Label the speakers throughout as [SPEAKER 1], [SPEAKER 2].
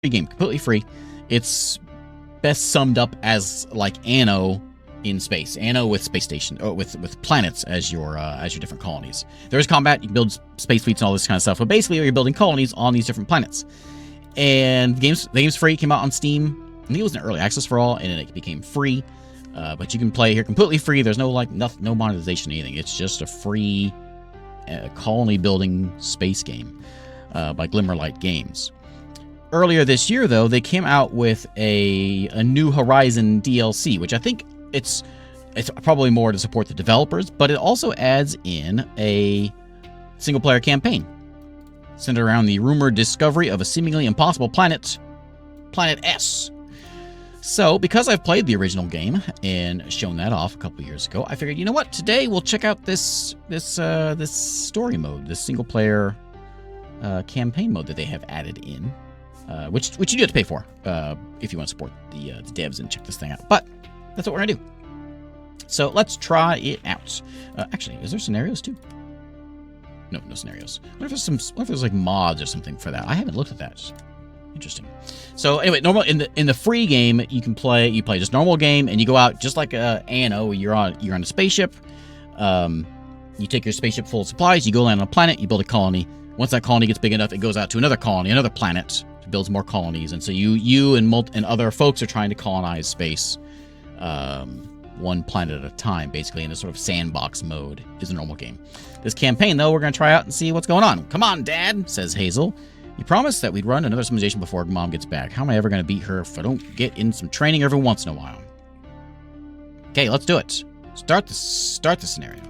[SPEAKER 1] game, completely free. It's best summed up as like Anno in space. Anno with space station, or with planets as your different colonies. There's combat. You can build space fleets and all this kind of stuff. But basically, you're building colonies on these different planets. And the game's free. Came out on Steam. I think it was in early access for all, and then it became free. But you can play here completely free. There's no no monetization or anything. It's just a free colony building space game by Glimmerlight Games. Earlier this year, though, they came out with a New Horizon DLC, which I think it's probably more to support the developers, but it also adds in a single-player campaign centered around the rumored discovery of a seemingly impossible planet, Planet S. So, because I've played the original game and shown that off a couple years ago, I figured, you know what? Today we'll check out this story mode, this single-player campaign mode that they have added in. Which you do have to pay for if you want to support the devs and check this thing out. But that's what we're going to do. So let's try it out. Actually, is there scenarios too? No scenarios. What if there's like mods or something for that? I haven't looked at that. Interesting. So anyway, normal in the free game you play just normal game, and you go out just like Anno. You're on a spaceship. You take your spaceship full of supplies. You go land on a planet. You build a colony. Once that colony gets big enough, it goes out to another colony, another planet. Builds more colonies, and so you and other folks are trying to colonize space, one planet at a time, basically in a sort of sandbox mode. Is a normal game. This campaign, though, we're going to try out and see what's going on. Come on, Dad, says Hazel. You promised that we'd run another simulation before Mom gets back. How am I ever going to beat her if I don't get in some training every once in a while? Okay, let's do it. Start the scenario.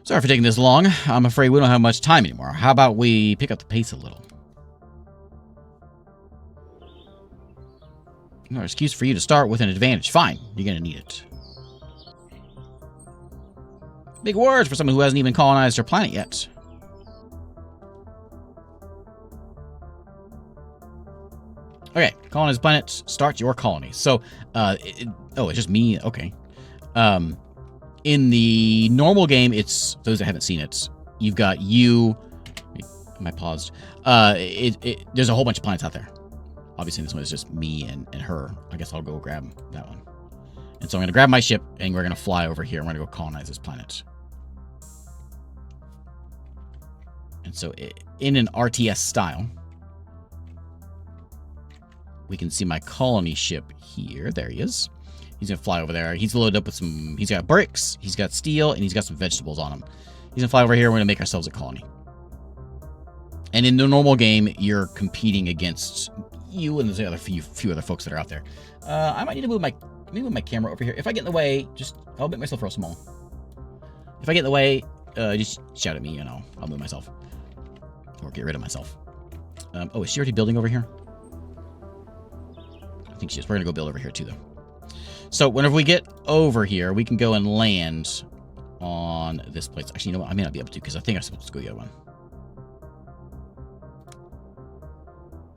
[SPEAKER 1] Sorry for taking this long. I'm afraid we don't have much time anymore. How about we pick up the pace a little? No excuse for you to start with an advantage. Fine, you're going to need it. Big words for someone who hasn't even colonized her planet yet. Okay, colonize planet. Start your colony. So, it's just me. Okay. In the normal game, it's those that haven't seen it. You've got you. Am I paused? There's a whole bunch of planets out there. Obviously, this one is just me and her. I guess I'll go grab that one. And so I'm going to grab my ship, and we're going to fly over here. We're going to go colonize this planet. And so, in an RTS style, we can see my colony ship here. There he is. He's going to fly over there. He's loaded up with he's got bricks, he's got steel, and he's got some vegetables on him. He's going to fly over here. We're going to make ourselves a colony. And in the normal game, you're competing against you and there's few other folks that are out there. I might need to move my camera over here. If I get in the way, I'll make myself real small. If I get in the way, just shout at me and I'll move myself. Or get rid of myself. Is she already building over here? I think she is. We're going to go build over here too, though. So whenever we get over here, we can go and land on this place. Actually, you know what? I may not be able to because I think I'm supposed to go the other one.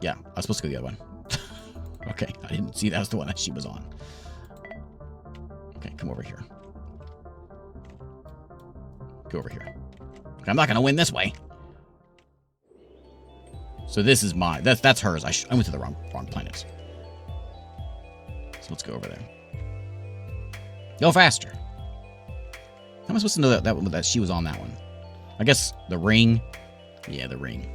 [SPEAKER 1] Yeah, I was supposed to go the other one. Okay, I didn't see that was the one that she was on. Okay, come over here. Go over here. Okay, I'm not going to win this way. So this is mine. That's hers. I went to the wrong planet. So let's go over there. Go faster. How am I supposed to know that she was on that one? I guess the ring. Yeah, the ring.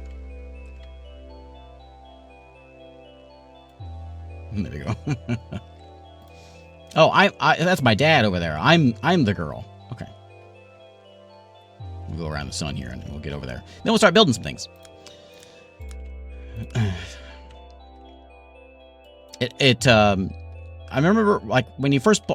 [SPEAKER 1] There we go. Oh, that's my dad over there. I'm the girl. Okay. We'll go around the sun here and we'll get over there. Then we'll start building some things. I remember like when I first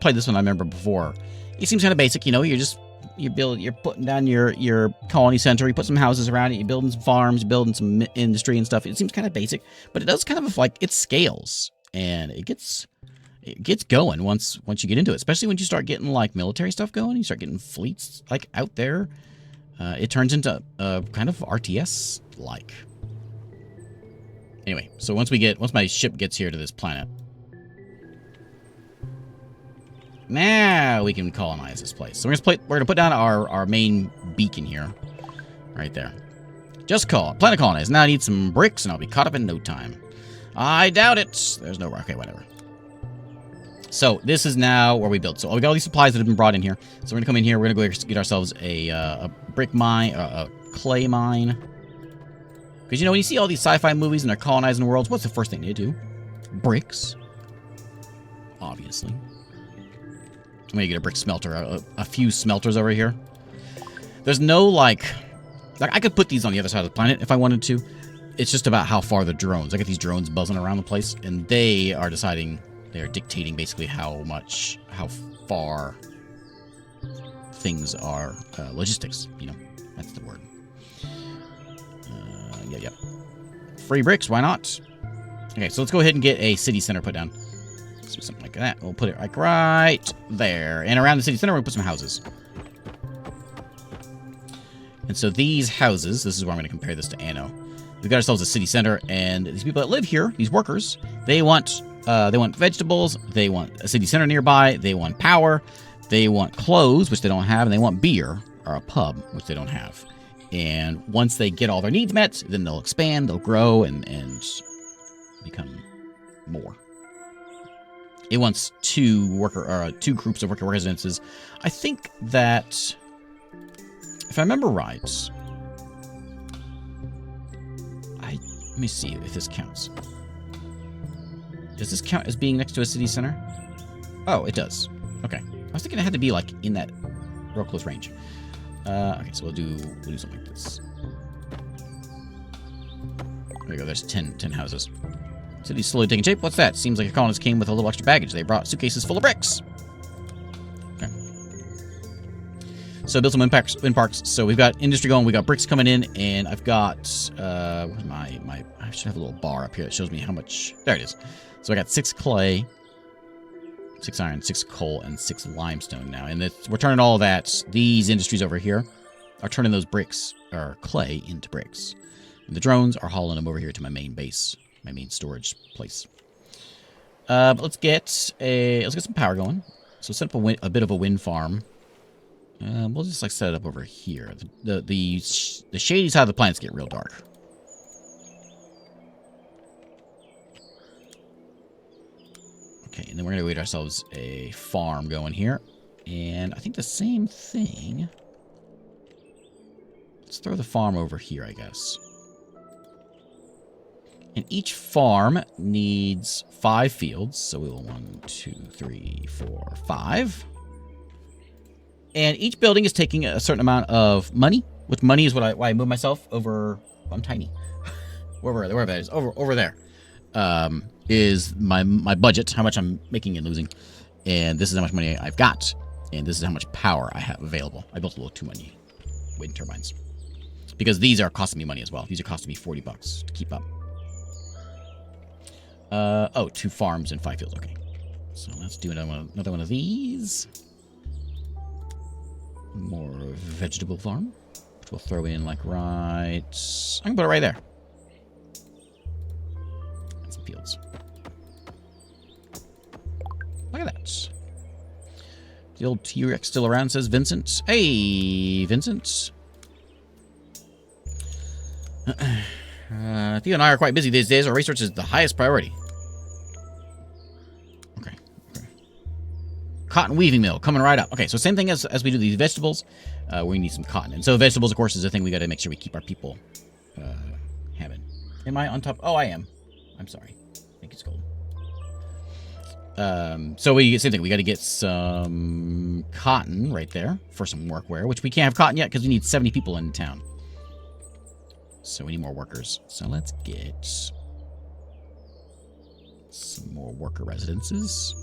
[SPEAKER 1] played this one. I remember before. It seems kind of basic, you're putting down your colony center. You put some houses around it. You're building some farms. You're building some industry and stuff. It seems kind of basic, but it does kind of like it scales and it gets going once you get into it. Especially when you start getting like military stuff going. You start getting fleets like out there. It turns into kind of RTS like. Anyway, so once my ship gets here to this planet. Now we can colonize this place. So we're gonna put down our main beacon here. Right there. Just call. Planet colonize. Now I need some bricks, and I'll be caught up in no time. I doubt it. There's no... Okay, whatever. So, this is now where we build. So, we got all these supplies that have been brought in here. So, we're going to come in here. We're going to go get ourselves a brick mine, a clay mine. Because, you know, when you see all these sci-fi movies and they're colonizing worlds, what's the first thing they do? Bricks. Obviously. I'm going to get a brick smelter. A few smelters over here. There's no, like, I could put these on the other side of the planet if I wanted to. It's just about how far the drones. I got these drones buzzing around the place, and they are deciding... They're dictating basically how far things are logistics. You know, that's the word. Yeah. Free bricks, why not? Okay, so let's go ahead and get a city center put down. Let's do something like that. We'll put it like right there. And around the city center, we'll put some houses. And so these houses, this is where I'm going to compare this to Anno. We've got ourselves a city center, and these people that live here, these workers, they want vegetables, they want a city center nearby, they want power, they want clothes, which they don't have, and they want beer, or a pub, which they don't have. And once they get all their needs met, then they'll expand, they'll grow, and become more. It wants two groups of worker residences. I think that, if I remember right, let me see if this counts. Does this count as being next to a city center? Oh, it does. Okay. I was thinking it had to be, like, in that real close range. Okay, so we'll do something like this. There we go. There's 10 houses. City's slowly taking shape. What's that? Seems like a colonist came with a little extra baggage. They brought suitcases full of bricks. Okay. So build some wind parks. So we've got industry going. We got bricks coming in, and I've got I should have a little bar up here that shows me how much. There it is. So I got 6 clay, 6 iron, 6 coal, and 6 limestone now. And we're turning all that. These industries over here are turning those bricks or clay into bricks. And the drones are hauling them over here to my main base, my main storage place. But let's get some power going. So set up a bit of a wind farm. We'll just like set it up over here. The shady side of the planets get real dark. Okay, and then we're going to get ourselves a farm going here. And I think the same thing. Let's throw the farm over here, I guess. And each farm needs 5 fields. So we will 1, 2, 3, 4, 5. And each building is taking a certain amount of money. Which money is why I move myself over. I'm tiny. wherever that is. Over there. Is my budget, how much I'm making and losing. And this is how much money I've got. And this is how much power I have available. I built a little too many wind turbines. Because these are costing me money as well. These are costing me $40 to keep up. 2 farms and 5 fields. Okay. So let's do another one of these. More vegetable farm. Which we'll throw in like right... I can put it right there. And some fields. Look at that. The old T-Rex still around, says Vincent. Hey, Vincent. Theo and I are quite busy these days. Our research is the highest priority. Okay. Cotton weaving mill coming right up. Okay, so same thing as we do these vegetables. We need some cotton. And so vegetables, of course, is a thing we got to make sure we keep our people having. Am I on top? Oh, I am. I'm sorry. I think it's gold. So same thing. We got to get some cotton right there for some workwear, which we can't have cotton yet because we need 70 people in town. So we need more workers. So let's get some more worker residences.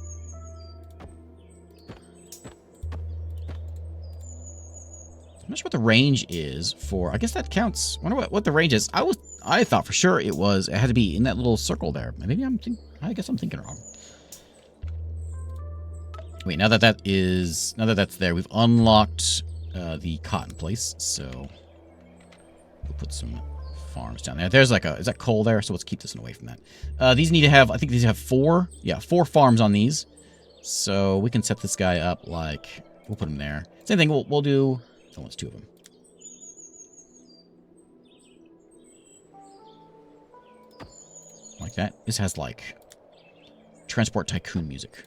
[SPEAKER 1] I'm not sure what the range is for. I guess that counts. I wonder what the range is. I thought for sure it had to be in that little circle there. Maybe I guess I'm thinking wrong. Wait, now that that's there, we've unlocked the cotton place. So we'll put some farms down there. There's is that coal there? So let's keep this away from that. These need to have, I think these have 4 farms on these. So we can set this guy up like, we'll put him there. Same thing, we'll do, oh, it's 2 of them. like that. This has, like, Transport Tycoon music.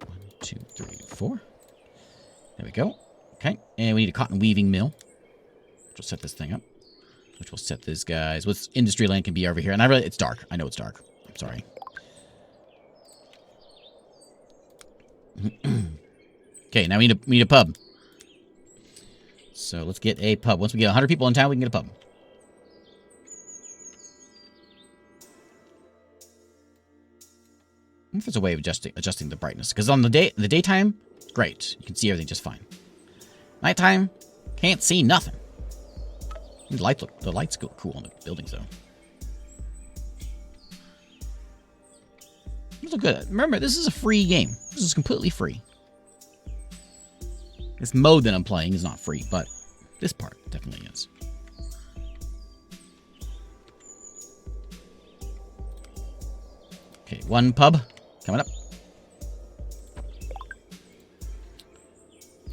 [SPEAKER 1] 1, 2, 3, 4. There we go. Okay, and we need a cotton weaving mill, which will set this thing up. Which will set these guys. With industry land can be over here. And it's dark. I know it's dark. I'm sorry. Okay, now we need a pub. So let's get a pub. Once we get 100 people in town, we can get a pub. I think there's a way of adjusting the brightness. Because on the daytime, great. You can see everything just fine. Nighttime, can't see nothing. The lights go cool on the buildings, though. These look good. Remember, this is a free game. This is completely free. This mode that I'm playing is not free, but this part definitely is. Okay, one pub coming up.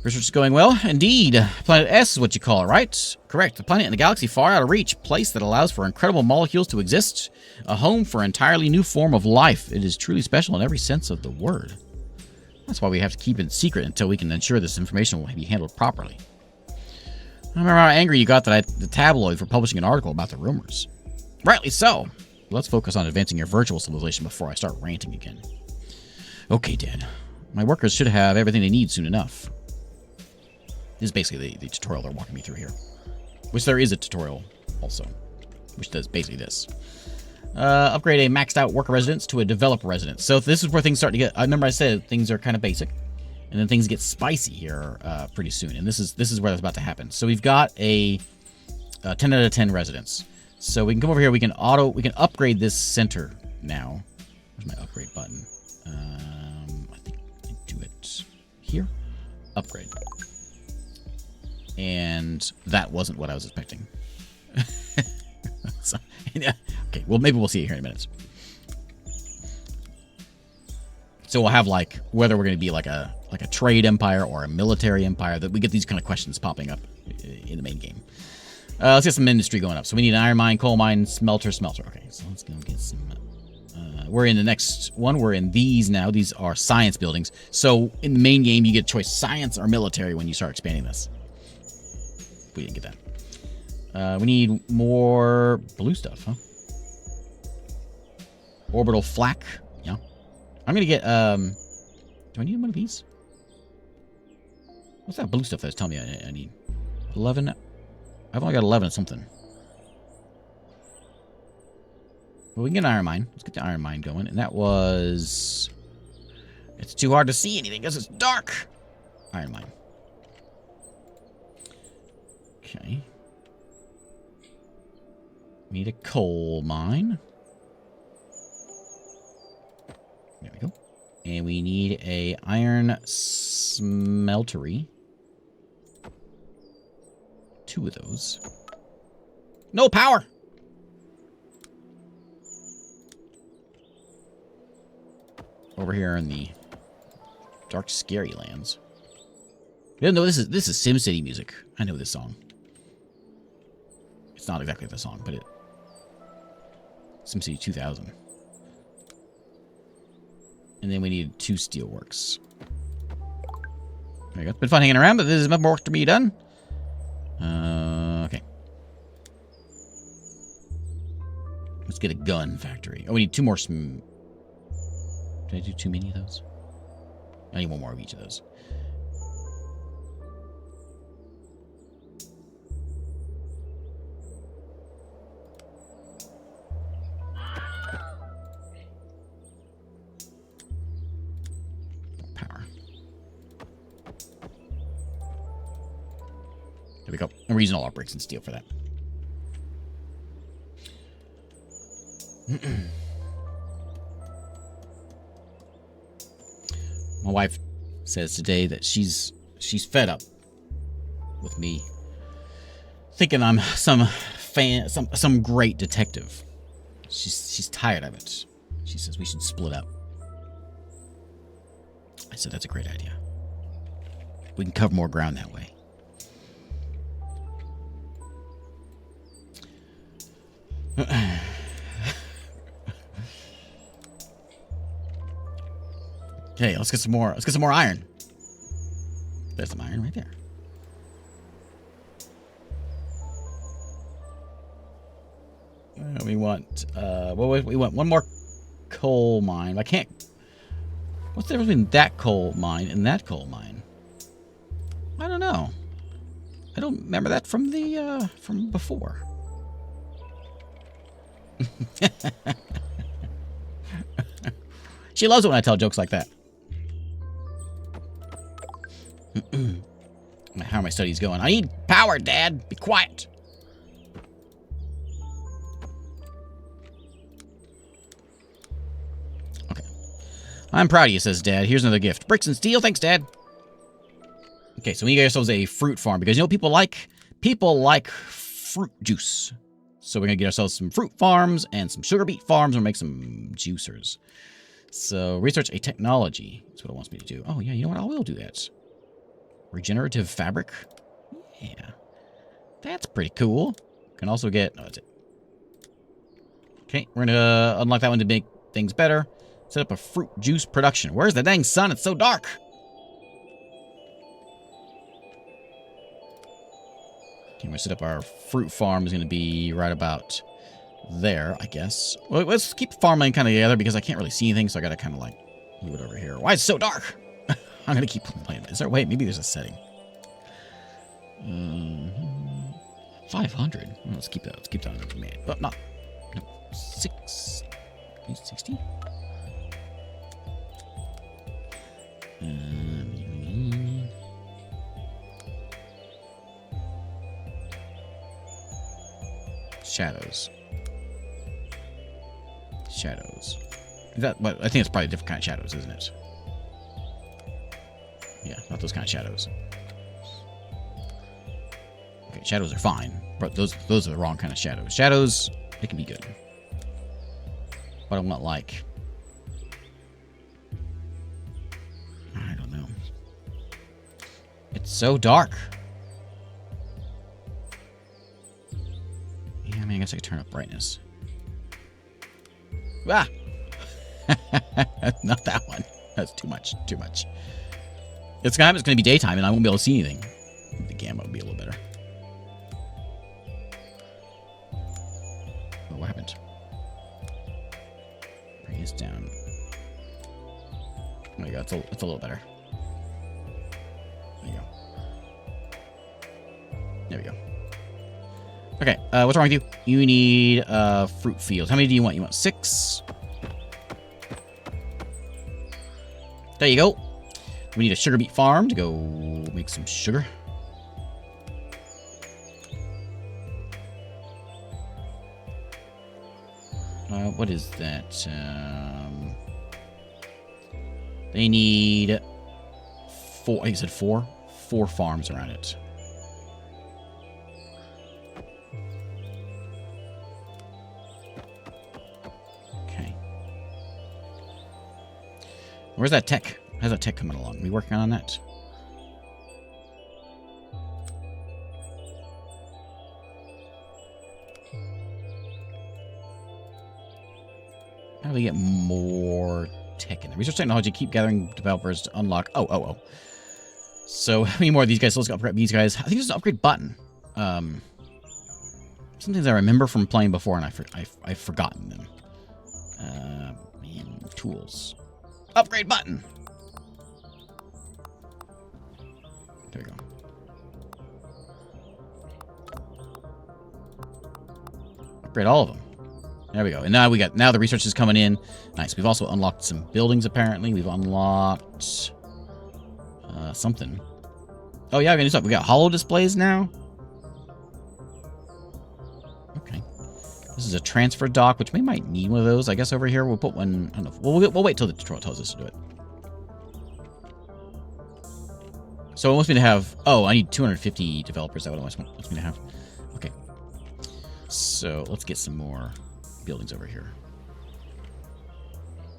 [SPEAKER 1] Research is going well. Indeed. Planet S is what you call it, right? Correct. A planet in a galaxy far out of reach. Place that allows for incredible molecules to exist. A home for an entirely new form of life. It is truly special in every sense of the word. That's why we have to keep it secret until we can ensure this information will be handled properly. I remember how angry you got that the tabloids were publishing an article about the rumors. Rightly so. Let's focus on advancing your virtual civilization before I start ranting again. Okay, Dad. My workers should have everything they need soon enough. This is basically the tutorial they're walking me through here. Which there is a tutorial also. Which does basically this. Upgrade a maxed out worker residence to a developer residence. So this is where things start to get... I remember I said things are kind of basic. And then things get spicy here pretty soon. And this is where that's about to happen. So we've got a 10 out of 10 residence. So we can come over here. We can upgrade this center now. Where's my upgrade button? I think I do it here. Upgrade. And that wasn't what I was expecting. So, yeah. Okay, well, maybe we'll see it here in a minute. So we'll have, like, whether we're going to be like a trade empire or a military empire, that we get these kind of questions popping up in the main game. Let's get some industry going up. So we need an iron mine, coal mine, smelter. Okay, so let's go get some... we're in the next one. We're in these now. These are science buildings. So in the main game, you get a choice science or military when you start expanding this. We didn't get that. We need more blue stuff, huh? Orbital flak. Yeah. I'm going to get... do I need one of these? What's that blue stuff that's telling me I need? 11? I've only got 11 of something. Well, we can get an iron mine. Let's get the iron mine going. And that was... It's too hard to see anything because it's dark. Iron mine. Okay. We need a coal mine. There we go. And we need a iron smeltery. 2 of those. No power! Over here in the dark, scary lands. No, this is SimCity music. I know this song. It's not exactly the song, but it... SimCity 2000. And then we need 2 steelworks. There you go. It's been fun hanging around, but there's more work to be done. Okay. Let's get a gun factory. Oh, we need 2 more Did I do too many of those? I need 1 more of each of those. Power. There we go. And we're using all our bricks and steel for that. My wife says today that she's fed up with me thinking I'm some great detective. She's tired of it. She says we should split up. I said that's a great idea. We can cover more ground that way. Okay, let's get some more. Let's get some more iron. There's some iron right there. We want we want one more coal mine. I can't. What's the difference between that coal mine and that coal mine? I don't know. I don't remember that from the from before. She loves it when I tell jokes like that. How are my studies going? I need power, Dad. Be quiet. Okay. I'm proud of you, says Dad. Here's another gift. Bricks and steel. Thanks, Dad. Okay, so we get ourselves a fruit farm because you know people like fruit juice. So we're gonna get ourselves some fruit farms and some sugar beet farms and make some juicers. So research a technology. That's what it wants me to do. Oh yeah, you know what? I will do that. Regenerative fabric. Yeah, that's pretty cool. Can also get. Oh, that's it. Okay, we're gonna unlock that one to make things better. Set up a fruit juice production. Where's the dang sun? It's so dark. Okay, we're gonna set up our fruit farm. Is gonna be right about there, I guess. Well, let's keep farming kind of together because I can't really see anything, so I gotta kind of like move it over here. Why is it so dark? I'm gonna keep playing. Is there? Wait, maybe there's a setting. 500. Well, let's keep that. Let's keep that on command. But not. No, 60. Shadows. Shadows. Is that? But I think it's probably a different kind of shadows, isn't it? Yeah, not those kind of shadows. Okay, shadows are fine, but those are the wrong kind of shadows. Shadows, they can be good. But I want like, I don't know. It's so dark. Yeah, I mean, I guess I could turn up brightness. Ah! Not that one. That's too much. Too much. It's going to be daytime, and I won't be able to see anything. The gamma will be a little better. Oh, what happened? Bring this down. There you go. It's a little better. There you go. There we go. Okay, what's wrong with you? You need fruit fields. How many do you want? You want 6? There you go. We need a sugar beet farm to go make some sugar. What is that? They need 4. I think you said 4? 4 farms around it. Okay. Where's that tech? How's that tech coming along? Are we working on that? How do we get more tech in there? Research technology, keep gathering developers to unlock. Oh. So, how many more of these guys? So let's upgrade these guys. I think there's an upgrade button. Some things I remember from playing before, and I've forgotten them. Man, tools. Upgrade button! There we go. Upgrade all of them. There we go. And now the research is coming in. Nice. We've also unlocked some buildings, apparently. We've unlocked something. Oh, yeah, we're gonna do something. We got holo displays now. Okay. This is a transfer dock, which we might need one of those. I guess over here we'll put one. I don't know. We'll wait till the tutorial tells us to do it. So it wants me to have... Oh, I need 250 developers. That's what it wants me to have. Okay. So let's get some more buildings over here.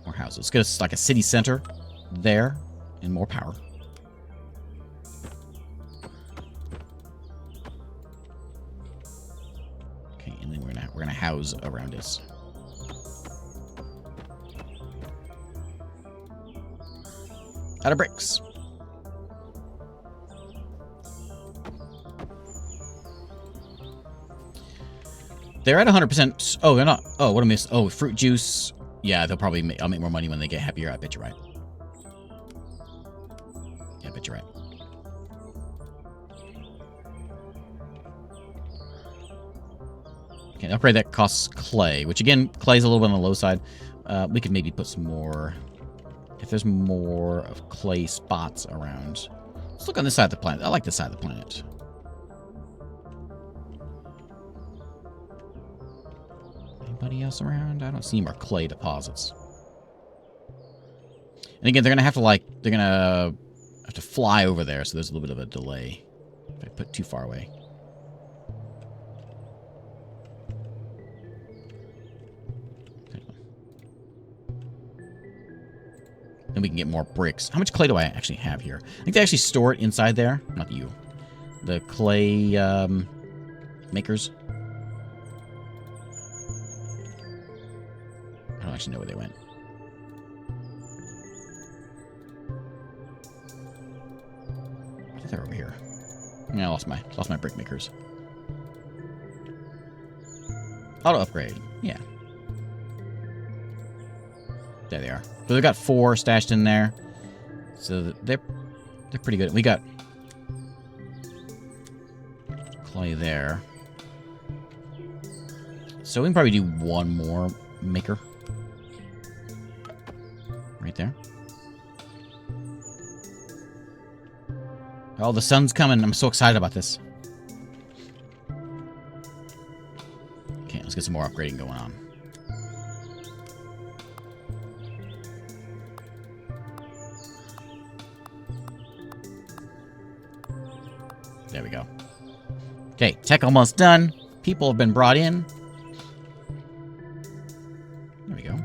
[SPEAKER 1] More houses. Let's get us like a city center there and more power. Okay, and then we're gonna house around us. Out of bricks. They're at 100%. Oh, they're not. Oh, what a miss. Oh, fruit juice. Yeah, they'll probably make, I'll make more money when they get happier. I bet you're right. Yeah, I bet you're right. Okay, an upgrade that costs clay, which again, clay's a little bit on the low side. We could maybe put some more, if there's more of clay spots around. Let's look on this side of the planet. I like this side of the planet. Anybody else around? I don't see more clay deposits. And again, they're gonna have to they're gonna have to fly over there, so there's a little bit of a delay if I put too far away. Then we can get more bricks. How much clay do I actually have here? I think they actually store it inside there. Not you. The clay makers. I don't actually know where they went. I think they're over here. Yeah, I lost my brick makers. Auto upgrade. Yeah. There they are. So they've got 4 stashed in there. So they're pretty good. We got clay there. So we can probably do one more maker. Right there. Oh, the sun's coming. I'm so excited about this. Okay, let's get some more upgrading going on. There we go. Okay, tech almost done. People have been brought in. There we go.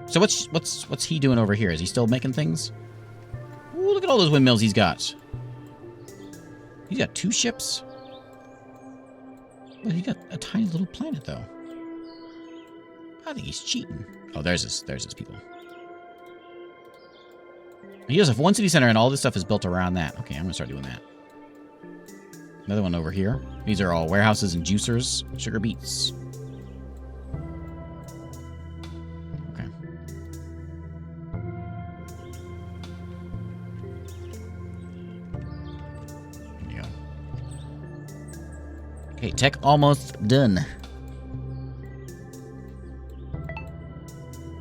[SPEAKER 1] So what's he doing over here? Is he still making things? Ooh, look at all those windmills he's got. He's got 2 ships. Well, he got a tiny little planet though. I think he's cheating. Oh, there's his people. He does have 1 city center, and all this stuff is built around that. Okay, I'm gonna start doing that. Another one over here. These are all warehouses and juicers. Sugar beets. Okay. There you go. Okay, tech almost done.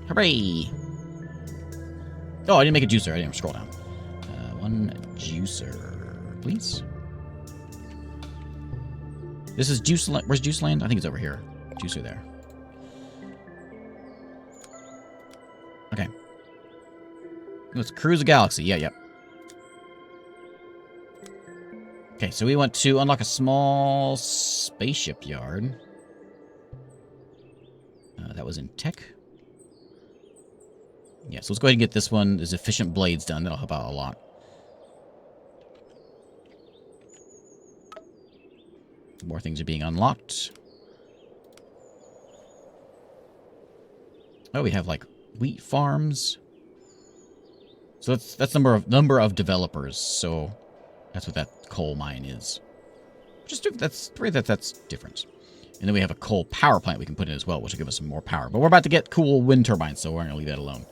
[SPEAKER 1] Hooray! Oh, I didn't make a juicer. I didn't scroll down. 1 juicer, please. This is Juice Land. Where's Juice Land? I think it's over here. Juicer there. Okay. Let's cruise the galaxy. Yeah, yep. Okay, so we want to unlock a small spaceship yard. That was in tech. Yeah, so let's go ahead and get this one. There's efficient blades done. That'll help out a lot. More things are being unlocked. Oh, we have like wheat farms. So that's number of developers. So that's what that coal mine is. Just that's different. And then we have a coal power plant we can put in as well, which will give us some more power. But we're about to get cool wind turbines, so we're gonna leave that alone.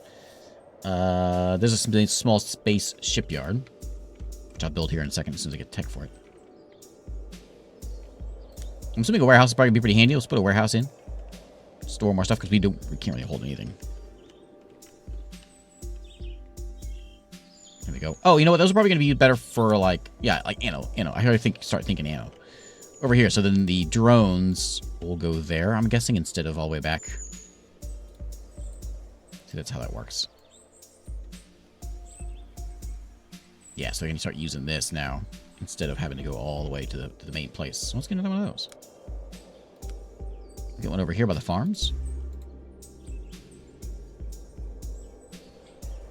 [SPEAKER 1] There's a small space shipyard, which I'll build here in a second as soon as I get tech for it. I'm assuming a warehouse is probably going to be pretty handy. Let's put a warehouse in. Store more stuff, because we can't really hold anything. There we go. Oh, you know what? Those are probably going to be better for, like, yeah, like Anno. I really start thinking Anno. Over here, so then the drones will go there, I'm guessing, instead of all the way back. See, that's how that works. Yeah, so we're going to start using this now, instead of having to go all the way to the main place. So let's get another one of those. Get one over here by the farms.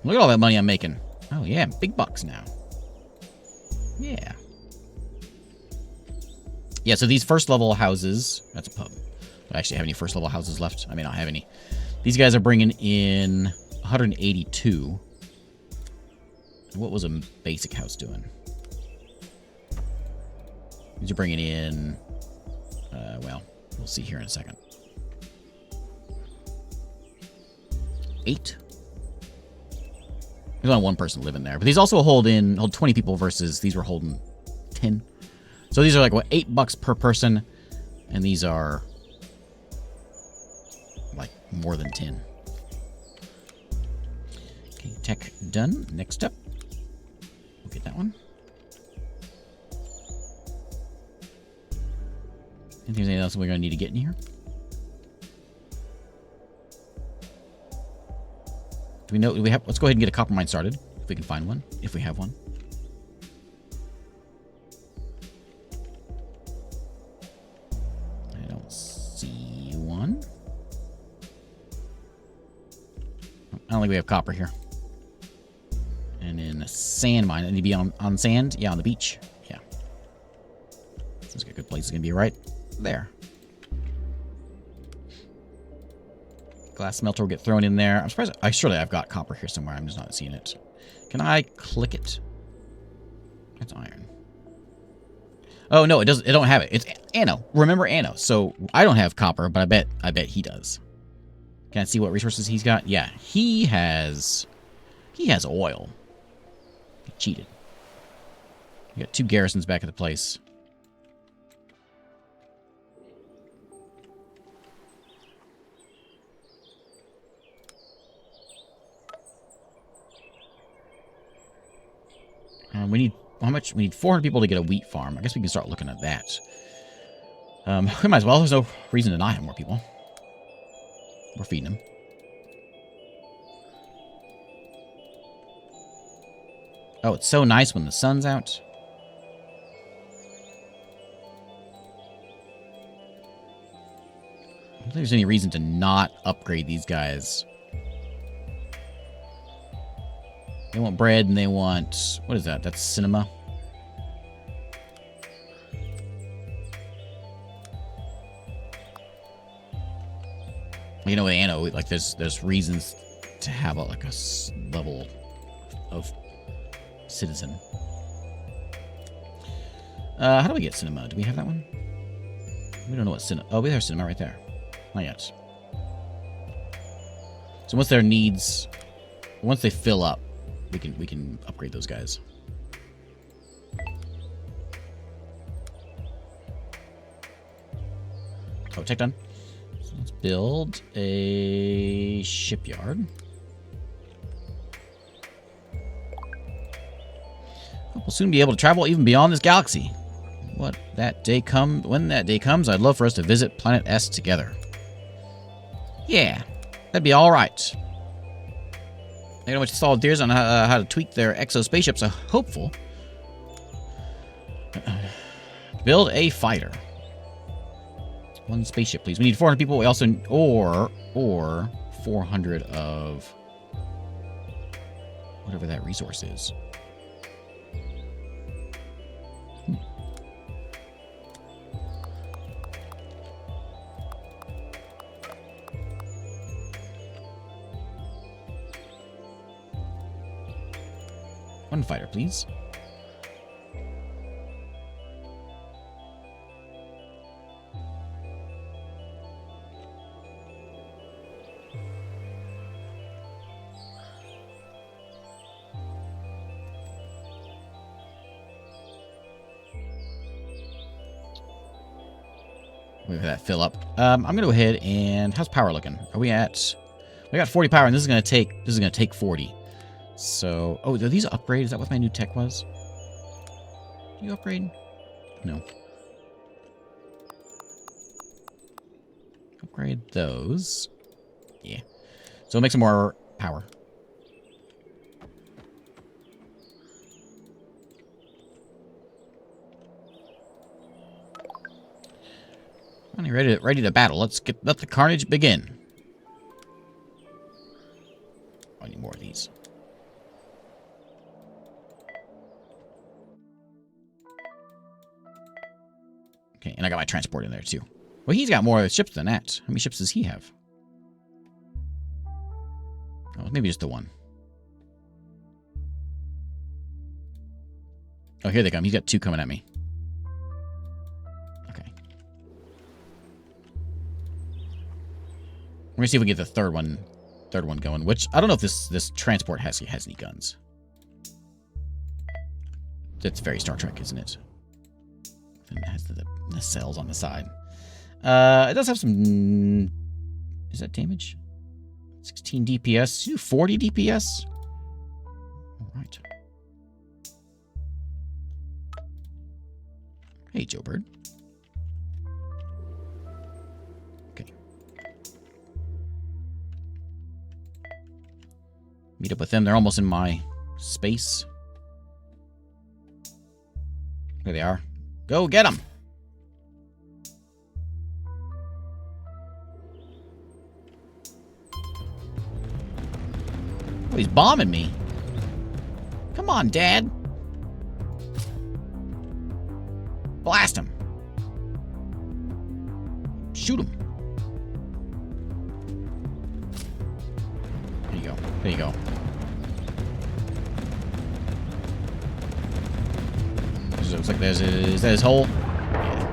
[SPEAKER 1] Look at all that money I'm making. Oh, yeah, big bucks now. Yeah. Yeah, so these first level houses... That's a pub. Do I actually have any first level houses left? I may not have any. These guys are bringing in 182. What was a basic house doing? These are bringing in... well, we'll see here in a second. 8. There's only one person living there. But these also hold 20 people versus these were holding 10. So these are like, what, $8 per person? And these are like more than 10. Okay, tech done. Next up. We'll get that one. Anything else we're going to need to get in here? Do we know? Do we have? Let's go ahead and get a copper mine started, if we can find one, if we have one. I don't see one. I don't think we have copper here. And in a sand mine, I need to be on sand. Yeah, on the beach. Yeah. Seems like a good place. It's gonna be right there. Glass smelter will get thrown in there. I'm surprised. Surely I've got copper here somewhere. I'm just not seeing it. Can I click it? That's iron. Oh no, it doesn't. It don't have it. It's Anno. Remember Anno. So I don't have copper, but I bet he does. Can I see what resources he's got? Yeah, he has oil. He cheated. You got 2 garrisons back at the place. We need how much? We need 400 people to get a wheat farm. I guess we can start looking at that. We might as well. There's no reason to not have more people. We're feeding them. Oh, it's so nice when the sun's out. I don't think there's any reason to not upgrade these guys. They want bread and they want... What is that? That's cinema. You know, with Anno, like there's reasons to have a level of citizen. How do we get cinema? Do we have that one? We don't know what cinema... Oh, we have cinema right there. Not yet. So once their needs... Once they fill up, we can upgrade those guys. Oh, tech done. So let's build a shipyard. We'll soon be able to travel even beyond this galaxy. When that day comes, I'd love for us to visit Planet S together. Yeah, that'd be all right. They know much solid theories on how to tweak their exo spaceships are hopeful. Build a fighter. 1 spaceship, please. We need 400 people. We also or 400 of whatever that resource is. One fighter, please. Wait for that fill up. I'm gonna go ahead and how's power looking? Are we at? We got 40 power, and this is gonna take 40. So, oh, are these upgrades? Is that what my new tech was? Do you upgrade? No. Upgrade those. Yeah. So it makes some more power. Finally ready to battle. Let the carnage begin. I need more of these. Okay, and I got my transport in there too. Well, he's got more ships than that. How many ships does he have? Oh, maybe just the one. Oh, here they come. He's got 2 coming at me. Okay. We're gonna see if we can get the third one going. Which I don't know if this transport has any guns. That's very Star Trek, isn't it? And it has the cells on the side. It does have some. Is that damage? 16 DPS. 40 DPS. All right. Hey, Joe Bird. Okay. Meet up with them. They're almost in my space. There they are. Go get them. Oh, he's bombing me. Come on, Dad. Blast him. Shoot him. There you go. There you go. Looks like there's is that his hole? Yeah.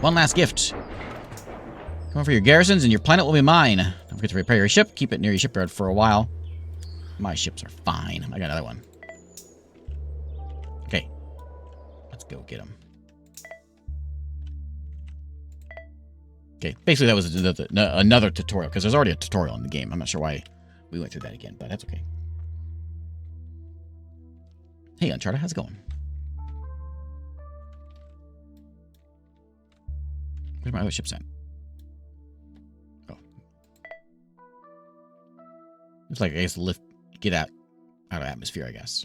[SPEAKER 1] One last gift. Come on for your garrisons and your planet will be mine. Don't forget to repair your ship. Keep it near your shipyard for a while. My ships are fine. I got another one. Okay. Let's go get him. Okay, basically that was another tutorial, because there's already a tutorial in the game. I'm not sure why we went through that again, but that's okay. Hey, Uncharted, how's it going? Where's my other ships at? Oh. Looks like I guess get out of atmosphere, I guess.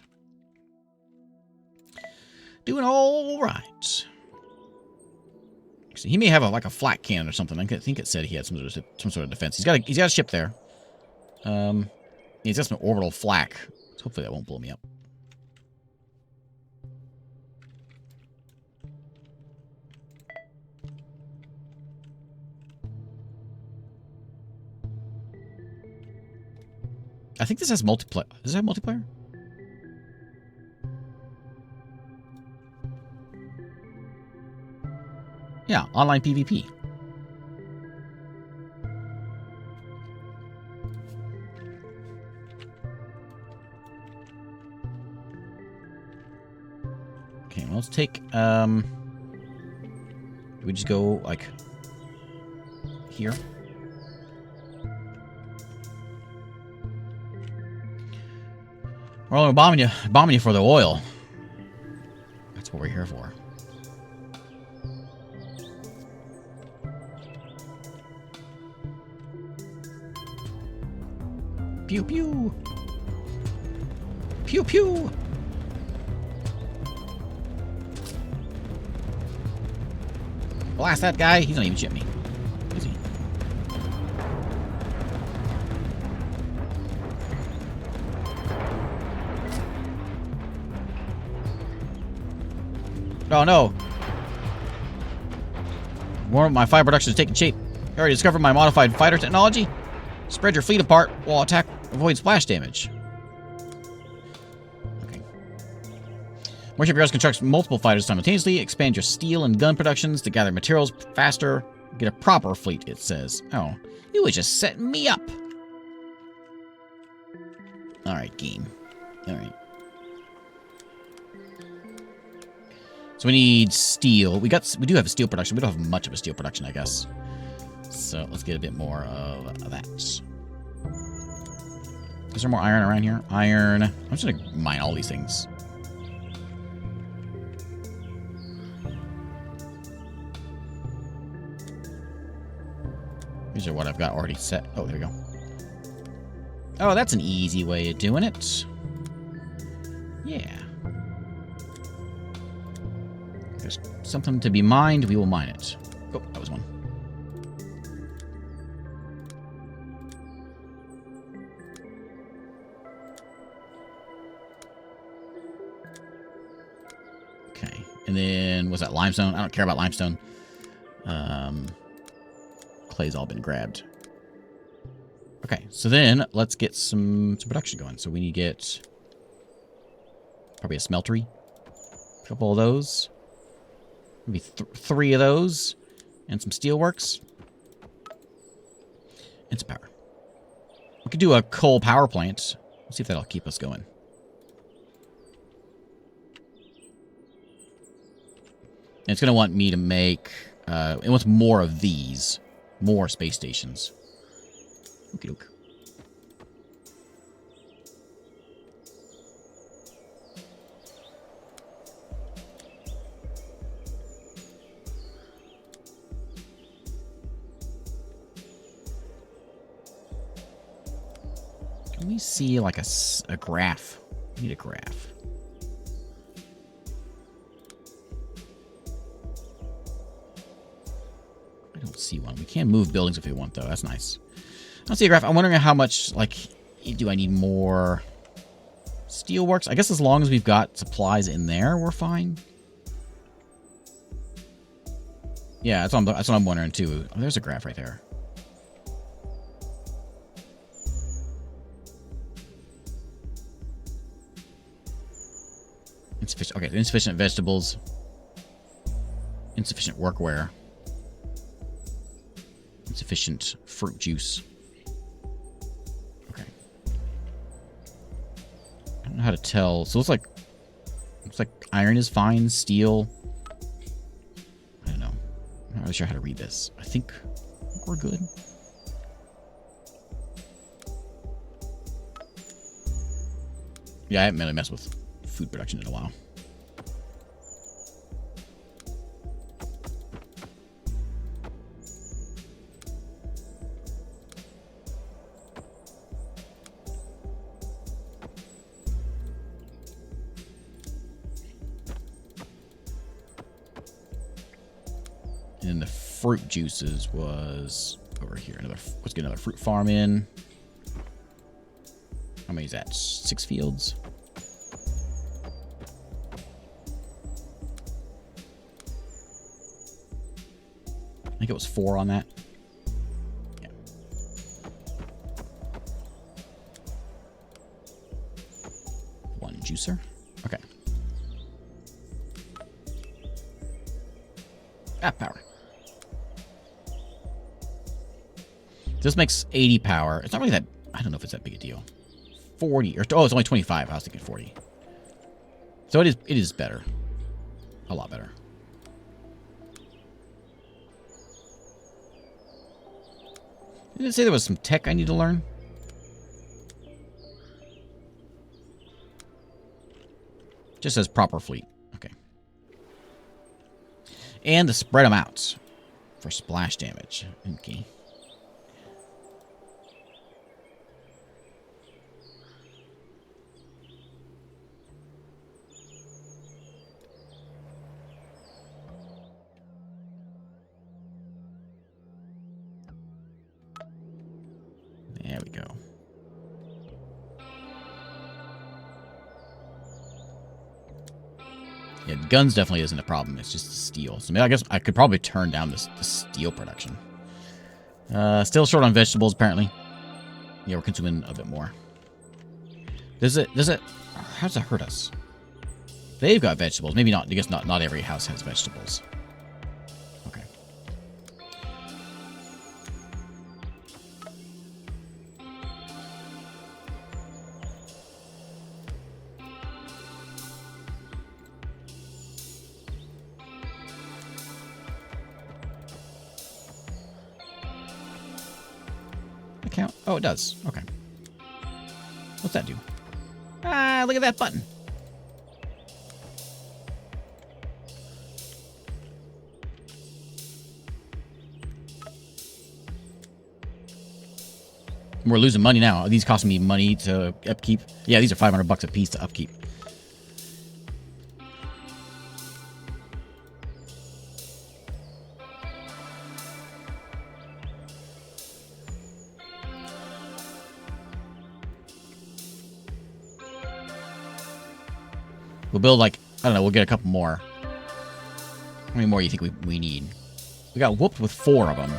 [SPEAKER 1] Doing all right. He may have like a flak cannon or something. I think it said he had some sort of defense. He's got a ship there. He's got some orbital flak. So hopefully that won't blow me up. I think this has multiplayer. Does it have multiplayer? Yeah, online PvP. Okay, well, let's take, do we just go, like, here? We're only bombing you for the oil. That's what we're here for. Pew pew. Pew pew. Blast that guy. He's not even shit me. Is he? Oh no. More of my fighter production is taking shape. I already discovered my modified fighter technology. Spread your fleet apart while attack avoid splash damage. Okay. Warship Heroes constructs multiple fighters simultaneously. Expand your steel and gun productions to gather materials faster. Get a proper fleet, it says. Oh, you was just setting me up. Alright, game. Alright. So we need steel. We do have a steel production. We don't have much of a steel production, I guess. So let's get a bit more of that. Is there more iron around here? Iron. I'm just going to mine all these things. These are what I've got already set. Oh, there we go. Oh, that's an easy way of doing it. Yeah. If there's something to be mined, we will mine it. Oh, that was one. Okay, and then was that limestone? I don't care about limestone. Clay's all been grabbed. Okay, so then let's get some production going. So we need to get probably a smeltery. A couple of those. Maybe 3 of those. And some steelworks. And some power. We could do a coal power plant. Let's see if that'll keep us going. And it's going to want me to make... it wants more of these. More space stations. Okie doke. Can we see like a graph? We need a graph. I don't see one. We can move buildings if we want, though. That's nice. I don't see a graph. I'm wondering how much, like, do I need more steelworks? I guess as long as we've got supplies in there, we're fine. Yeah, that's what I'm wondering, too. Oh, there's a graph right there. Insufficient. Okay, insufficient vegetables. Insufficient workwear. Insufficient fruit juice. Okay. I don't know how to tell. So it looks like iron is fine. Steel. I don't know. I'm not really sure how to read this. I think we're good. Yeah, I haven't really messed with food production in a while. And then the fruit juices was over here. Let's get another fruit farm in. How many is that? 6 fields? I think it was 4 on that. Yeah. One juicer. Okay. Power. This makes 80 power. It's not really that... I don't know if it's that big a deal. 40. Oh, it's only 25. I was thinking 40. So it is better. A lot better. Did it say there was some tech I need to learn? Just says proper fleet. Okay. And to spread them out for splash damage. Okay. There we go. Yeah, guns definitely isn't a problem. It's just steel. So maybe I guess I could probably turn down the steel production. Still short on vegetables, apparently. Yeah, we're consuming a bit more. How does it hurt us? They've got vegetables. Maybe not. I guess not every house has vegetables. Okay. Count? Oh, it does. Okay. What's that do? Ah, look at that button. We're losing money now. Are these costing me money to upkeep? Yeah, these are $500 a piece to upkeep. We'll build, like, I don't know, we'll get a couple more. How many more do you think we need? We got whooped with 4 of them.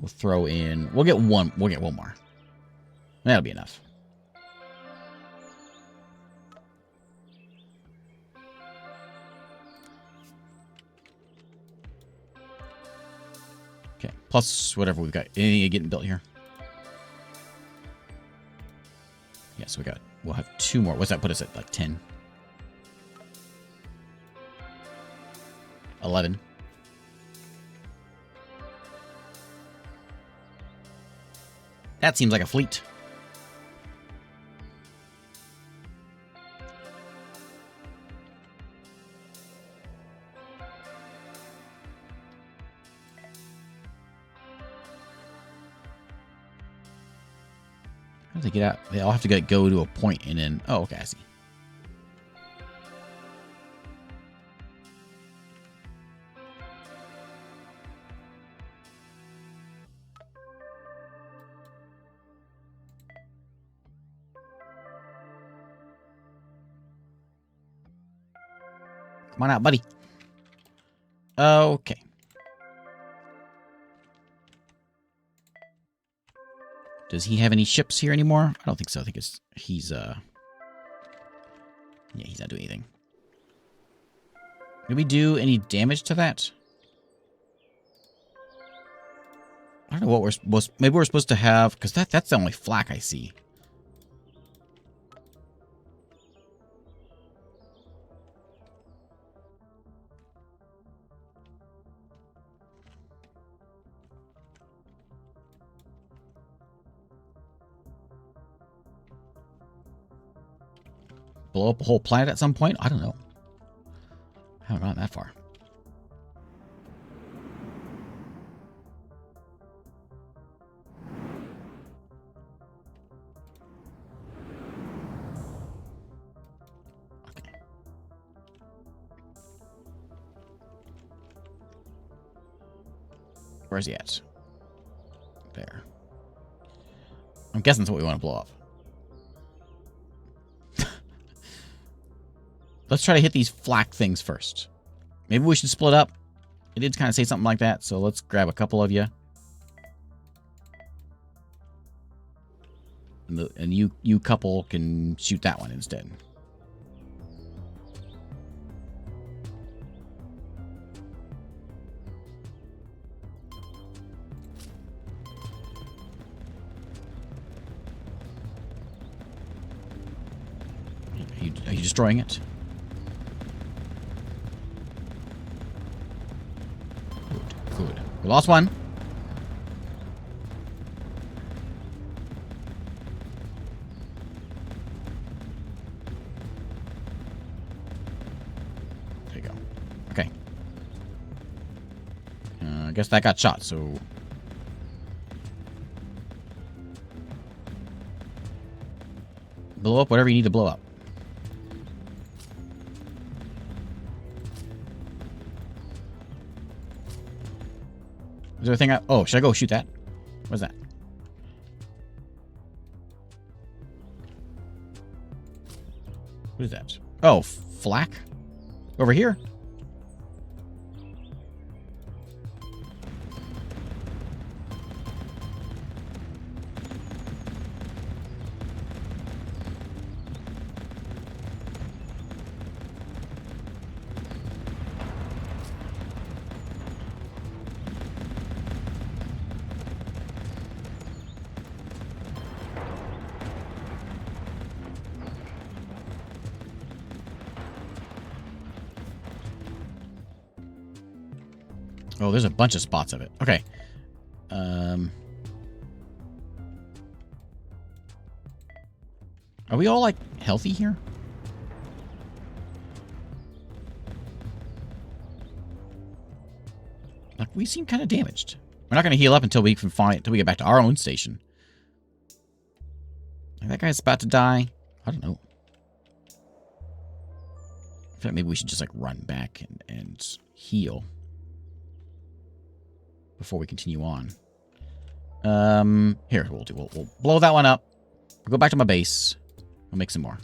[SPEAKER 1] We'll throw in... We'll get one more. That'll be enough. Okay, plus whatever we've got. Anything getting built here? Yeah, so we'll have 2 more. What's that put us at? Like 10? 11. That seems like a fleet. How do they get out? They all have to go to a point and then... Oh, okay, I see. Come on out, buddy. Okay. Does he have any ships here anymore? I don't think so. I think he's yeah, he's not doing anything. Did we do any damage to that? I don't know what we're supposed... Maybe we're supposed to have... Because that's the only flak I see. Blow up a whole planet at some point? I don't know. I haven't gotten that far. Okay. Where's he at? There. I'm guessing that's what we want to blow up. Let's try to hit these flak things first. Maybe we should split up. It did kind of say something like that, so let's grab a couple of you. And you couple can shoot that one instead. Are you destroying it? Good. We lost one. There you go. Okay. I guess that got shot, so... Blow up whatever you need to blow up. Is there a thing I... Oh, should I go shoot that? What's that? What is that? Oh, flak? Over here? Oh, there's a bunch of spots of it. Okay. Are we all, like, healthy here? Like, we seem kind of damaged. We're not going to heal up until we can until we get back to our own station. Like, that guy's about to die. I don't know. I feel like maybe we should just, like, run back and heal before we continue on. Here, we'll blow that one up. We'll go back to my base. We'll make some more.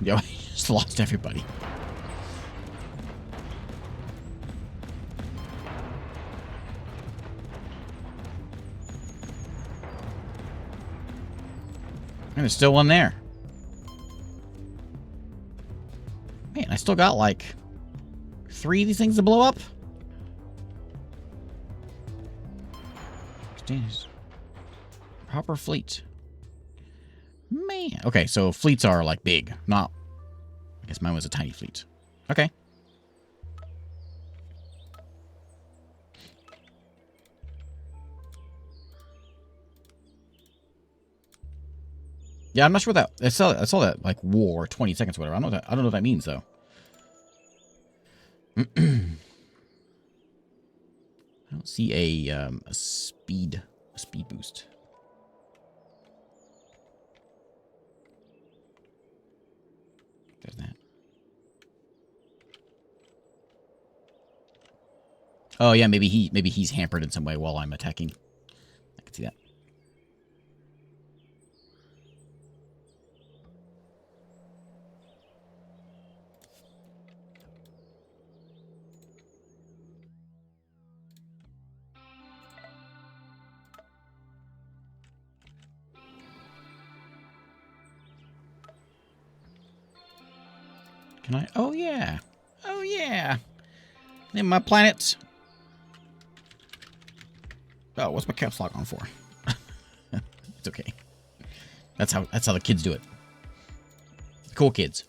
[SPEAKER 1] Yo, he just lost everybody. And there's still one there. Man, I still got like 3 of these things to blow up. Proper fleet. Man. Okay, so fleets are like big, not... I guess mine was a tiny fleet. Okay. Yeah, I'm not sure what that... I saw that like war, 20 seconds or whatever. I don't know what that means though. I don't see a speed boost. There's that. Oh yeah, maybe he's hampered in some way while I'm attacking. I can see that. Can I? Oh, yeah. Oh, yeah. Name my planet. Oh, what's my caps lock on for? It's okay. That's how the kids do it. Cool kids.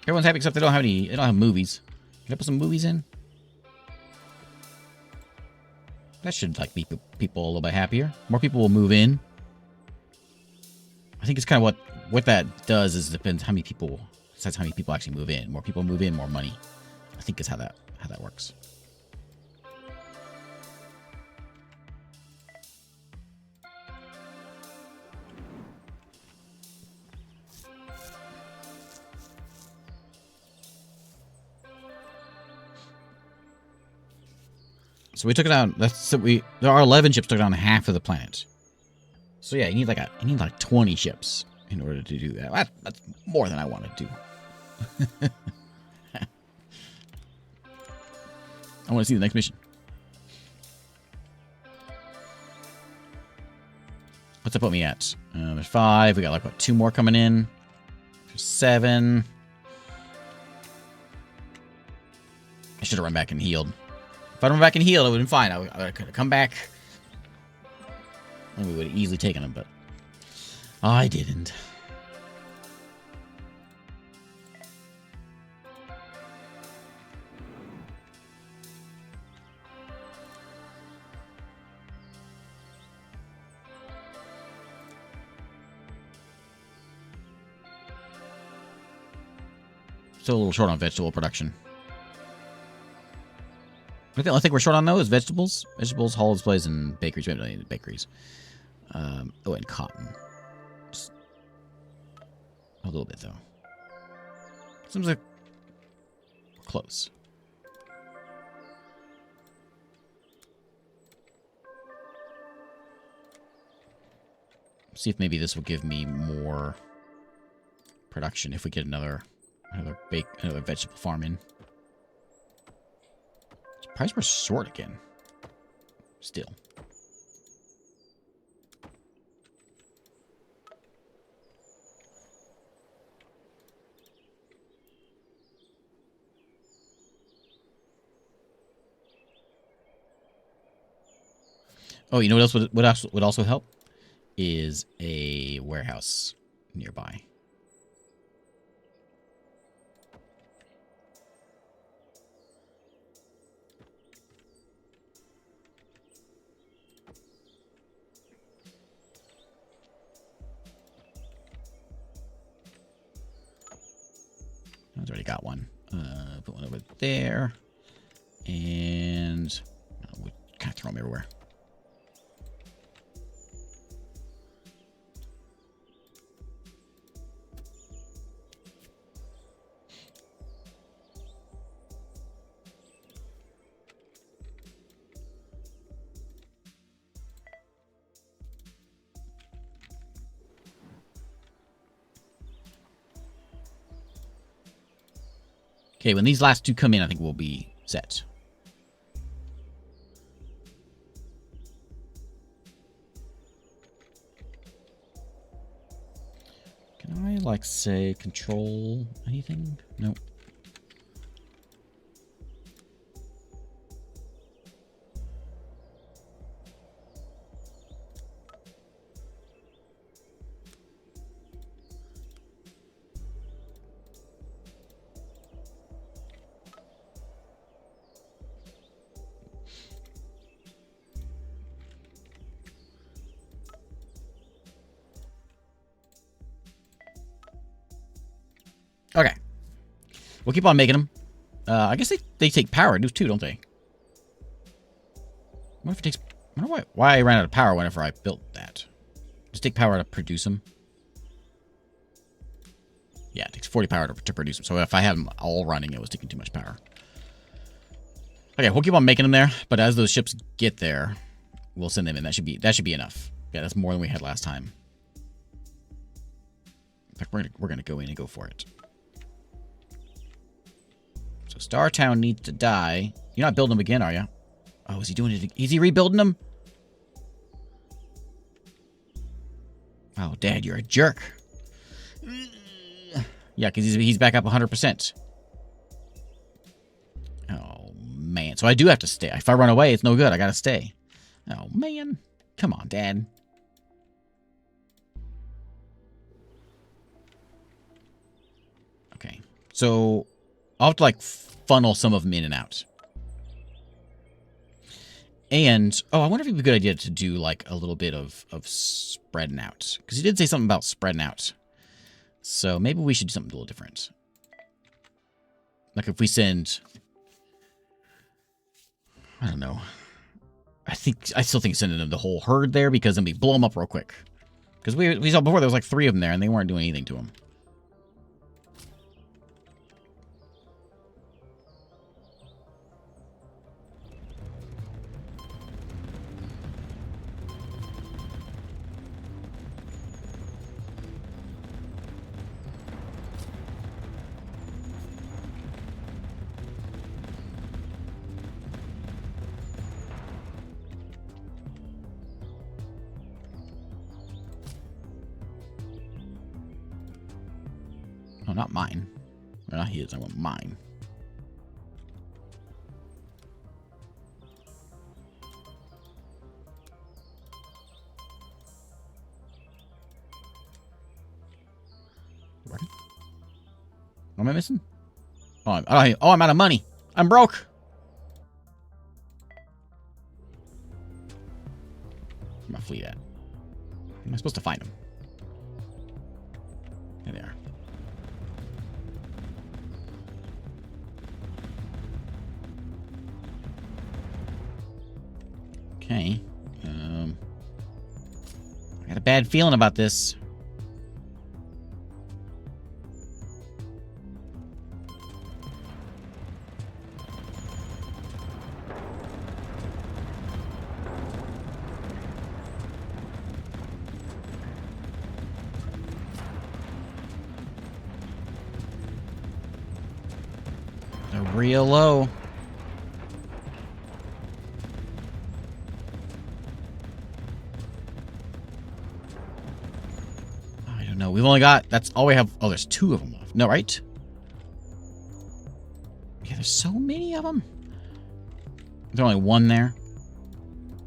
[SPEAKER 1] Everyone's happy except they don't have movies. Can I put some movies in? That should like make people a little bit happier. More people will move in. I think it's kind of what that does is depends how many people decides how many people actually move in. More people move in, more money. I think is how that works. So we took it down. There are 11 ships took down half of the planet. So yeah, you need like 20 ships in order to do that. That's more than I want to do. I want to see the next mission. What's that put me at? There's 5. We got like what 2 more coming in. There's 7. I should have run back and healed. If I'd run back and healed, it would have been fine. I could have come back. And we would have easily taken him, but I didn't. Still a little short on vegetable production. The only thing we're short on, though, is vegetables. Vegetables, hall displays, and bakeries. We haven't done any bakeries. Oh, and cotton. Just a little bit, though. Seems like we're close. See if maybe this will give me more production if we get another vegetable farm in. Price we're short again. Still. Oh, you know what else would also help? Is a warehouse nearby. I've already got one. Put one over there. And we kind of throw them everywhere. Okay, when these last two come in, I think we'll be set. Can I, like, say, control anything? Nope. Okay. We'll keep on making them. I guess they take power too, don't they? What if it takes... I don't know why I ran out of power whenever I built that. Just take power to produce them. Yeah, it takes 40 power to produce them. So if I have them all running, it was taking too much power. Okay, we'll keep on making them there. But as those ships get there, we'll send them in. That should be enough. Yeah, that's more than we had last time. In fact, we're gonna go in and go for it. So Startown needs to die. You're not building them again, are you? Oh, is he doing it? Is he rebuilding them? Oh, Dad, you're a jerk. Yeah, because he's back up 100%. Oh, man. So I do have to stay. If I run away, it's no good. I gotta stay. Oh, man. Come on, Dad. Okay. So I'll have to, like, funnel some of them in and out. And, oh, I wonder if it would be a good idea to do, like, a little bit of spreading out. Because he did say something about spreading out. So maybe we should do something a little different. Like if we send... I don't know. I still think sending them the whole herd there, because then we blow them up real quick. Because we saw before there was like 3 of them there, and they weren't doing anything to them. No, not mine. Or not his, I want mine. What am I missing? Oh, I'm out of money. I'm broke. Where's my fleet at? Am I supposed to find them? There they are. Okay. I got a bad feeling about this. They're real low. No, we've only got... That's all we have. Oh, there's 2 of them left. No, right? Yeah, there's so many of them. There's only 1 there.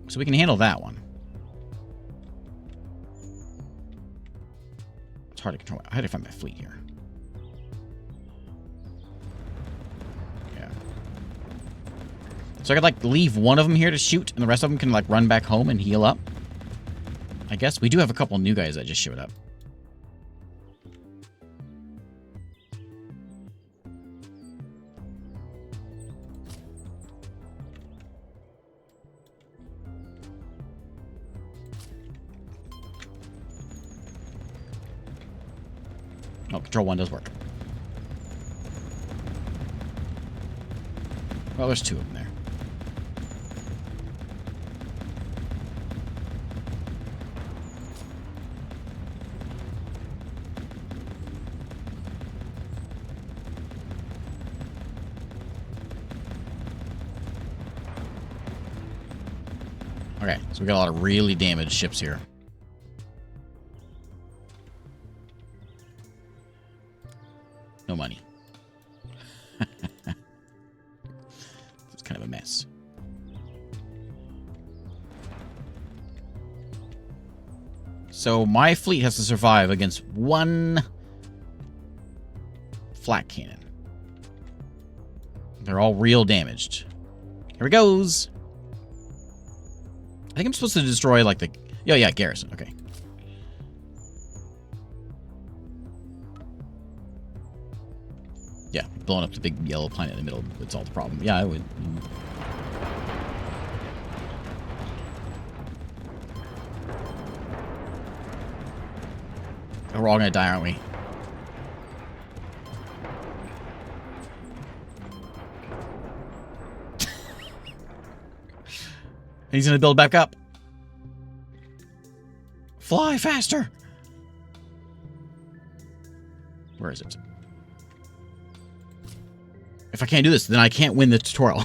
[SPEAKER 1] So we can handle that one. It's hard to control. I had to find my fleet here. Yeah. So I could, like, leave one of them here to shoot, and the rest of them can, like, run back home and heal up. I guess. We do have a couple new guys that just showed up. Oh, control 1 does work. Well, there's 2 of them there. Okay, so we got a lot of really damaged ships here. No money. It's kind of a mess. So my fleet has to survive against 1 flak cannon. They're all real damaged. Here it goes. I think I'm supposed to destroy, like, the... Yeah, garrison. Okay. Yeah, blowing up the big yellow planet in the middle would solve the problem. Yeah, I would. Oh, we're all gonna die, aren't we? He's gonna build back up. Fly faster! Where is it? If I can't do this, then I can't win the tutorial.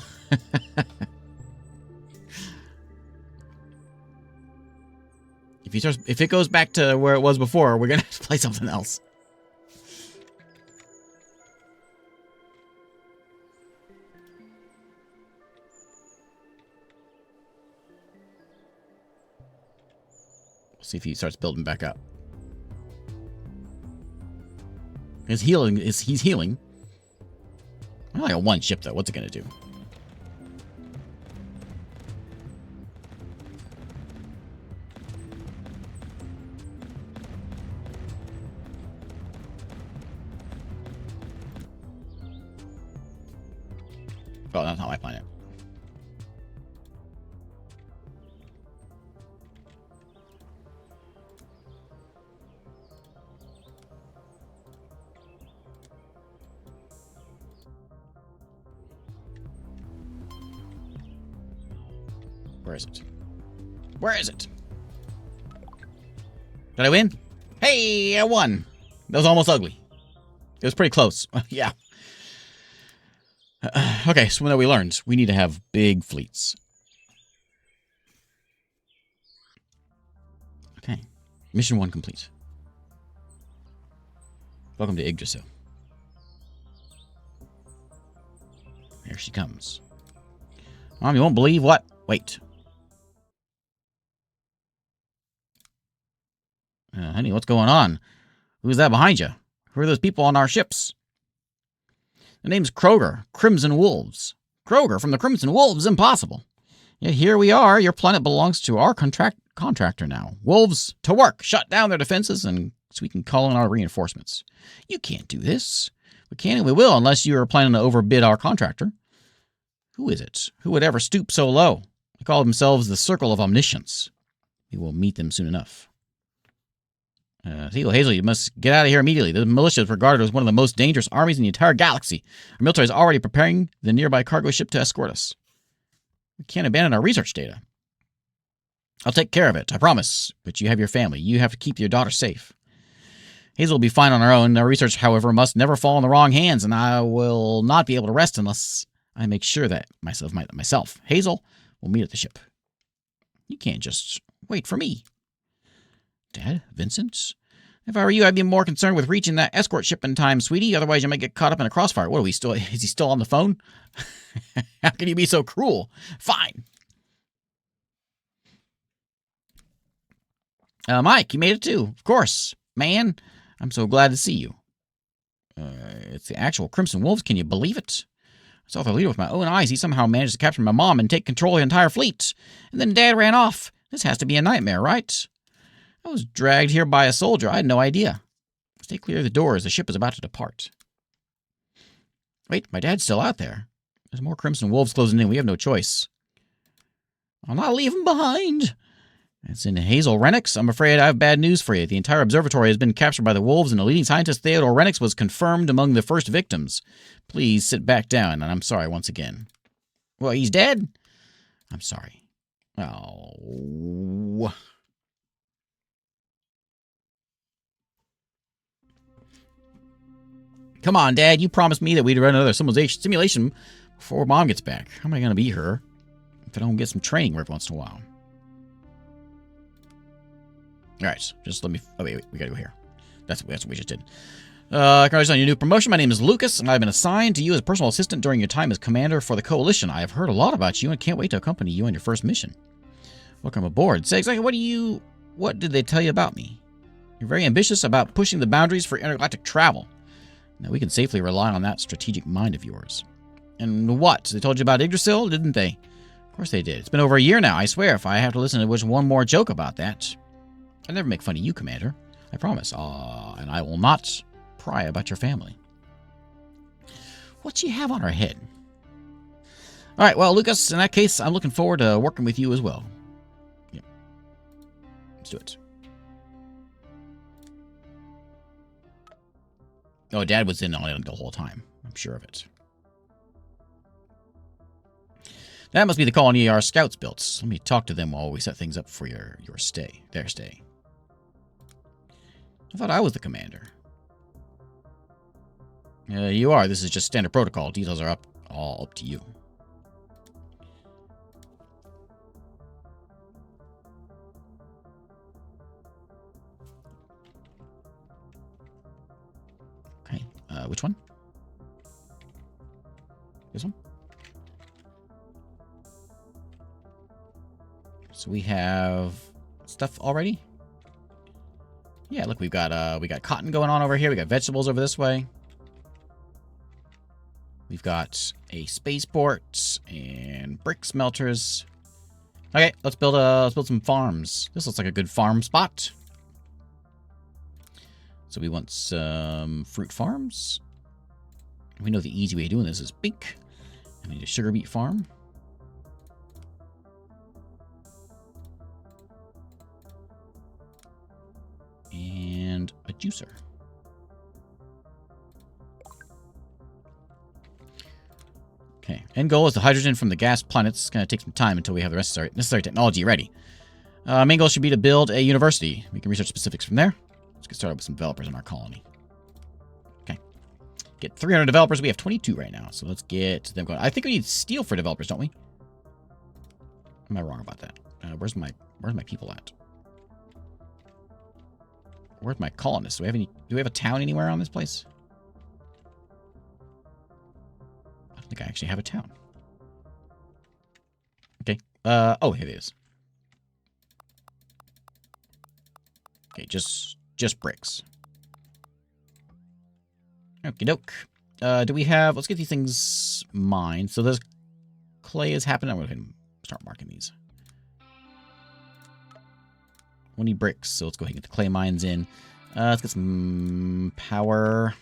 [SPEAKER 1] If it goes back to where it was before, we're gonna have to play something else. We'll see if he starts building back up. He's healing. I only got 1 ship though. What's it gonna do? Oh, that's not my planet. Where is it? Where is it? Did I win? Hey, I won. That was almost ugly. It was pretty close. Yeah. Okay, so what we learned, we need to have big fleets. Okay. Mission 1 complete. Welcome to Yggdrasil. Here she comes. Mom, you won't believe what? Wait. Honey, what's going on? Who's that behind you? Who are those people on our ships? The name's Kroger, Crimson Wolves. Kroger from the Crimson Wolves? Impossible. Yet here we are. Your planet belongs to our contractor now. Wolves, to work. Shut down their defenses and so we can call in our reinforcements. You can't do this. We can and we will unless you are planning to overbid our contractor. Who is it? Who would ever stoop so low? They call themselves the Circle of Omniscience. We will meet them soon enough. Hazel, you must get out of here immediately. The militia is regarded as one of the most dangerous armies in the entire galaxy. Our military is already preparing the nearby cargo ship to escort us. We can't abandon our research data. I'll take care of it, I promise. But you have your family. You have to keep your daughter safe. Hazel will be fine on her own. Our research, however, must never fall in the wrong hands, and I will not be able to rest unless I make sure that myself. Hazel will meet at the ship. You can't just wait for me. Dad? Vincent? If I were you, I'd be more concerned with reaching that escort ship in time, sweetie. Otherwise, you might get caught up in a crossfire. What are we still? Is he still on the phone? How can you be so cruel? Fine. Mike, you made it too. Of course. Man, I'm so glad to see you. It's the actual Crimson Wolves. Can you believe it? I saw the leader with my own eyes. He somehow managed to capture my mom and take control of the entire fleet. And then Dad ran off. This has to be a nightmare, right? I was dragged here by a soldier. I had no idea. Stay clear of the doors. The ship is about to depart. Wait, my dad's still out there. There's more Crimson Wolves closing in. We have no choice. I'll not leave him behind. It's in Hazel Renix. I'm afraid I have bad news for you. The entire observatory has been captured by the wolves, and the leading scientist, Theodore Renix, was confirmed among the first victims. Please sit back down, and I'm sorry once again. Well, he's dead? I'm sorry. Oh. Come on, Dad. You promised me that we'd run another simulation before Mom gets back. How am I going to be her if I don't get some training every once in a while? All right, just let me... Oh, wait, we got to go here. That's what we just did. Congratulations on your new promotion. My name is Lucas, and I've been assigned to you as personal assistant during your time as commander for the Coalition. I have heard a lot about you and can't wait to accompany you on your first mission. Welcome aboard. Say exactly what did they tell you about me? You're very ambitious about pushing the boundaries for intergalactic travel. Now, we can safely rely on that strategic mind of yours. And what? They told you about Yggdrasil, didn't they? Of course they did. It's been over a year now, I swear. If I have to listen to one more joke about that... I'll never make fun of you, Commander. I promise. And I will not pry about your family. What's she have on her head? All right, well, Lucas, in that case, I'm looking forward to working with you as well. Yep. Let's do it. Oh, Dad was in on it the whole time. I'm sure of it. That must be the colony our scouts built. Let me talk to them while we set things up for their stay. I thought I was the commander. You are. This is just standard protocol. Details are all up to you. Okay. Which one? This one? So we have stuff already? Yeah, look, we got cotton going on over here. We got vegetables over this way. We've got a spaceport and brick smelters. Okay, let's build some farms. This looks like a good farm spot. So we want some fruit farms. We know the easy way of doing this is bink. I need a sugar beet farm. And a juicer. Okay, end goal is the hydrogen from the gas planets. It's going to take some time until we have the necessary technology ready. Main goal should be to build a university. We can research specifics from there. Let's get started with some developers in our colony. Okay. Get 300 developers. We have 22 right now, so let's get them going. I think we need steel for developers, don't we? Am I wrong about that? Where's my people at? Where's my colonists? Do we have a town anywhere around this place? I don't think I actually have a town. Okay. Oh, here it is. Okay, just bricks. Okie doke. Do we have... Let's get these things mined. So this clay is happening. I'm going to start marking these. We need bricks, so let's go ahead and get the clay mines in. Let's get some power.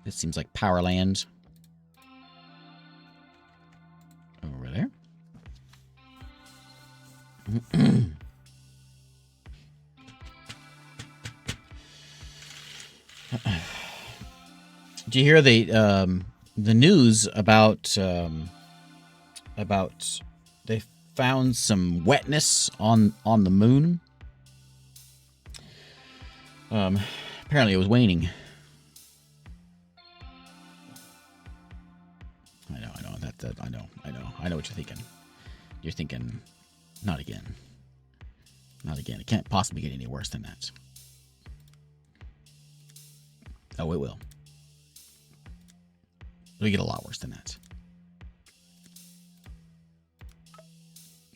[SPEAKER 1] This seems like power land. Over there. Did you hear the news about they found some wetness on the moon? Apparently it was waning. I know. I know what you're thinking. You're thinking, not again. Not again. It can't possibly get any worse than that. Oh, it will. It'll get a lot worse than that.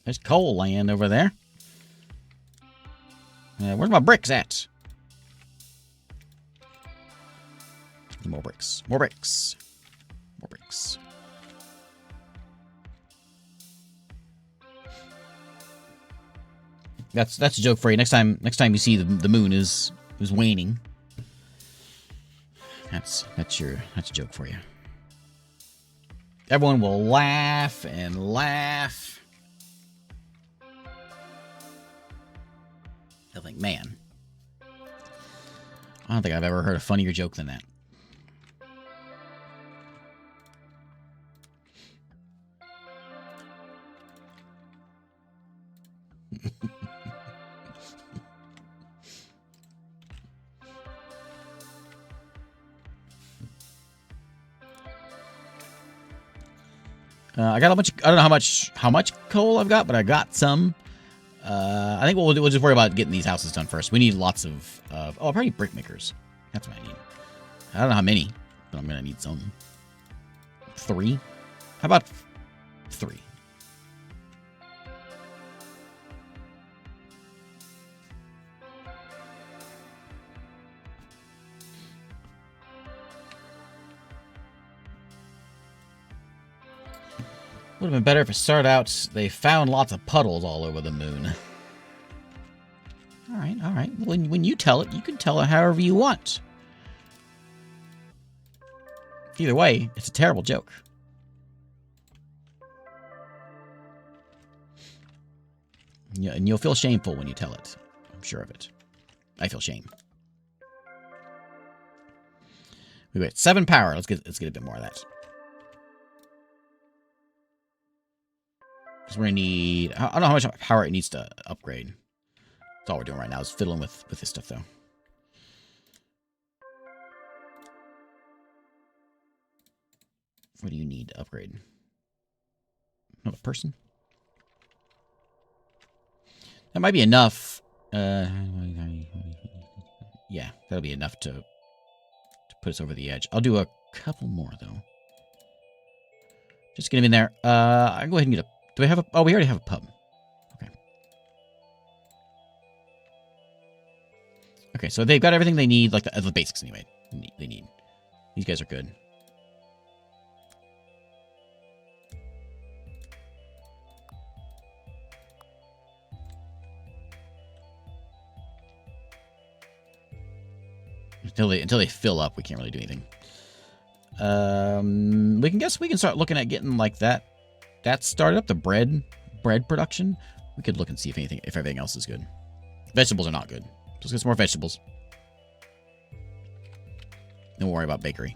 [SPEAKER 1] There's coal land over there. Where's my bricks at? More bricks. More bricks. More bricks. That's a joke for you. Next time you see the moon is waning. That's a joke for you. Everyone will laugh and laugh. nothing. Man. I don't think I've ever heard a funnier joke than that. I got a bunch of, I don't know how much coal I've got, but I got some. I think we'll just worry about getting these houses done first. We need lots of oh, I'll probably brick makers. That's what I need. I don't know how many, but I'm gonna need some. 3? How about 3? Would have been better if it started out, they found lots of puddles all over the moon. Alright, alright. When you tell it, you can tell it however you want. Either way, it's a terrible joke. Yeah, and you'll feel shameful when you tell it. I'm sure of it. I feel shame. Wait, 7 power. Let's get a bit more of that. Because we're gonna need, I don't know how much power it needs to upgrade. That's all we're doing right now is fiddling with this stuff, though. What do you need to upgrade? Not a person? That might be enough. Yeah, that'll be enough to put us over the edge. I'll do a couple more, though. Just get him in there. I'll go ahead and get a... Do we have a... Oh, we already have a pub. Okay. Okay, so they've got everything they need, like the basics anyway. They need. These guys are good. Until they fill up, we can't really do anything. We can start looking at getting like that started up, the bread production. We could look and see if everything else is good. Vegetables are not good. Let's get some more vegetables. Don't worry about bakery.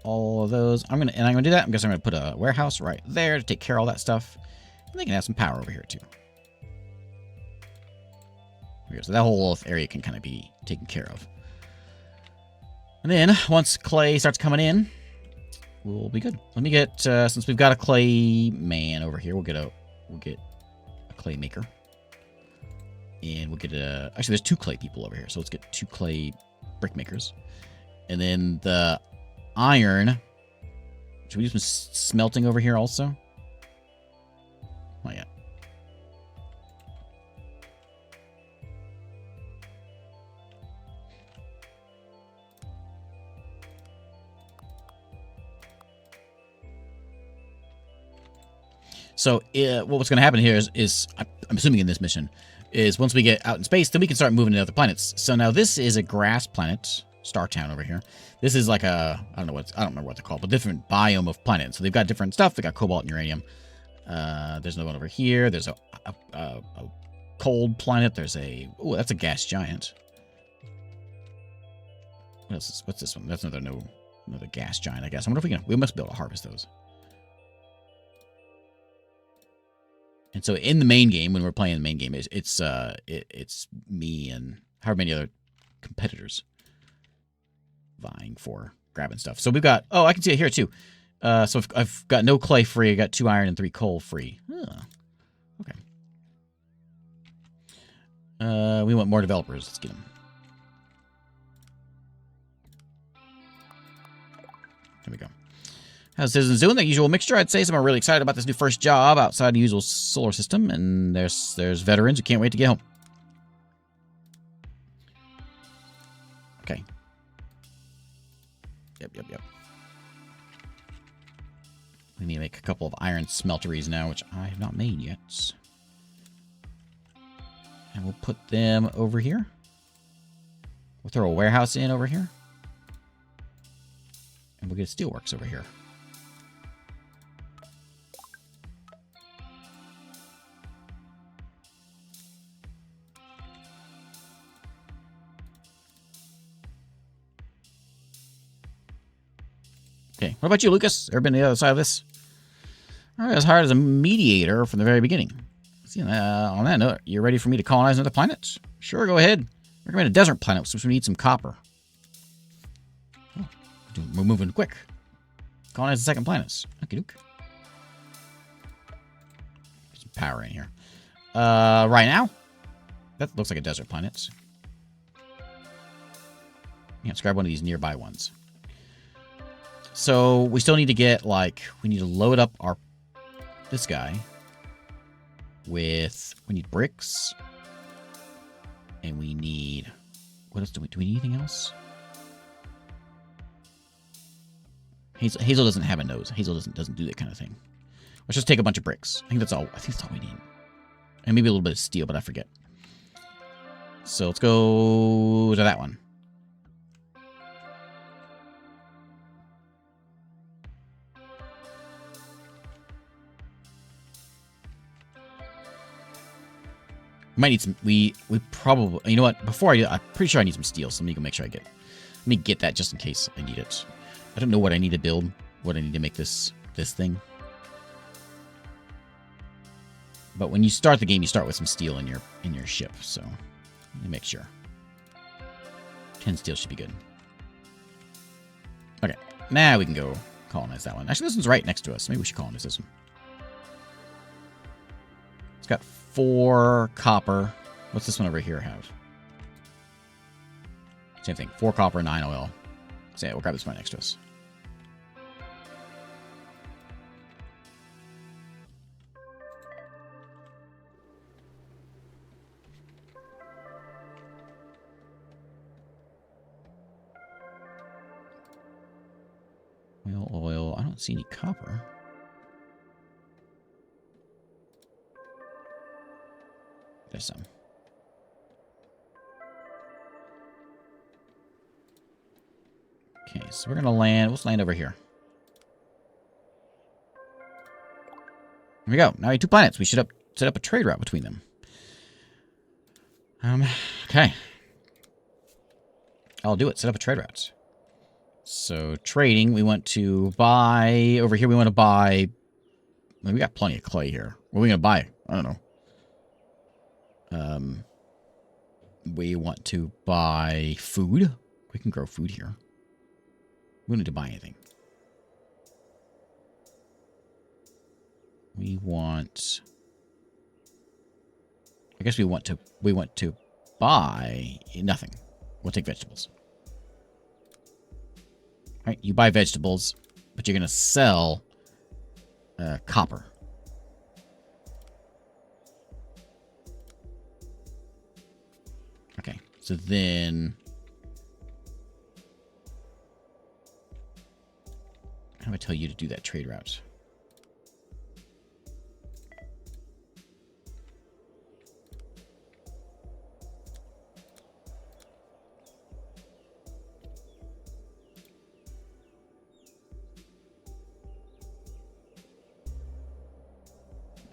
[SPEAKER 1] All of those. I'm gonna do that. I guess I'm gonna put a warehouse right there to take care of all that stuff. And they can have some power over here too. So that whole area can kind of be taken care of. And then once clay starts coming in, we'll be good. Let me get since we've got a clay man over here, we'll get a clay maker. And we'll get actually there's 2 clay people over here, so let's get 2 clay brick makers. And then the iron. Should we do some smelting over here also? Not yet. So what's going to happen here is I'm assuming in this mission is once we get out in space, then we can start moving to other planets. So now this is a grass planet. Star Town over here. This is like a I don't remember what they're called, but different biome of planets. So they've got different stuff. They got cobalt and uranium. There's another one over here. There's a cold planet. There's that's a gas giant. What's this one? That's another gas giant, I guess. I wonder if we must be able to harvest those. And so in the main game, when we're playing the main game, it's me and however many other competitors vying for grabbing stuff. So we've got, I can see it here too. So I've got no clay free. I got 2 iron and 3 coal free. Okay. We want more developers. Let's get them. There we go. How's citizens doing? The usual mixture. I'd say some are really excited about this new first job outside the usual solar system, and there's veterans who can't wait to get home. Okay. Yep. We need to make a couple of iron smelteries now, which I have not made yet. And we'll put them over here. We'll throw a warehouse in over here. And we'll get a steelworks over here. Okay, what about you, Lucas? Ever been to the other side of this? I was hired as a mediator from the very beginning. See, on that note, you ready for me to colonize another planet? Sure, go ahead. Recommend a desert planet since we need some copper. Oh, we're moving quick. Colonize the second planet. Okay, Nook. Some power in here. Right now, that looks like a desert planet. Yeah, let's grab one of these nearby ones. So we still need to get, like, we need to load up our this guy with, we need bricks, and we need, what else do we need anything else? Hazel doesn't have a nose. Hazel doesn't do that kind of thing. Let's just take a bunch of bricks. I think that's all we need. And maybe a little bit of steel, but I forget. So let's go to that one. We might need some, we probably, you know what, before I do, I'm pretty sure I need some steel, so let me go make sure let me get that just in case I need it. I don't know what I need to build, what I need to make this thing. But when you start the game, you start with some steel in your ship, so let me make sure. 10 steel should be good. Okay, now we can go colonize that one. Actually, this one's right next to us. Maybe we should colonize this one. It's got 4 copper. What's this one over here have? Same thing. 4 copper, 9 oil. So yeah, we'll grab this one next to us. Oil. I don't see any copper. There's some. Okay, so we're gonna land. Let's land over here. Here we go. Now we have 2 planets. We should set up a trade route between them. Okay. I'll do it. Set up a trade route. So trading, we want to buy over here. We want to buy. Well, we got plenty of clay here. What are we gonna buy? I don't know. We want to buy food. We can grow food here. We don't need to buy anything. We want, I guess we want to buy nothing. We'll take vegetables. All right, you buy vegetables, but you're going to sell copper. Okay, so then how do I tell you to do that trade route?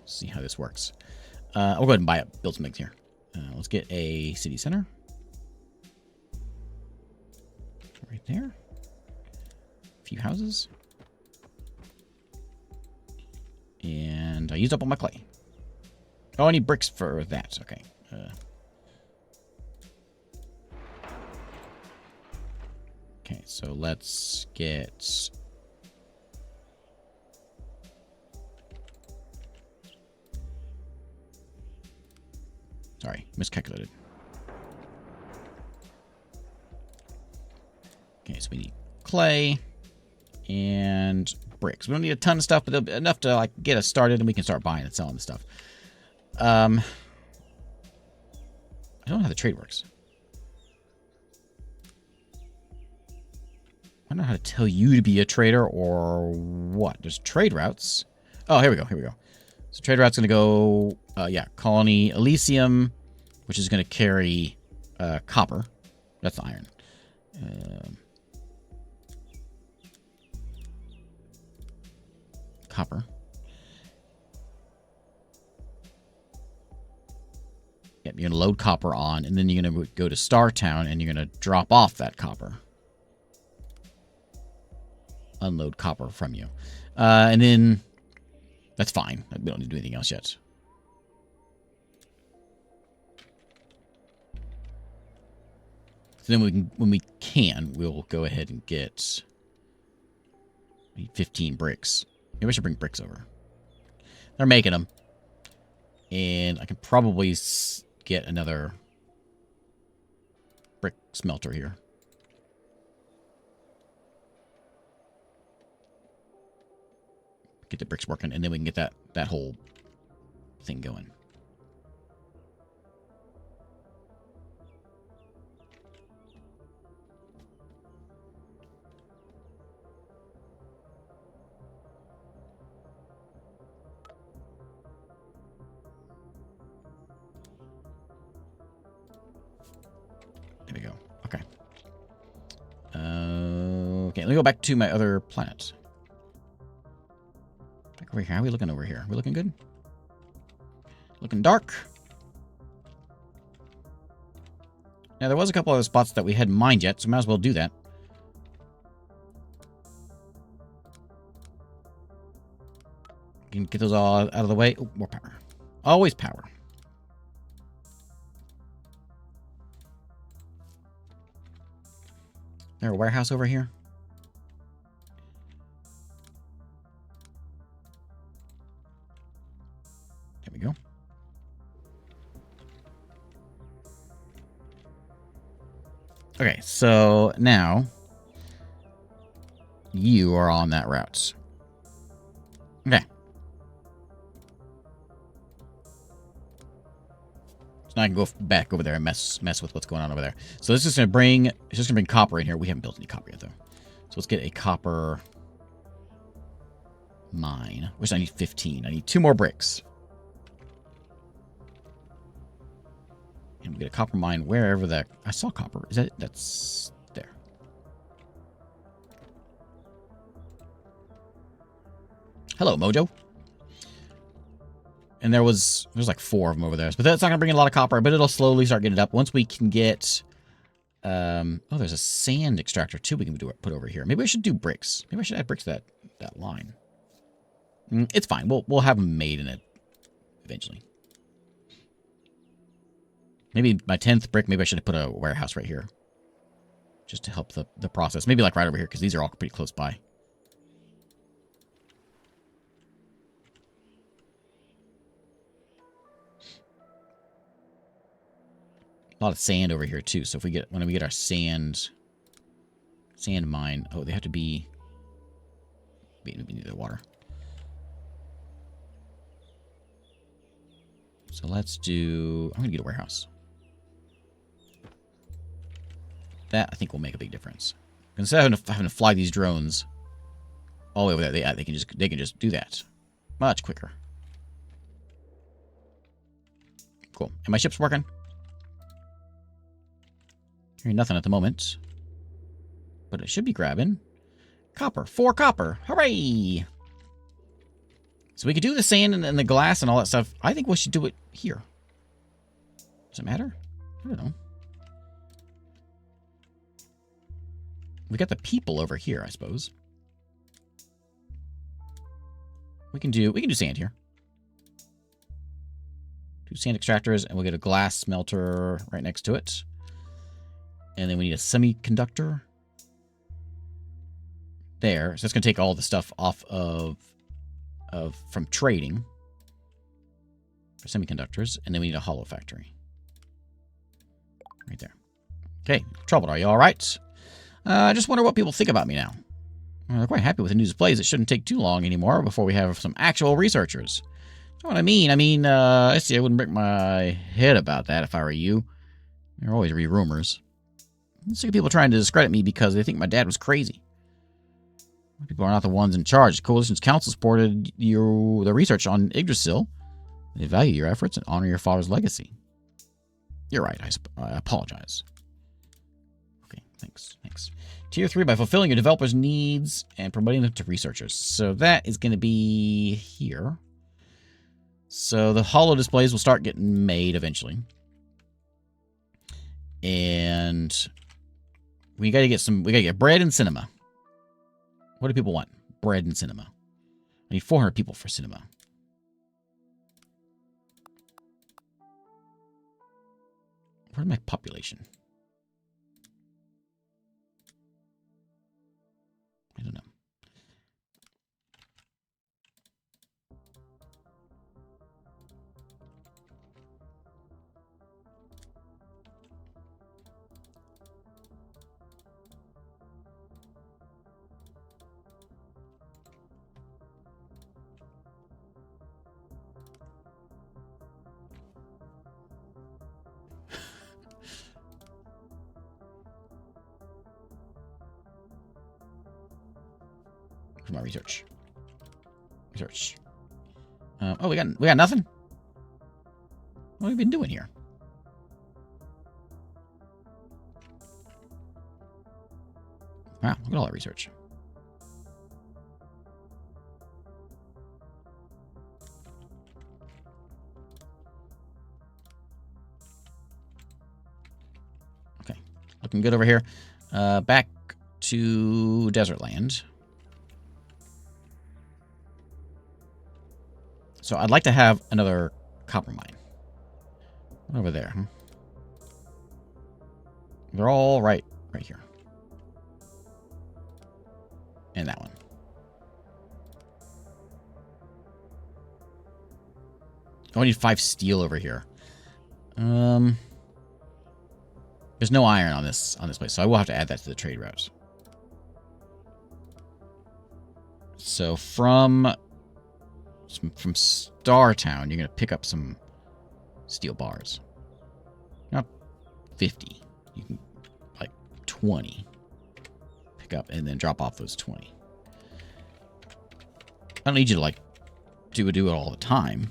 [SPEAKER 1] See how this works. I'll go ahead and build some things here. Let's get a city center. Right there. A few houses. And I used up all my clay. Oh, I need bricks for that. Okay. Okay, so let's get... Sorry, miscalculated. Okay, so we need clay and bricks. We don't need a ton of stuff, but enough to like get us started, and we can start buying and selling the stuff. I don't know how the trade works. I don't know how to tell you to be a trader or what. There's trade routes. Oh, here we go. Here we go. So trade route's going to go, yeah, Colony Elysium, which is going to carry copper. That's the iron. Copper. Yep, you're going to load copper on, and then you're going to go to Startown, and you're going to drop off that copper. Unload copper from you. And then... That's fine. We don't need to do anything else yet. So then we can, when we can, we'll go ahead and get 15 bricks. Maybe I should bring bricks over. They're making them. And I can probably get another brick smelter here. Get the bricks working, and then we can get that whole thing going. There we go. Okay. Okay, let me go back to my other planet. Over here. How are we looking over here? We looking good? Looking dark. Now, there was a couple other spots that we hadn't mined yet, so we might as well do that. You can get those all out of the way. Oh, more power. Always power. Is there a warehouse over here? There we go. Okay, so now you are on that route. Okay. So now I can go back over there and mess with what's going on over there. So this is going to bring, it's just going to bring copper in here. We haven't built any copper yet, though. So let's get a copper mine. Which I need 15. I need 2 more bricks. And we get a copper mine wherever that... I saw copper. Is that... That's... there. Hello, Mojo. And there's like 4 of them over there. But that's not going to bring in a lot of copper, but it'll slowly start getting it up. Once we can get... oh, there's a sand extractor, too, we can put over here. Maybe I should do bricks. Maybe I should add bricks to that line. It's fine. We'll have them made in it eventually. Maybe my 10th brick, maybe I should have put a warehouse right here. Just to help the process. Maybe like right over here, because these are all pretty close by. A lot of sand over here, too. So if we get, when we get our sand mine... Oh, they have to be... We need the water. So let's do... I'm going to get a warehouse. That, I think, will make a big difference. Instead of having to fly these drones all the way over there, they can just do that. Much quicker. Cool. And my ship's working. Hearing nothing at the moment. But it should be grabbing. Copper. 4 copper. Hooray! So we could do the sand and the glass and all that stuff. I think we should do it here. Does it matter? I don't know. We got the people over here, I suppose. We can do sand here. 2 sand extractors, and we'll get a glass smelter right next to it. And then we need a semiconductor. There. So that's going to take all the stuff off from trading for semiconductors. And then we need a hollow factory. Right there. Okay. Troubled, are you all right? I just wonder what people think about me now. They're quite happy with the news plays. It shouldn't take too long anymore before we have some actual researchers. That's what I mean. I see, I wouldn't break my head about that if I were you. There always be rumors. I'm sick of people trying to discredit me because they think my dad was crazy. People are not the ones in charge. The Coalition's council supported the research on Yggdrasil. They value your efforts and honor your father's legacy. You're right. I apologize. Okay, thanks. Tier 3, by fulfilling your developers' needs and promoting them to researchers. So that is going to be here. So the holo displays will start getting made eventually. And we got to get bread and cinema. What do people want? Bread and cinema. I need 400 people for cinema. Where's my population? I don't know. Where's my research? Oh, we got nothing. What have we been doing here? Wow, look at all that research. Okay, looking good over here. Back to Desert Land. So I'd like to have another copper mine. Over there, huh? They're all right here. And that one. Oh, I need 5 steel over here. There's no iron on this place, so I will have to add that to the trade routes. So from Startown, you're gonna pick up some steel bars. Not 50. You can like 20. Pick up and then drop off those 20. I don't need you to like do it all the time.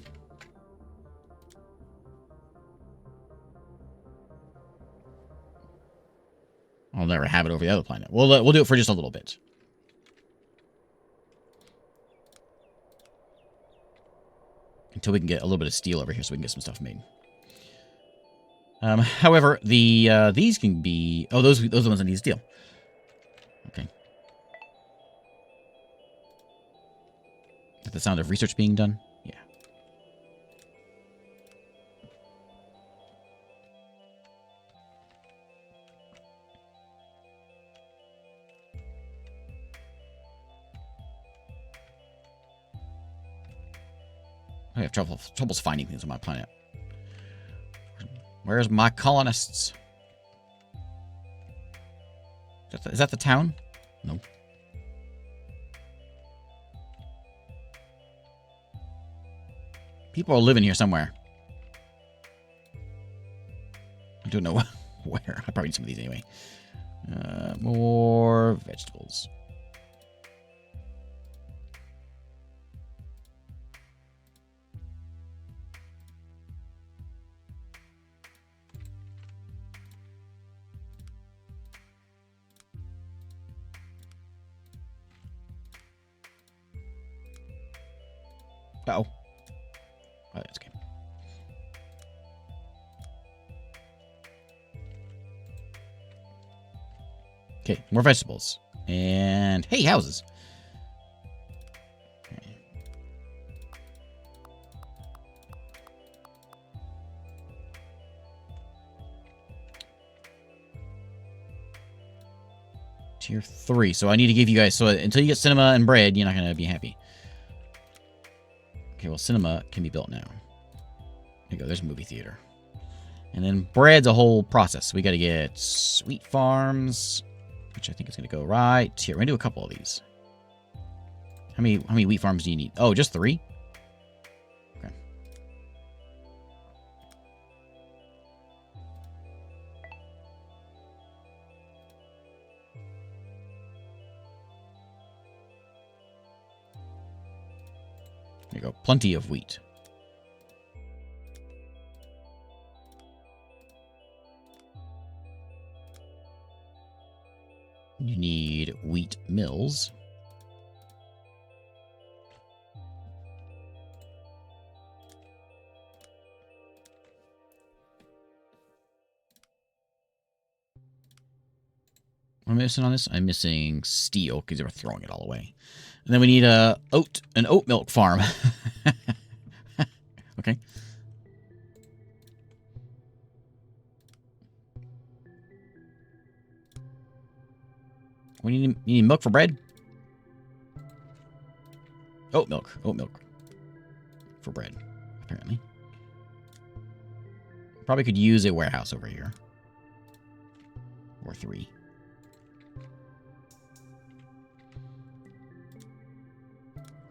[SPEAKER 1] I'll never have it over the other planet. We'll do it for just a little bit. Until we can get a little bit of steel over here so we can get some stuff made. However, these can be... Oh, those are the ones that need steel. Okay. Is that the sound of research being done? Yeah. I have troubles finding things on my planet. Where's my colonists? Is that the town? No. People are living here somewhere. I don't know where. I probably need some of these anyway. More vegetables. Uh-oh. Oh, that's okay. Okay, more vegetables. And, hey, houses. Okay. Tier 3. So I need to give you guys... So until you get cinema and bread, you're not going to be happy. Okay, well, cinema can be built now. There you go. There's a movie theater. And then bread's a whole process. So we got to get wheat farms, which I think is going to go right here. We're going to do a couple of these. How many wheat farms do you need? Oh, just 3? Okay. There you go. Plenty of wheat. You need wheat mills. What am I missing on this? I'm missing steel because they were throwing it all away. And then we need an oat milk farm. Okay. You need milk for bread? Oat milk for bread, apparently. Probably could use a warehouse over here. Or 3.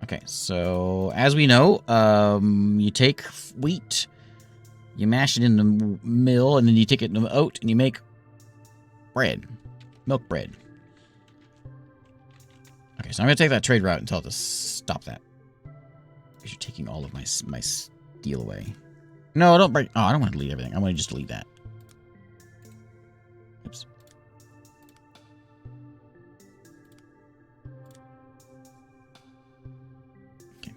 [SPEAKER 1] Okay, so as we know, you take wheat, you mash it in the mill, and then you take it into the oat, and you make bread. Milk bread. Okay, so I'm going to take that trade route and tell it to stop that. Because you're taking all of my steel away. No, don't break. Oh, I don't want to delete everything. I want to just delete that. Oops. Okay.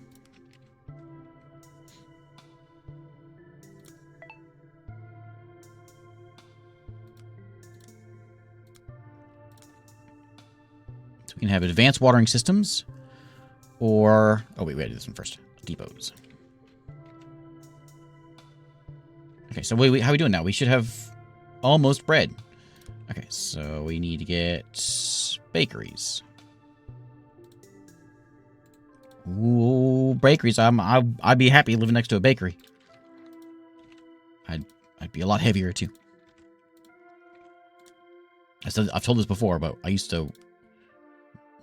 [SPEAKER 1] So we can have advanced watering systems. Or... Oh, wait, we gotta do this one first. Depots. Okay, so how are we doing now? We should have almost bread. Okay, so we need to get bakeries. Ooh, bakeries. I'd be happy living next to a bakery. I'd be a lot heavier too. I've told this before, but I used to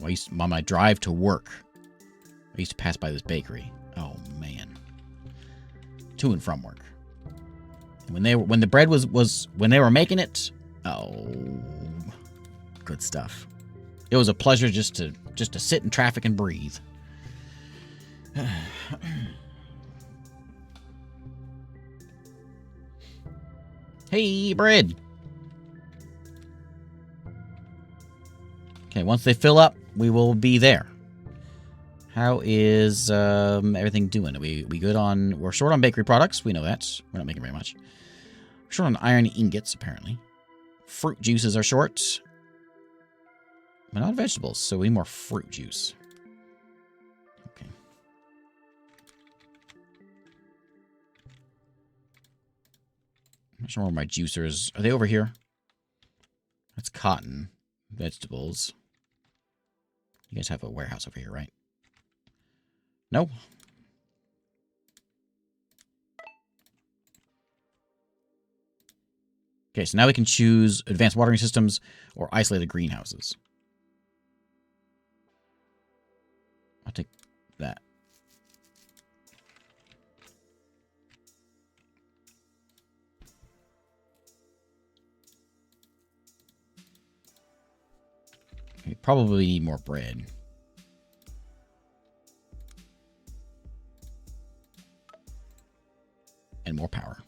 [SPEAKER 1] on my drive to work, I used to pass by this bakery. Oh man. To and from work. When the bread was when they were making it, oh, good stuff. It was a pleasure just to sit in traffic and breathe. Hey, bread. Okay, once they fill up, we will be there. How is everything doing? Are we good on... We're short on bakery products. We know that. We're not making very much. We're short on iron ingots, apparently. Fruit juices are short. But not vegetables, so we need more fruit juice. Okay. I'm not sure where my juicers... Are they over here? That's cotton. Vegetables. You guys have a warehouse over here, right? No? Okay, so now we can choose advanced watering systems or isolated greenhouses. I'll take that. We probably need more bread. And more power.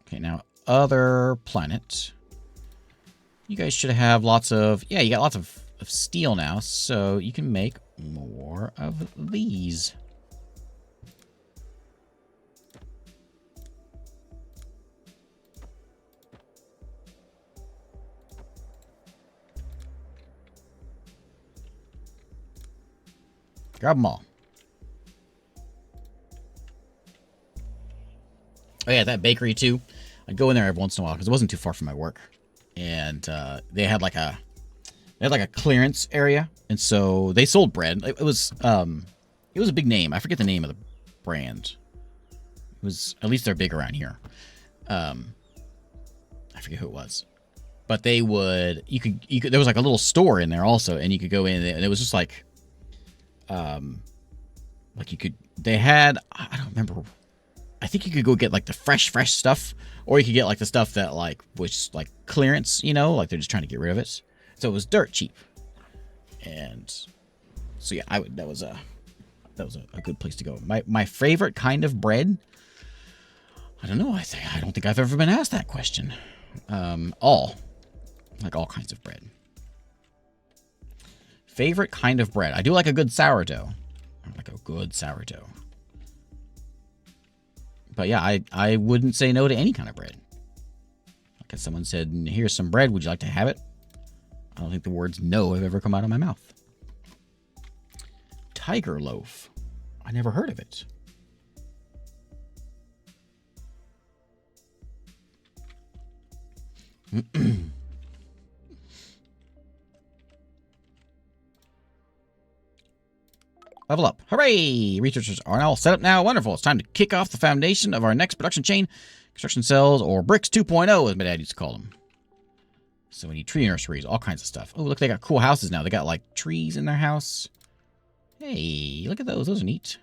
[SPEAKER 1] Okay, now other planet. You guys should have lots of... Yeah, you got lots of steel now, so you can make more of these. Grab them all. Oh yeah, that bakery too. I'd go in there every once in a while because it wasn't too far from my work, and they had like a clearance area, and so they sold bread. It was a big name. I forget the name of the brand. It was, at least they're big around here. I forget who it was, but they would you could there was like a little store in there also, and you could go in and it was just like you could, they had, I don't remember I think you could go get like the fresh stuff, or you could get like the stuff that like was like clearance, you know, like they're just trying to get rid of it. So it was dirt cheap. And so yeah, that was a good place to go. My favorite kind of bread. I don't know. I don't think I've ever been asked that question. All kinds of bread. Favorite kind of bread. I do like a good sourdough. But yeah, I wouldn't say no to any kind of bread. Like if someone said, here's some bread, would you like to have it? I don't think the words no have ever come out of my mouth. Tiger loaf. I never heard of it. Level up. Hooray! Researchers are all set up now. Wonderful. It's time to kick off the foundation of our next production chain. Construction cells, or bricks 2.0, as my dad used to call them. So we need tree nurseries, all kinds of stuff. Oh, look, they got cool houses now. They got, like, trees in their house. Hey, look at those. Those are neat.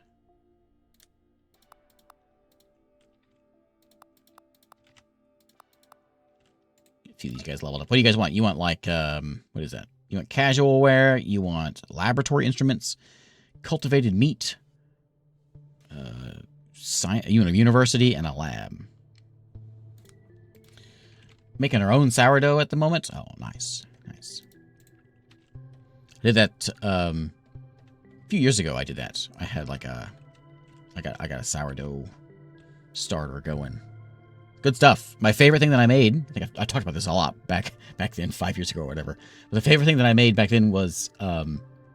[SPEAKER 1] A few of these guys leveled up. What do you guys want? You want, like, what is that? You want casual wear. You want laboratory instruments. Cultivated meat. You want a university and a lab. Making our own sourdough at the moment. Oh, nice. Nice. I did that, a few years ago. I did that. I had like I got a sourdough starter going. Good stuff. My favorite thing that I made, I think I talked about this a lot back then, 5 years ago or whatever. But the favorite thing that I made back then was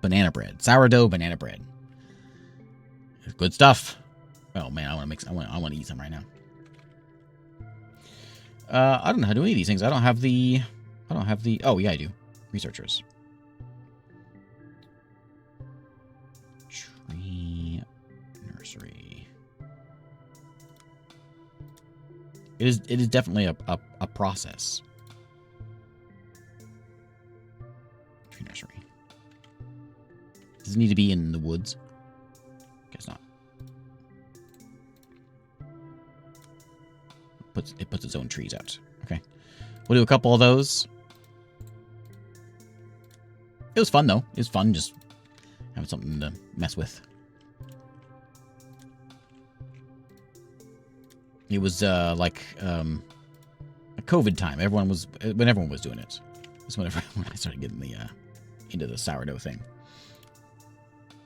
[SPEAKER 1] banana bread, sourdough banana bread. Good stuff. Oh man, I want to eat some right now. I don't know how to do any of these things. I don't have the. Oh yeah, I do. Researchers. Tree nursery. It is definitely a process. Tree nursery. Does it need to be in the woods? Guess not. It puts its own trees out. Okay. We'll do a couple of those. It was fun, though. It was fun just having something to mess with. It was like a COVID time. When everyone was doing it. That's when I started getting into the sourdough thing.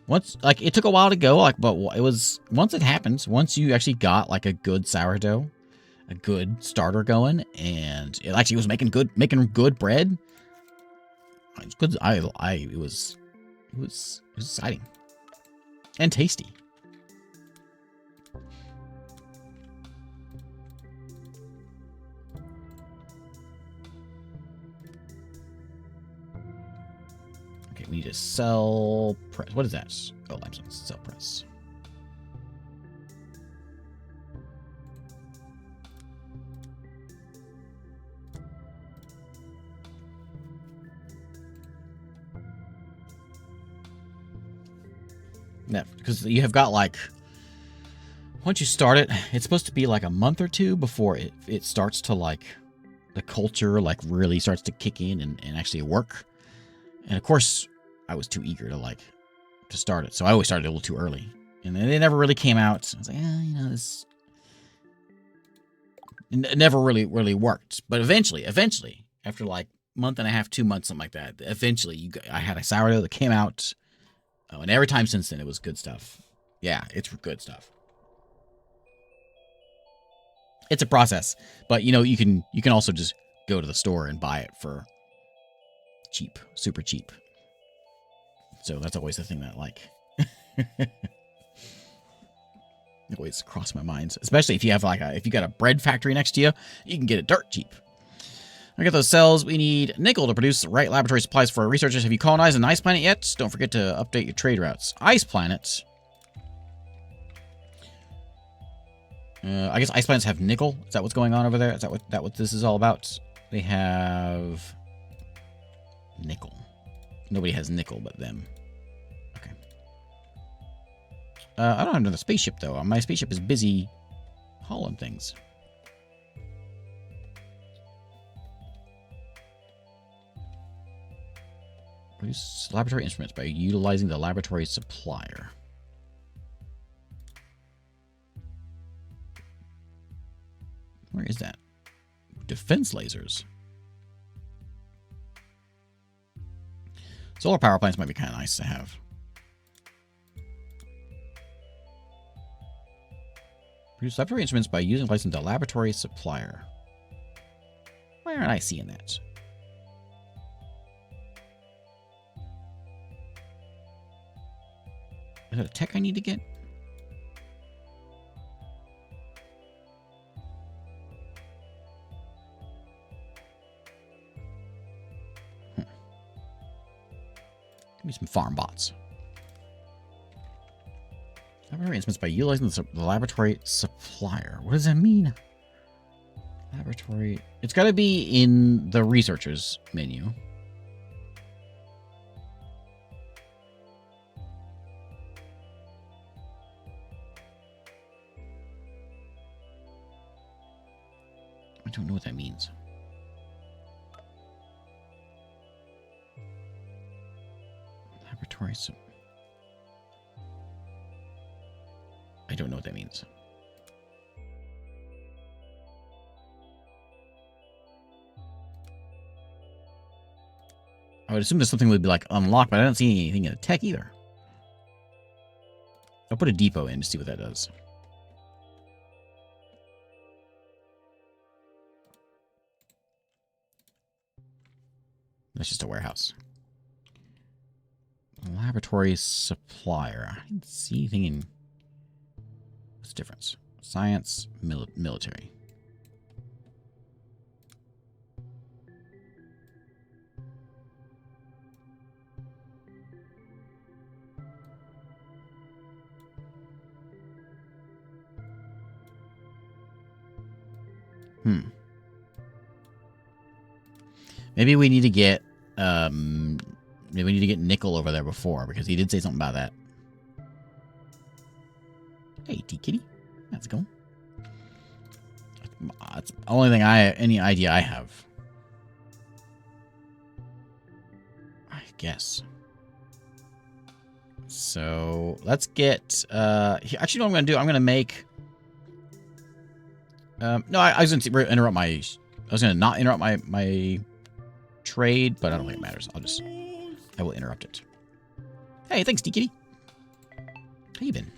[SPEAKER 1] It took a while to go, but it was once it happens, once you actually got like a good sourdough, a good starter going, and it actually was making good bread. It's good. It was exciting and tasty. Okay, we need a cell press. What is that? Oh, limestone cell press. Yeah, because you have got like, once you start it, it's supposed to be like a month or two before it starts to like, the culture like really starts to kick in and actually work. And of course, I was too eager to start it, so I always started a little too early, and then it never really came out. I was like, this. It never really worked. But eventually, after like month and a half, 2 months, something like that, eventually I had a sourdough that came out. Oh, and every time since then, it was good stuff. Yeah, it's good stuff. It's a process, but you can also just go to the store and buy it for cheap, super cheap. So that's always the thing that always crossed my mind. Especially if you have if you got a bread factory next to you, you can get it dirt cheap. I got those cells. We need nickel to produce the right laboratory supplies for our researchers. Have you colonized an ice planet yet? Don't forget to update your trade routes. Ice planets. I guess ice planets have nickel. Is that what's going on over there? Is that what this is all about? They have nickel. Nobody has nickel but them. Okay. I don't have another spaceship though. My spaceship is busy pollen things. Produce laboratory instruments by utilizing the laboratory supplier. Where is that? Defense lasers. Solar power plants might be kind of nice to have. Produce laboratory instruments by utilizing the laboratory supplier. Why aren't I seeing that? Is that a tech I need to get? Give me some farm bots. Laboratory instruments by utilizing the laboratory supplier. What does that mean? Laboratory. It's got to be in the researchers menu. I don't know what that means. Laboratory. I don't know what that means. I would assume that something would be like unlocked, but I don't see anything in the tech either. I'll put a depot in to see what that does. That's just a warehouse. Laboratory supplier. I didn't see anything in... What's the difference? Science, military. Maybe we need to get maybe we need to get Nickel over there before, because he did say something about that. Hey, T-Kitty. How's it going? That's the only thing any idea I have. I guess. So, let's get, actually, what I'm going to do, I'm going to make, no, I was going to interrupt I was going to not interrupt my trade, but I don't think it matters. I will interrupt it. Hey, thanks, T-Kitty. How you been?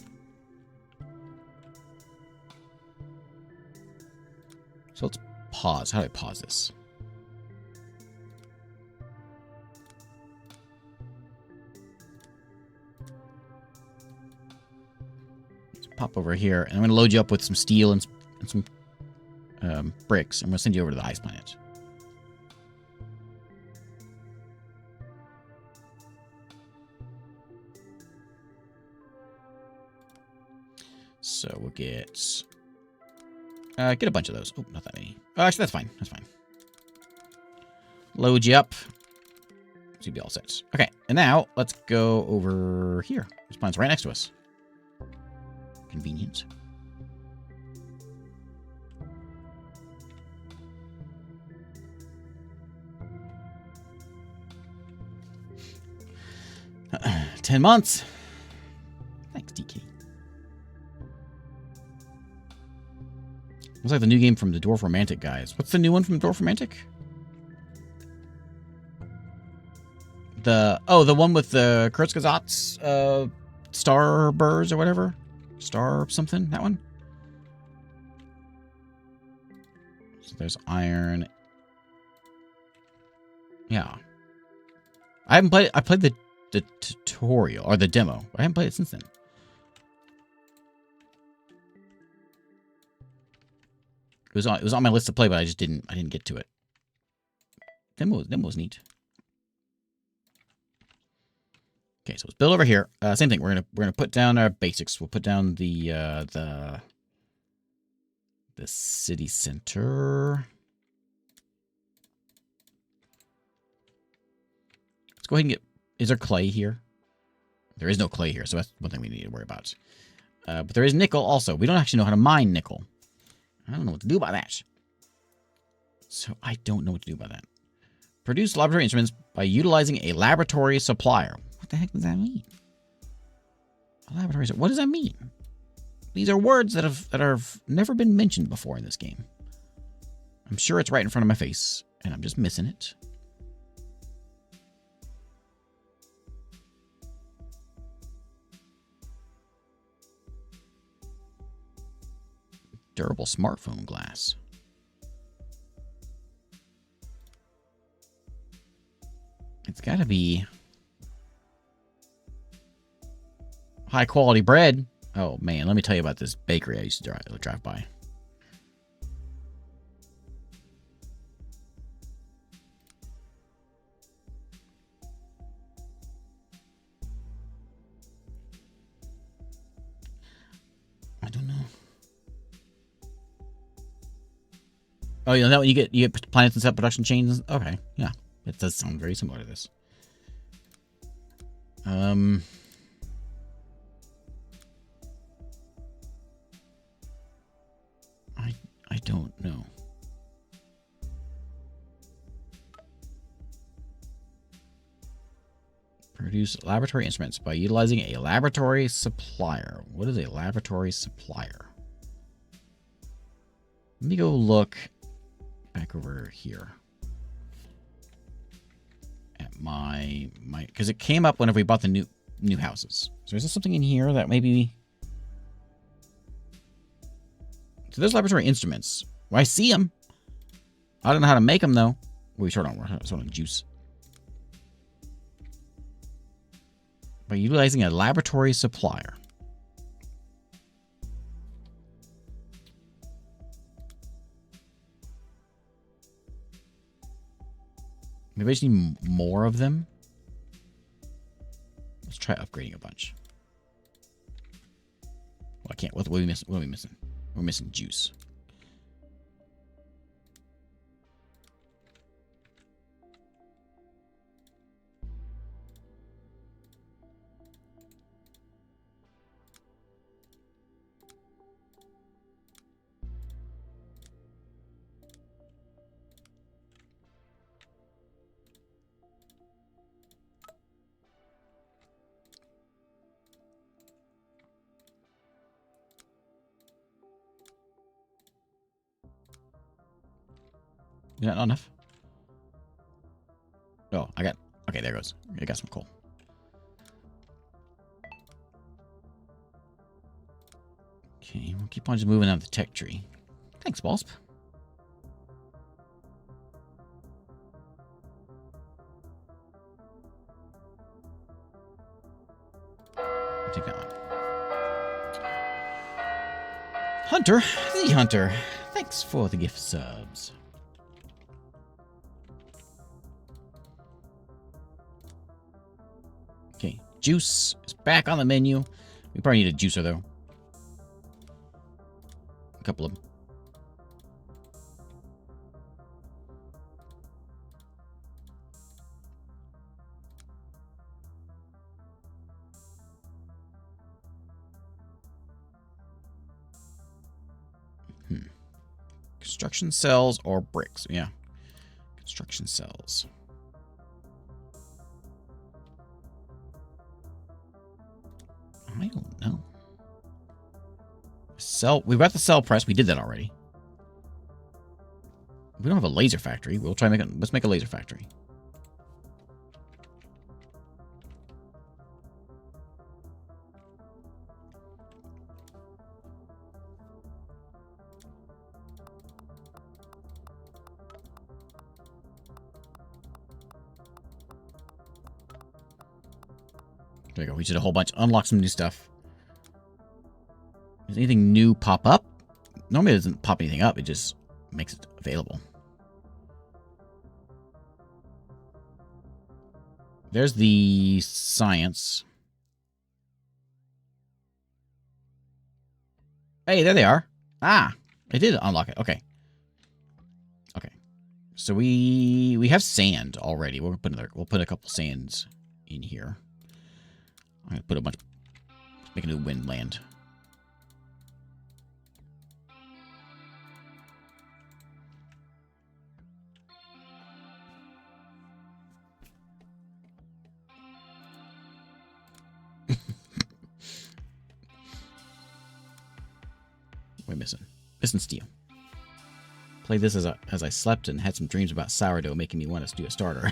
[SPEAKER 1] So let's pause. How do I pause this? Let's pop over here, and I'm going to load you up with some steel and some bricks. I'm going to send you over to the ice planet. So we'll get a bunch of those. Oh, not that many. Oh, actually, that's fine. That's fine. Load you up. So you'll be all set. Okay, and now let's go over here. This planet's right next to us. Convenient. Uh, 10 months. Thanks, DK. Looks like the new game from the Dwarf Romantic guys. What's the new one from Dwarf Romantic? The one with the Kurzgesagt's Starbirds or whatever? Star something? That one? So there's iron. Yeah. I haven't played it. I played the tutorial or the demo. I haven't played it since then. It was on my list to play, but I didn't get to it. Demo was neat. Okay, so let's build over here. Same thing. We're gonna put down our basics. We'll put down the city center. Let's go ahead and get. Is there clay here? There is no clay here, so that's one thing we need to worry about. But there is nickel also. We don't actually know how to mine nickel. I don't know what to do about that. So I don't know what to do about that. Produce laboratory instruments by utilizing a laboratory supplier. What the heck does that mean? A laboratory. What does that mean? These are words that have never been mentioned before in this game. I'm sure it's right in front of my face, and I'm just missing it. Durable smartphone glass. It's got to be high quality bread. Oh man, let me tell you about this bakery I used to drive by. I don't know. Oh, you know that one you get planets and set production chains. Okay, yeah, it does sound very similar to this. I don't know. Produce laboratory instruments by utilizing a laboratory supplier. What is a laboratory supplier? Let me go look back over here at my because it came up whenever we bought the new houses. So is there something in here that maybe? So there's laboratory instruments. Well, I see them. I don't know how to make them though. We sort on juice. By utilizing a laboratory supplier. Maybe I just need more of them. Let's try upgrading a bunch. Well, I can't. What are we missing? What are we missing? We're missing juice. Is that not enough? Oh, I got... Okay, there goes. I got some coal. Okay, we'll keep on just moving down the tech tree. Thanks, Balsp. I'll take that one. Hunter, the Hunter. Thanks for the gift subs. Okay, juice is back on the menu. We probably need a juicer, though. A couple of them. Construction cells or bricks? Yeah. Construction cells. I don't know. We've got the cell press. We did that already. We don't have a laser factory. We'll try let's make a laser factory. There we go. We did a whole bunch. Unlock some new stuff. Does anything new pop up? Normally it doesn't pop anything up. It just makes it available. There's the science. Hey, there they are. Ah, it did unlock it. Okay. Okay. So we have sand already. We'll put a couple sands in here. I'm gonna put a bunch. Make a new wind land. We're missing. Missing steel. Played this as I slept and had some dreams about sourdough, making me want to do a starter.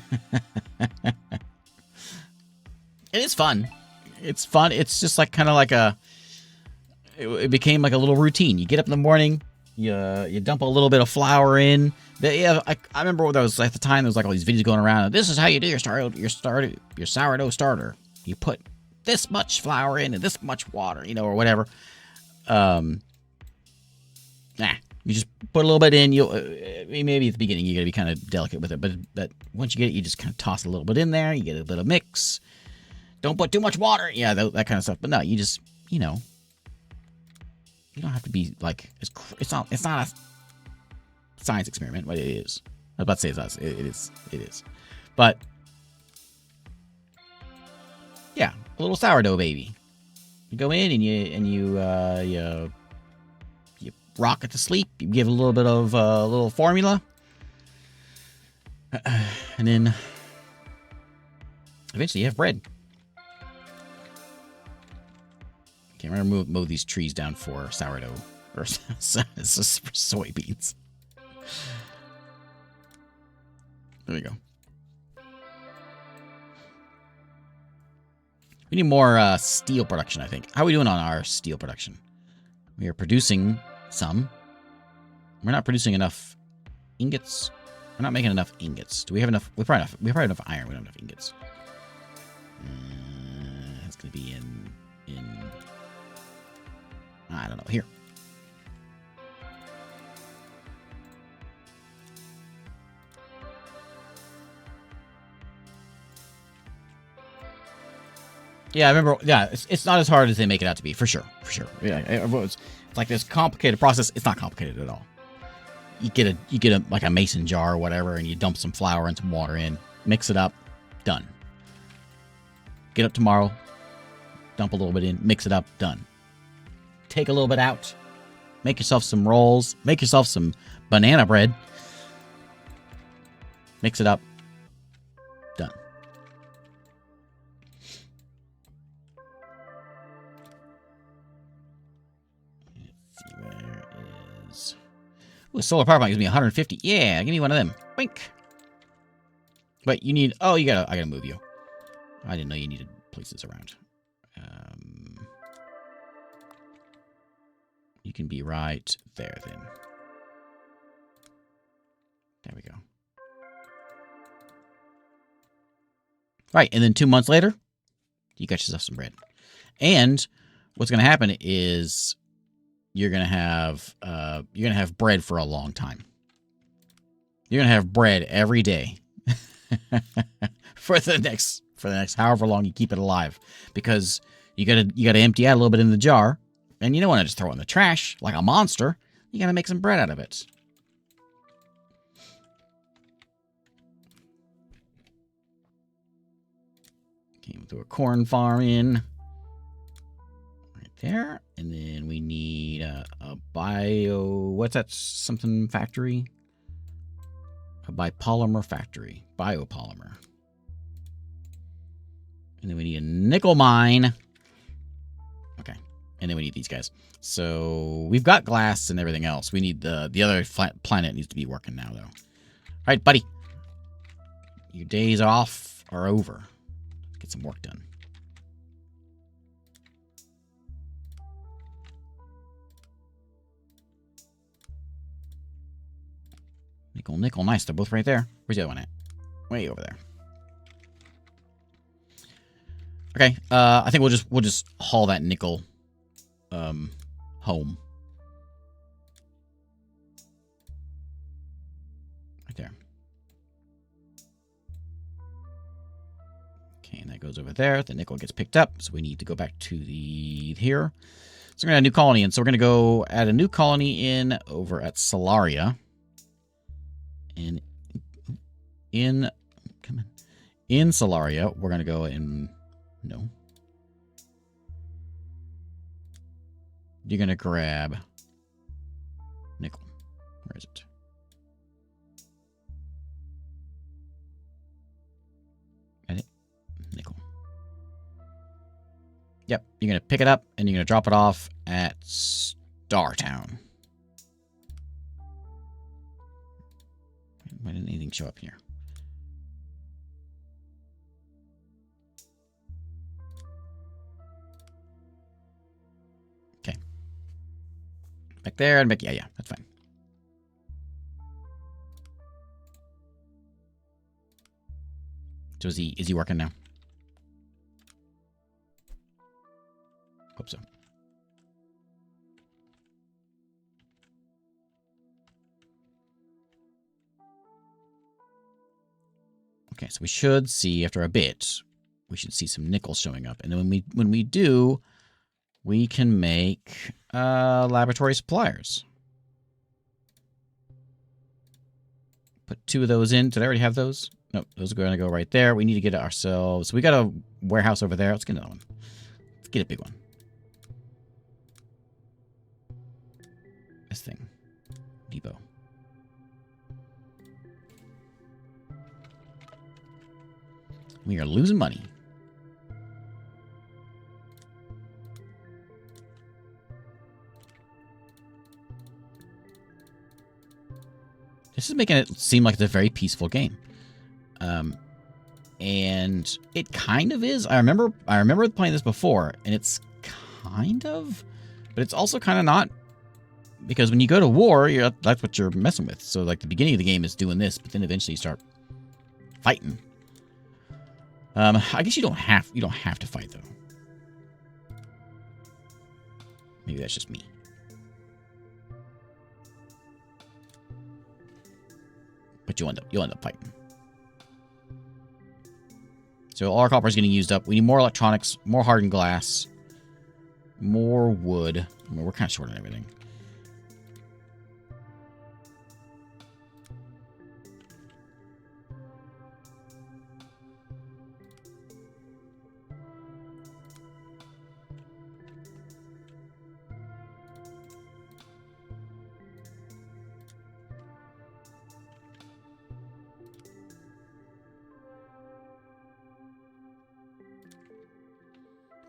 [SPEAKER 1] It is fun. It's fun. It's just like kind of like a. It became like a little routine. You get up in the morning, you dump a little bit of flour in. Yeah, I remember there was at the time there was like all these videos going around. This is how you do your sourdough starter. You put this much flour in and this much water, or whatever. You just put a little bit in. You'll maybe at the beginning you got to be kind of delicate with it, but once you get it, you just kind of toss a little bit in there. You get a little mix. Don't put too much water. Yeah, that kind of stuff. But no, you just you don't have to be like it's not a science experiment, but it is. I was about to say it's us. It is. But yeah, a little sourdough baby. You go in and you rock it to sleep. You give it a little bit of a little formula, and then eventually you have bread. Okay, I'm gonna mow these trees down for sourdough or it's just for soybeans. There we go. We need more steel production, I think. How are we doing on our steel production? We are producing some. We're not producing enough ingots. We're not making enough ingots. Do we have enough? We probably have enough iron. We don't have enough ingots. It's going to be in... I don't know. Here. Yeah, I remember. Yeah, it's not as hard as they make it out to be, for sure. Yeah, it's like this complicated process. It's not complicated at all. You get a like a mason jar or whatever, and you dump some flour and some water in, mix it up, done. Get up tomorrow, dump a little bit in, mix it up, done. Take a little bit out, make yourself some rolls, make yourself some banana bread, mix it up, done. Ooh, solar power plant gives me 150. Yeah, give me one of them. Wink. But you need... Oh, I gotta move you. I didn't know you needed places around. You can be right there, then. There we go. Right, and then 2 months later, you got yourself some bread. And what's going to happen is... You're gonna have bread for a long time. You're gonna have bread every day for the next however long you keep it alive, because you gotta empty out a little bit in the jar, and you don't want to just throw it in the trash like a monster. You gotta make some bread out of it. Came through a corn farm in. There, and then we need a what's that something factory? A biopolymer factory. Biopolymer. And then we need a nickel mine. Okay. And then we need these guys. So we've got glass and everything else. We need the other planet needs to be working now, though. All right, buddy. Your days off are over. Get some work done. Nickel, nice. They're both right there. Where's the other one at? Way over there. Okay, I think we'll just haul that nickel home. Right there. Okay, and that goes over there. The nickel gets picked up, so we need to go back to here. So we're gonna add a new colony in. So we're gonna go add a new colony in over at Solaria. And in Solaria, we're gonna go in. No. You're gonna grab nickel. Where is it? Edit. Nickel. Yep. You're gonna pick it up and you're gonna drop it off at Startown. Why didn't anything show up here? Okay. Back there and back. Yeah, that's fine. So is he working now? Hope so. Okay, so we should see after a bit, we should see some nickels showing up, and then when we do, we can make laboratory suppliers. Put 2 of those in. Did I already have those? Nope, those are going to go right there. We need to get ourselves. We got a warehouse over there. Let's get another one. Let's get a big one. This thing, depot. We are losing money. This is making it seem like it's a very peaceful game. And it kind of is. I remember playing this before, and it's kind of, but it's also kind of not. Because when you go to war, that's what you're messing with. So, like, the beginning of the game is doing this, but then eventually you start fighting. I guess you don't have to fight, though. Maybe that's just me. But you'll end up fighting. So all our copper is getting used up. We need more electronics, more hardened glass, more wood. I mean, we're kind of short on everything.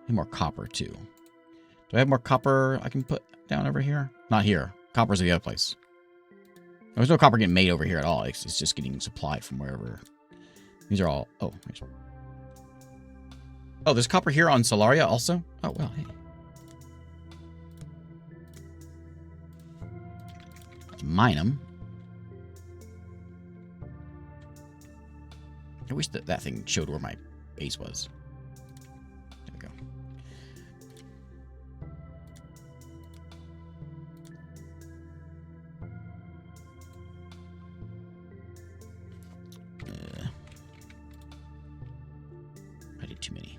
[SPEAKER 1] Need more copper, too. Do I have more copper I can put down over here? Not here. Copper's at the other place. There's no copper getting made over here at all. It's just getting supplied from wherever. These are all... Oh, there's copper here on Solaria also? Oh, well, hey. Let's mine them. I wish that thing showed where my base was. Too many.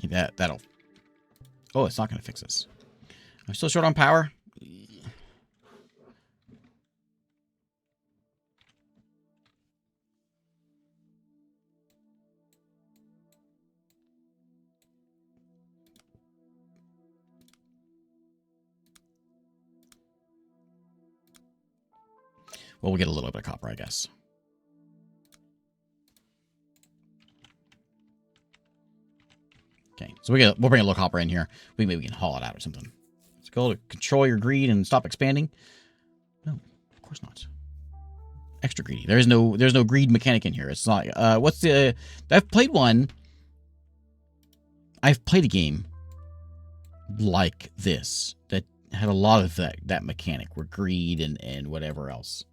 [SPEAKER 1] Okay, that'll. Oh, it's not going to fix this. I'm still short on power. Well, we'll get a little bit of copper, I guess. Okay, so we'll bring a little copper in here. Maybe we can haul it out or something. Let's go to control your greed and stop expanding. No, of course not. Extra greedy. There's no greed mechanic in here. It's not. What's the? I've played one. I've played a game like this that had a lot of that mechanic, where greed and whatever else.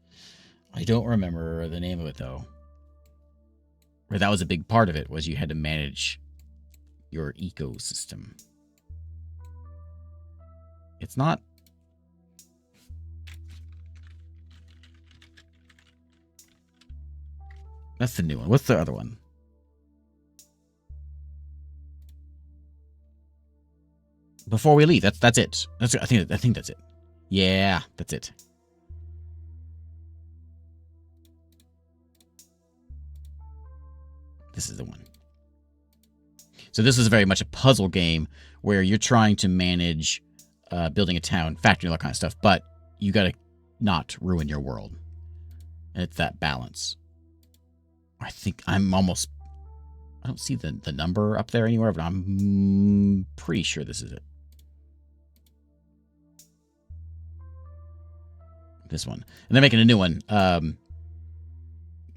[SPEAKER 1] I don't remember the name of it, though. Where that was a big part of it, was you had to manage your ecosystem. It's not... That's the new one. What's the other one? Before we leave. That's it. I think that's it. Yeah, that's it. This is the one. So this is very much a puzzle game where you're trying to manage building a town, factory, all that kind of stuff, but you got to not ruin your world. And it's that balance. I think I'm almost... I don't see the number up there anywhere, but I'm pretty sure this is it. This one. And they're making a new one.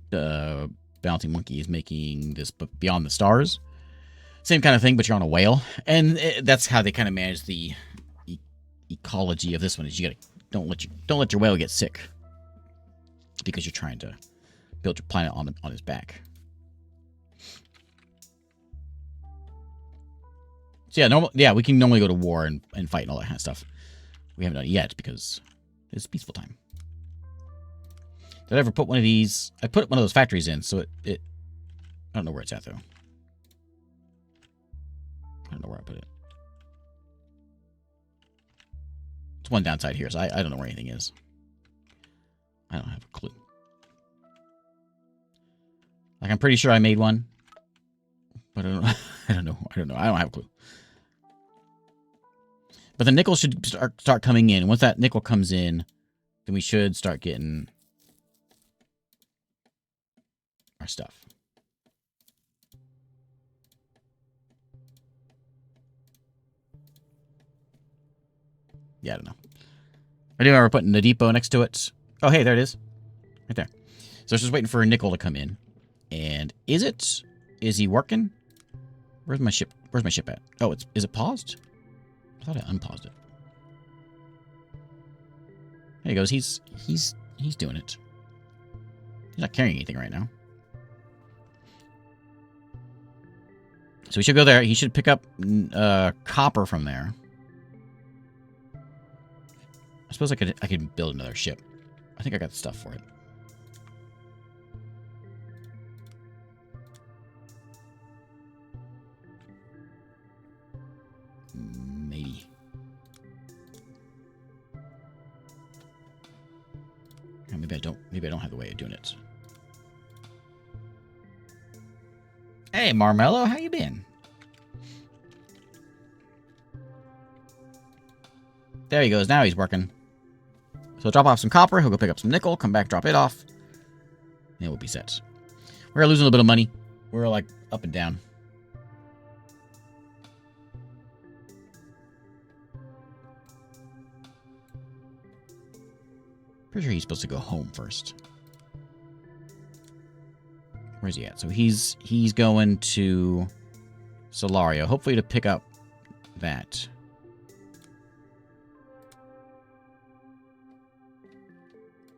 [SPEAKER 1] The Bouncing Monkey is making this Beyond the Stars. Same kind of thing, but you're on a whale. And that's how they kind of manage the ecology of this one. Is you gotta don't let your whale get sick because you're trying to build your planet on his back. So yeah, we can normally go to war and fight and all that kind of stuff. We haven't done it yet because it's peaceful time. Did I ever put one of these? I put one of those factories in, so it I don't know where it's at though. I don't know where I put it. It's one downside here, so I don't know where anything is. I don't have a clue. Like, I'm pretty sure I made one, but I don't know. I don't know. I don't have a clue. But the nickel should start coming in. Once that nickel comes in, then we should start getting our stuff. Yeah, I don't know. I do remember putting the depot next to it. Oh, hey, there it is. Right there. So it's just waiting for a nickel to come in. And is it? Is he working? Where's my ship? Where's my ship at? Oh, is it paused? I thought I unpaused it. There he goes. He's doing it. He's not carrying anything right now. So we should go there. He should pick up copper from there. I suppose I could build another ship. I think I got the stuff for it. Maybe. Maybe I don't have the way of doing it. Hey, Marmello, how you been? There he goes. Now he's working. So drop off some copper. He'll go pick up some nickel. Come back, drop it off. And we'll be set. We're losing a little bit of money. We're like up and down. Pretty sure he's supposed to go home first. Where's he at? So he's going to Solario. Hopefully to pick up that.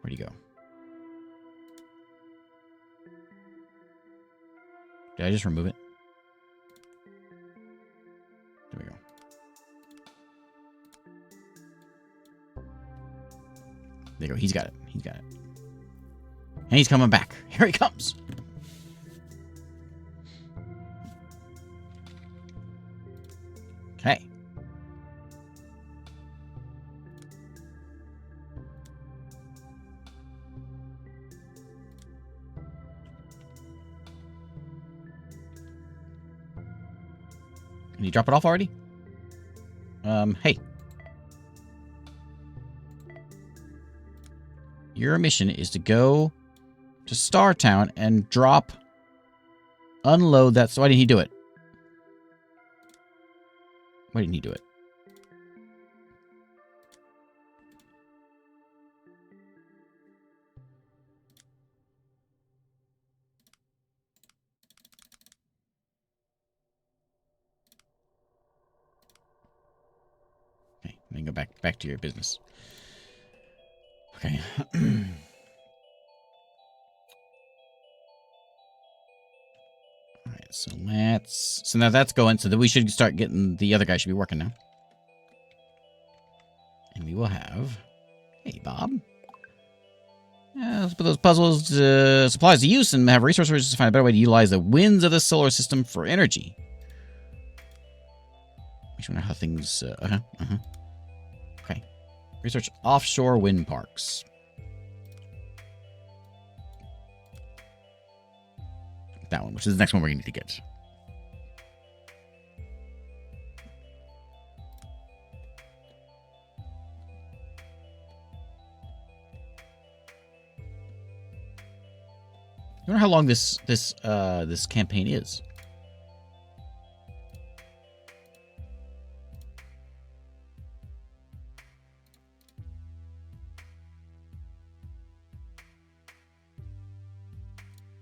[SPEAKER 1] Where'd he go? Did I just remove it? There we go. There you go. He's got it. He's got it. And he's coming back. Here he comes. Okay. Can you drop it off already? Hey. Your mission is to go to Startown and unload that. So why didn't he do it? Why didn't he do it? Okay, then go back to your business. Okay. Alright, so now that's going, so that we should start getting, the other guy should be working now. And we will have, hey Bob. Let's put those puzzles, supplies to use and have resources to find a better way to utilize the winds of the solar system for energy. I just wonder how things, Okay. Research offshore wind parks. That one, which is the next one we're going to need to get. wonder how long this campaign is.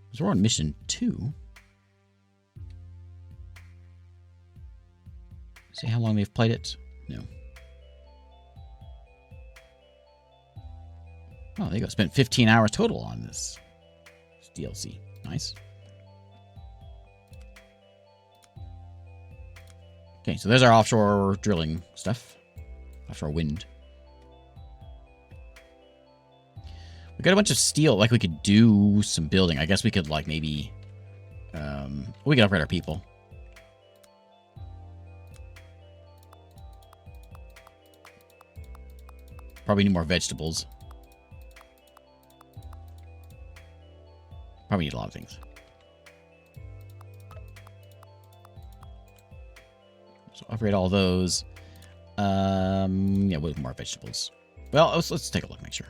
[SPEAKER 1] Because we're on mission 2. See how long they've played it? No. Oh, there you go. Spent 15 hours total on this DLC. Nice. Okay, so there's our offshore drilling stuff. Offshore wind. We got a bunch of steel. Like, we could do some building. I guess we could, like, maybe... we could upgrade our people. Probably need more vegetables. Probably need a lot of things. So upgrade all those. Yeah, with more vegetables. Well, let's take a look, make sure.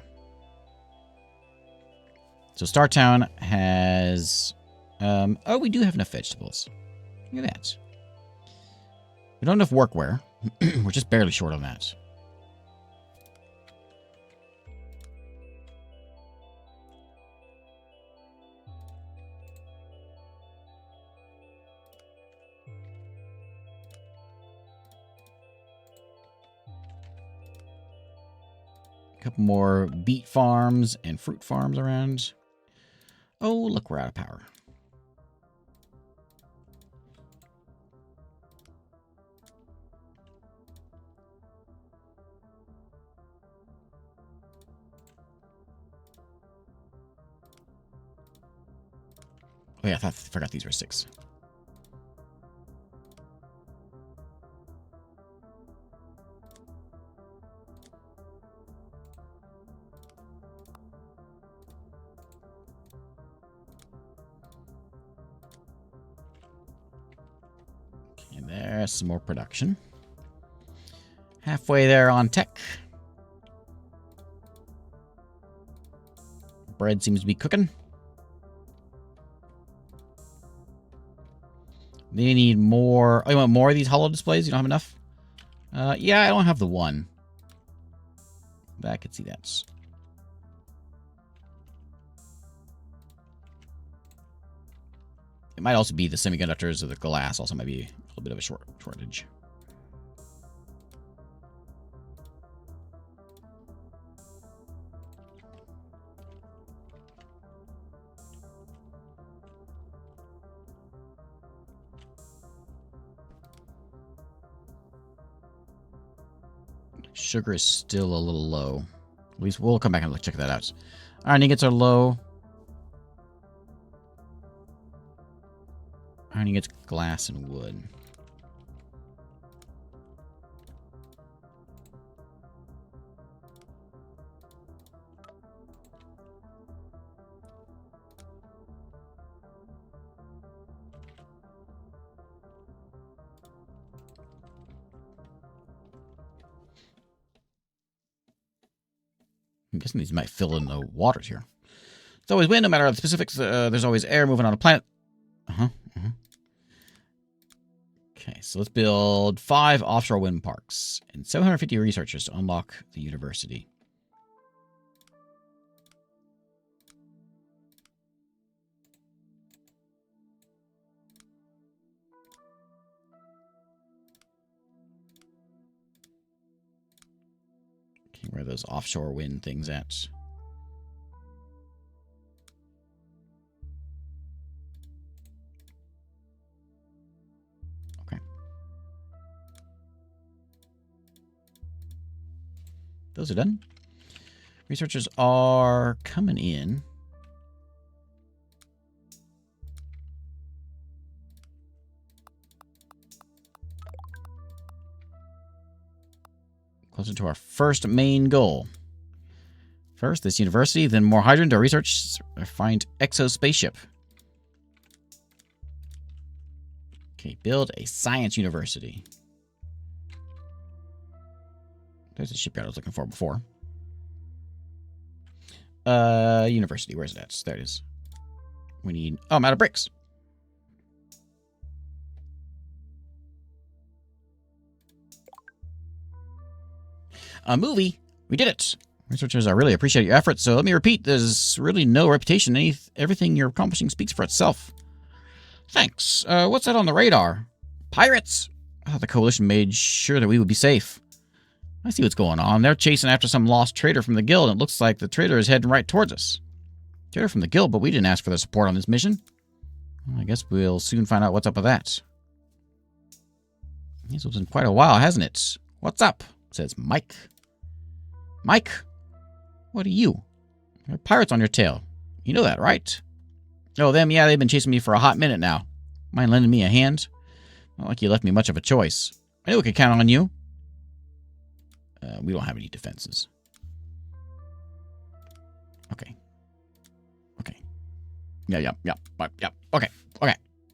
[SPEAKER 1] So Star Town has... oh, we do have enough vegetables. Look at that. We don't have enough workwear. We're just barely short on that. A couple more beet farms and fruit farms around. Oh, look, we're out of power. Oh yeah, I forgot these were 6. And there's some more production. Halfway there on tech. Bread seems to be cooking. They need more. Oh, you want more of these holo displays? You don't have enough? Yeah, I don't have the one. But I could see that. It might also be the semiconductors or the glass. Also might be a little bit of a shortage. Sugar is still a little low. At least we'll come back and check that out. Iron ingots are low. Iron ingots, glass, and wood. I'm guessing these might fill in the waters here. It's always wind, no matter the specifics. There's always air moving on a planet. Okay, so let's build 5 offshore wind parks and 750 researchers to unlock the university. Okay, where are those offshore wind things at? Those are done. Researchers are coming in. Closer to our first main goal. First, this university, then more hydrogen to research, find exo spaceship. Okay, build a science university. There's the shipyard I was looking for before. University, where's it at? There it is. We need... Oh, I'm out of bricks. A movie. We did it. Researchers, I really appreciate your efforts. So let me repeat, there's really no reputation. Everything you're accomplishing speaks for itself. Thanks. What's that on the radar? Pirates? I thought the coalition made sure that we would be safe. I see what's going on. They're chasing after some lost trader from the guild, and it looks like the trader is heading right towards us. Trader from the guild, but we didn't ask for their support on this mission. Well, I guess we'll soon find out what's up with that. This was in quite a while, hasn't it? What's up? Says Mike. Mike? What are you? There are pirates on your tail. You know that, right? Oh, them? Yeah, they've been chasing me for a hot minute now. Mind lending me a hand? Not like you left me much of a choice. I knew we could count on you. We don't have any defenses. Okay. Okay. Yeah.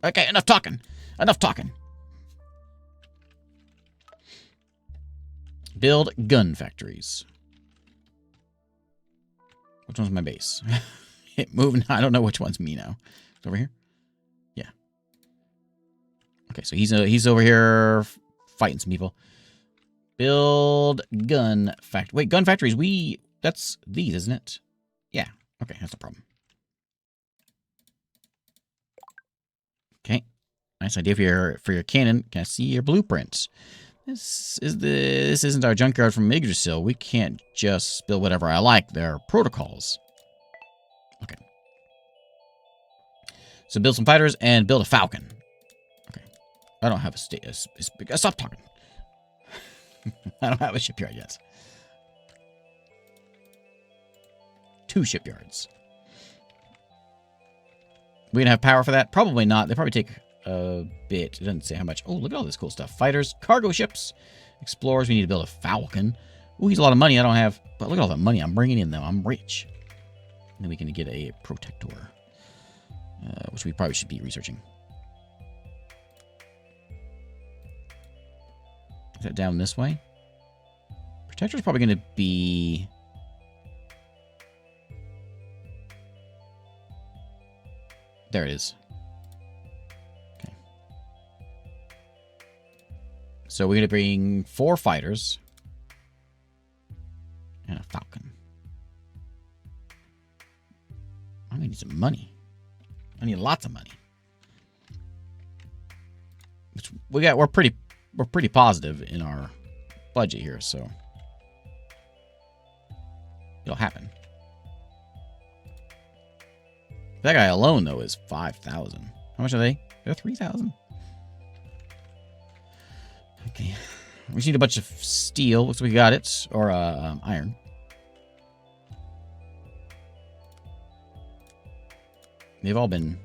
[SPEAKER 1] Okay, enough talking. Build gun factories. Which one's my base? Hit moving. I don't know which one's me now. It's over here? Yeah. Okay, so he's over here fighting some people. Build gun factory. Wait, gun factories. That's these, isn't it? Yeah. Okay, that's no problem. Okay. Nice idea for your cannon. Can I see your blueprints? This isn't our junkyard from Yggdrasil. We can't just build whatever I like. There are protocols. Okay. So build some fighters and build a falcon. Okay. I don't have a stop talking. I don't have a shipyard yet. 2 shipyards. We gonna have power for that? Probably not. They probably take a bit. It doesn't say how much. Oh, look at all this cool stuff. Fighters, cargo ships, explorers. We need to build a falcon. Ooh, he's a lot of money I don't have. But look at all the money I'm bringing in, though. I'm rich. And then we can get a protector, which we probably should be researching. Is that down this way? Protector's probably going to be... There it is. Okay. So we're going to bring 4 fighters and a falcon. I'm going to need some money. I need lots of money. Which we're pretty positive in our budget here, so it'll happen. That guy alone, though, is 5,000. How much are they? They're 3,000. Okay. We just need a bunch of steel. Looks like we got it. Or iron. They've all been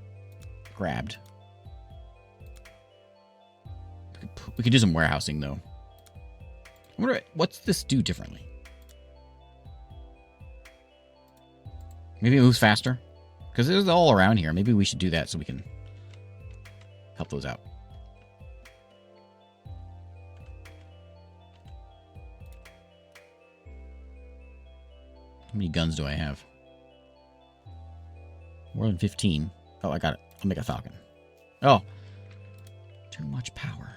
[SPEAKER 1] grabbed. We could do some warehousing, though. I wonder, what's this do differently? Maybe it moves faster? Because it's all around here. Maybe we should do that so we can help those out. How many guns do I have? More than 15. Oh, I got it. I'll make a falcon. Oh. Too much power.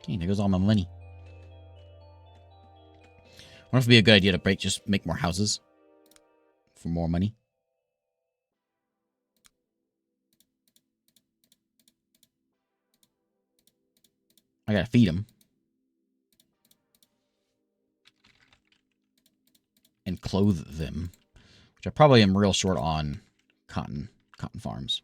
[SPEAKER 1] Okay, there goes all my money. I wonder if it'd be a good idea to just make more houses for more money. I gotta feed them. And clothe them. Which I probably am real short on cotton farms.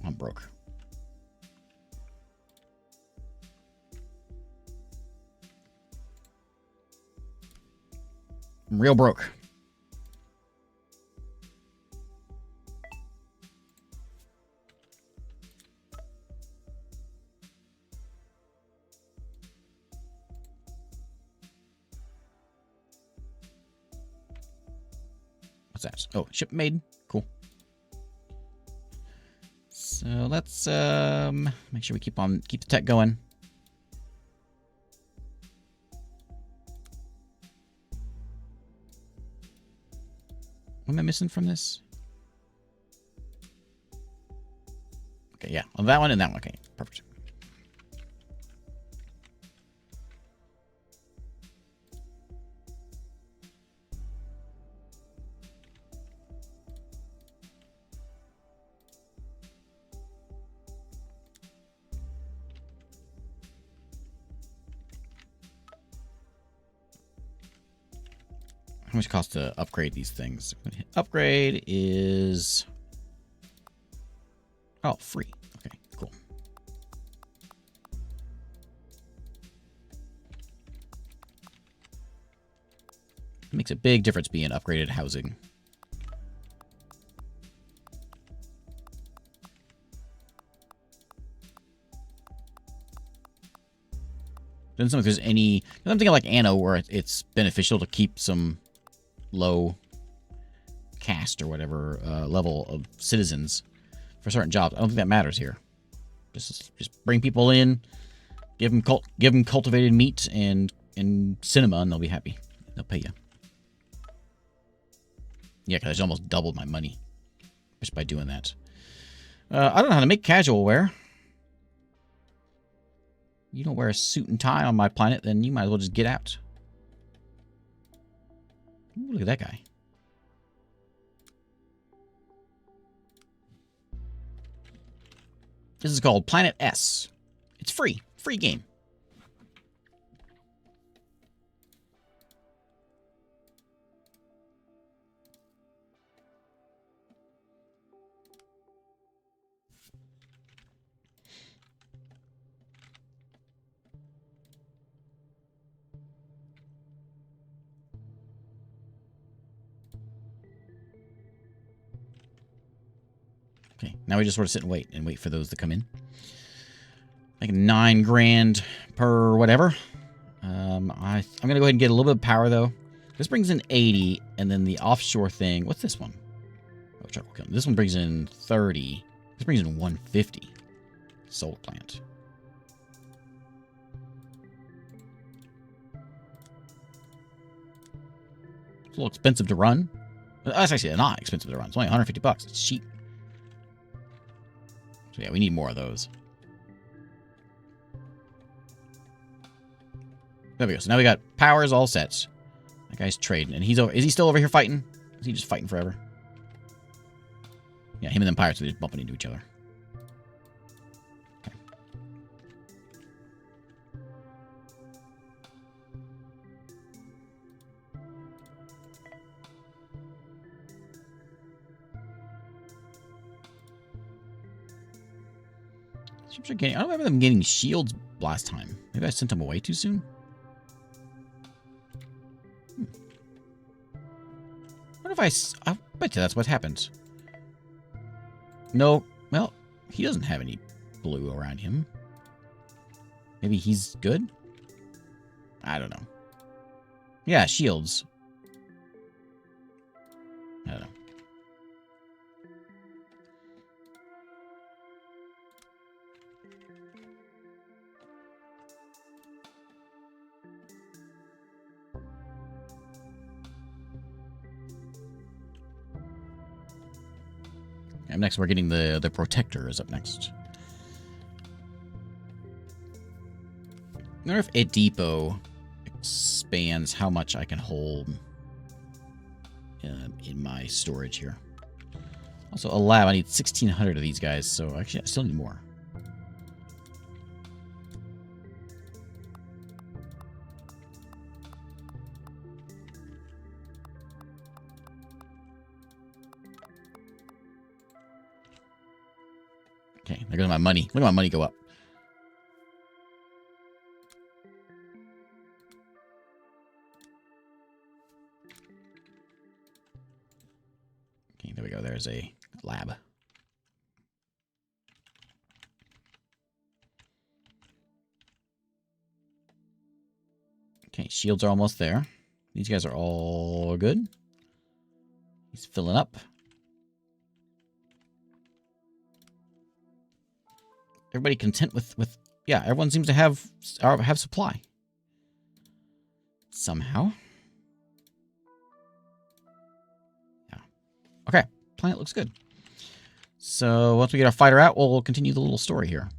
[SPEAKER 1] I'm broke. I'm real broke. What's that? Oh, ship made. Cool. So let's make sure we keep the tech going. What am I missing from this? Okay, yeah. On that one and that one. Okay, perfect. How much it costs to upgrade these things? Upgrade is... Oh, free. Okay, cool. It makes a big difference being upgraded housing. Doesn't seem like there's any... I'm thinking like Anno, where it's beneficial to keep some low caste or whatever level of citizens for certain jobs. I don't think that matters here. Just bring people in, give them cultivated meat and cinema, and they'll be happy. They'll pay you. Yeah, because I just almost doubled my money just by doing that. I don't know how to make casual wear. You don't wear a suit and tie on my planet, then you might as well just get out. Ooh, look at that guy. This is called Planet S. It's free. Free game. Okay, now we just sort of sit and wait for those to come in. Like 9 grand per whatever. I'm gonna go ahead and get a little bit of power though. This brings in 80, and then the offshore thing. What's this one? Oh, charcoal kiln. This one brings in 30. This brings in 150. Solar plant. It's a little expensive to run. That's actually not expensive to run. It's only 150 bucks. It's cheap. So yeah, we need more of those. There we go. So now we got powers all set. That guy's trading, and is he still over here fighting? Is he just fighting forever? Yeah, him and them pirates are just bumping into each other. Okay. Ships are getting. I don't remember them getting shields last time. Maybe I sent them away too soon. What if I bet you that's what happened. No, well, he doesn't have any blue around him. Maybe he's good? I don't know. Yeah, shields. I don't know. And next, we're getting the protector is up next. I wonder if a depot expands how much I can hold in my storage here. Also, a lab. I need 1,600 of these guys, so actually I still need more. Okay, there goes my money. Look at my money go up. Okay, there we go. There's a lab. Okay, shields are almost there. These guys are all good. He's filling up. Everybody content with yeah, everyone seems to have supply. Somehow. Yeah. Okay, planet looks good. So once we get our fighter out, we'll continue the little story here.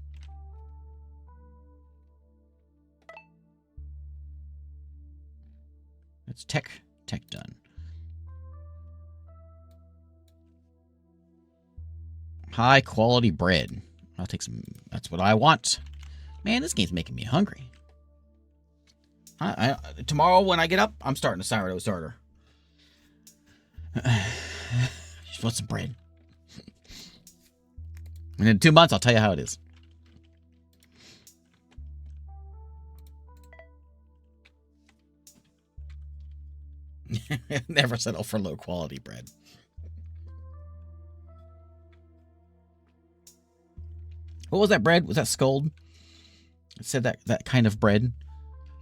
[SPEAKER 1] That's tech done. High quality bread. I'll take some. That's what I want. Man, this game's making me hungry. Tomorrow when I get up, I'm starting a sourdough starter. Just want some bread. And in 2 months, I'll tell you how it is. Never settle for low quality bread. What was that bread? Was that Scold? It said that kind of bread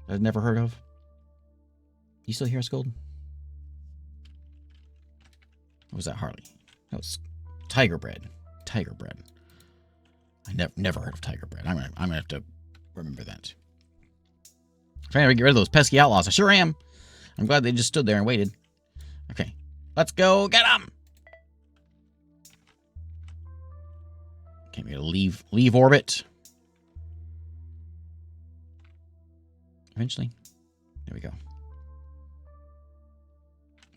[SPEAKER 1] I've never heard of. You still here, Scold? What was that, Harley? That was tiger bread. Tiger bread. I never heard of tiger bread. I'm gonna have to remember that. I'm trying to get rid of those pesky outlaws. I sure am. I'm glad they just stood there and waited. Okay, let's go get them. Okay, we gotta leave orbit. Eventually. There we go.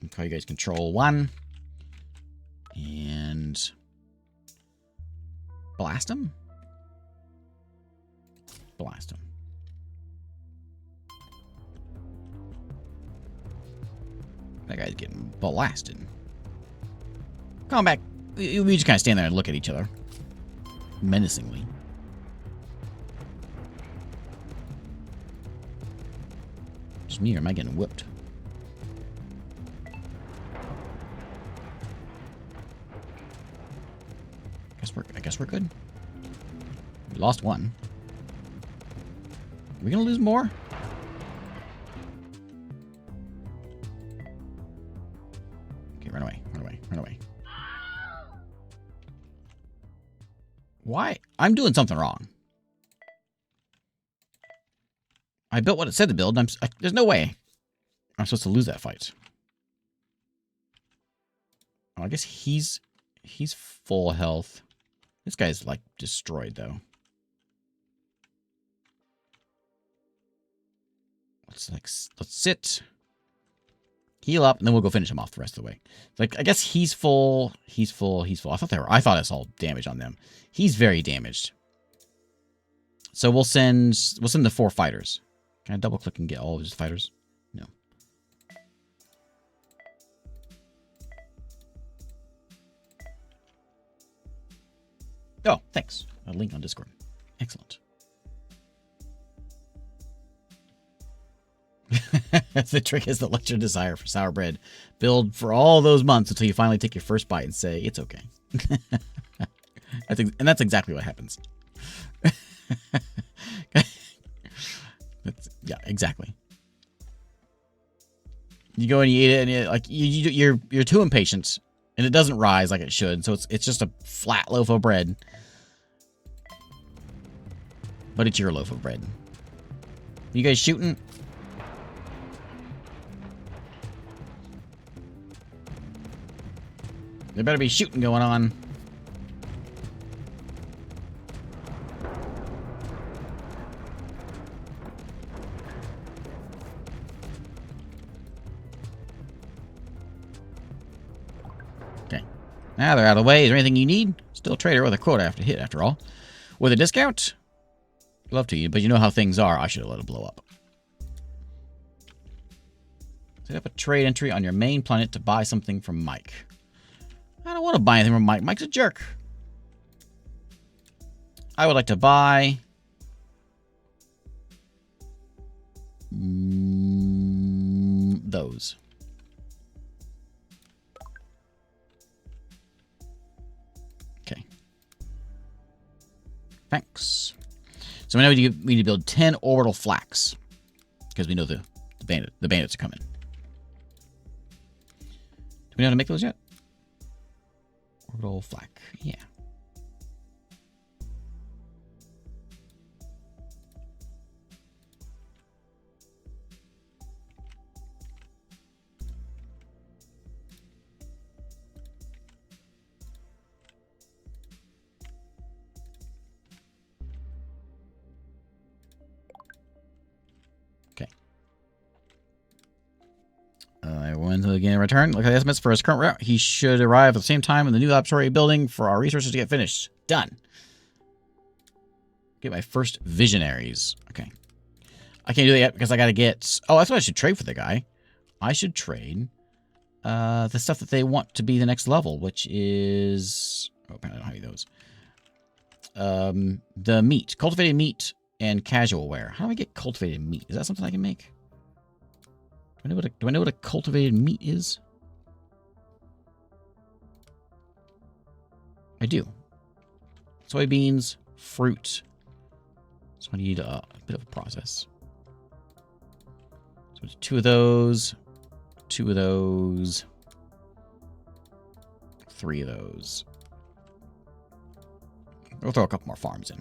[SPEAKER 1] I'll call you guys Control 1. And blast him. Blast him. That guy's getting blasted. Come on back. We just kind of stand there and look at each other. Menacingly. Just me, or am I getting whipped? I guess we're good. We lost one. Are we gonna lose more? Okay, run away, run away, run away. Why? I'm doing something wrong. I built what it said to build. There's no way I'm supposed to lose that fight. Oh, I guess he's full health. This guy's like destroyed though. Let's sit, heal up, and then we'll go finish him off the rest of the way. Like I guess he's full. He's full. I thought I saw damage on them. He's very damaged. So we'll send the 4 fighters. Can I double click and get all of his fighters? No. Oh, thanks. A link on Discord. Excellent. The trick is to let your desire for sour bread build for all those months until you finally take your first bite and say, it's okay. And that's exactly what happens. Yeah, exactly. You go and you eat it, and you're too impatient, and it doesn't rise like it should. So it's just a flat loaf of bread, but it's your loaf of bread. You guys shooting? There better be shooting going on. Okay. Now they're out of the way. Is there anything you need? Still a trader with a quota I have to hit, after all. With a discount? Love to you, but you know how things are. I should have let it blow up. Set up a trade entry on your main planet to buy something from Mike. I don't want to buy anything from Mike. Mike's a jerk. I would like to buy those. Thanks. So now we need to build 10 orbital flax. Because we know the bandits are coming. Do we know how to make those yet? Orbital flak. Yeah. Everyone's again return. Look at the estimates for his current route. He should arrive at the same time in the new laboratory building for our researches to get finished. Done. Get my first visionaries. Okay. I can't do that yet because I got to get... Oh, that's what I should trade for the guy. I should trade the stuff that they want to be the next level, which is... Oh, apparently I don't have those. The meat. Cultivated meat and casual wear. How do I get cultivated meat? Is that something I can make? Do I know what a cultivated meat is? I do. Soybeans, fruit. So I need a bit of a process. So it's 2 of those, 2 of those, 3 of those. We'll throw a couple more farms in.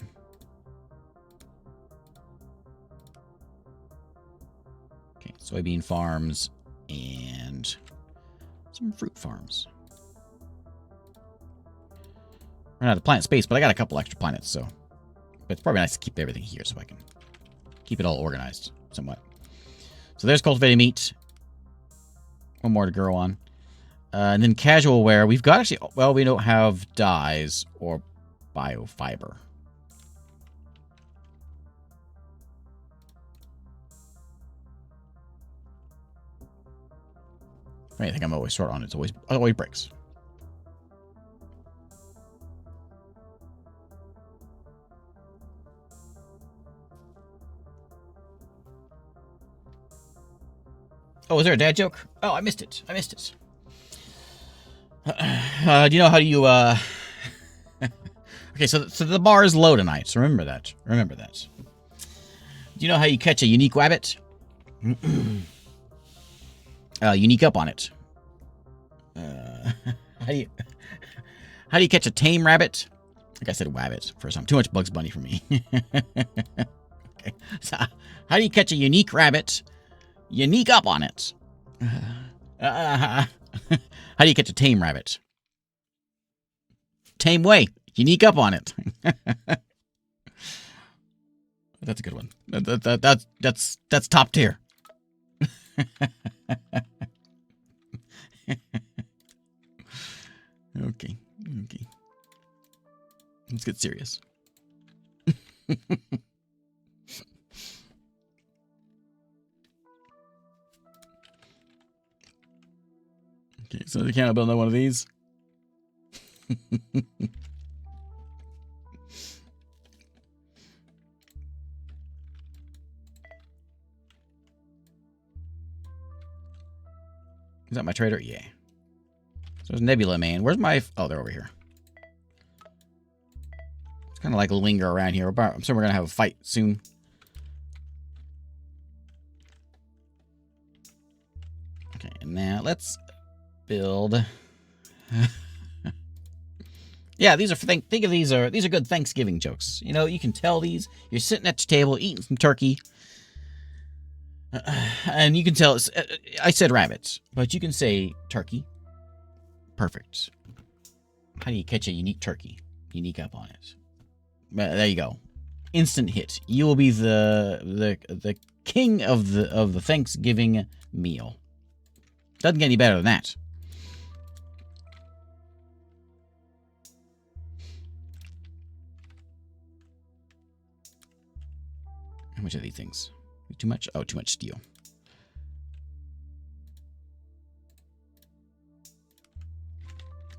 [SPEAKER 1] Okay, soybean farms and some fruit farms. Run out of planet space, but I got a couple extra planets, so... But it's probably nice to keep everything here so I can keep it all organized somewhat. So there's cultivated meat. One more to grow on. And then casual wear. We've got actually... Well, we don't have dyes or biofiber. Anything I'm always short on, it always breaks. Oh, was there a dad joke? Oh, I missed it. Do you know how you, Okay, so the bar is low tonight, so remember that. Do you know how you catch a unique rabbit? Unique up on it. How do you catch a tame rabbit? Like I said, wabbit first time. Too much Bugs Bunny for me. Okay. So, how do you catch a unique rabbit? Unique up on it. How do you catch a tame rabbit? Tame way. Unique up on it. That's a good one. That's top tier. Okay. Let's get serious. Okay, so they can't build another one of these. Is that my trader? Yeah. So there's Nebula Man. Where's my... Oh, they're over here. It's kind of like linger around here. I'm sure we're going to have a fight soon. Okay, and now let's build... Yeah, these are... Think of these are good Thanksgiving jokes. You know, you can tell these. You're sitting at your table eating some turkey. And you can tell... I said rabbits, but you can say turkey. Perfect. How do you catch a unique turkey? Unique up on it. There you go. Instant hit. You will be the king of the Thanksgiving meal. Doesn't get any better than that. How much are these things? Too much? Oh, too much steel.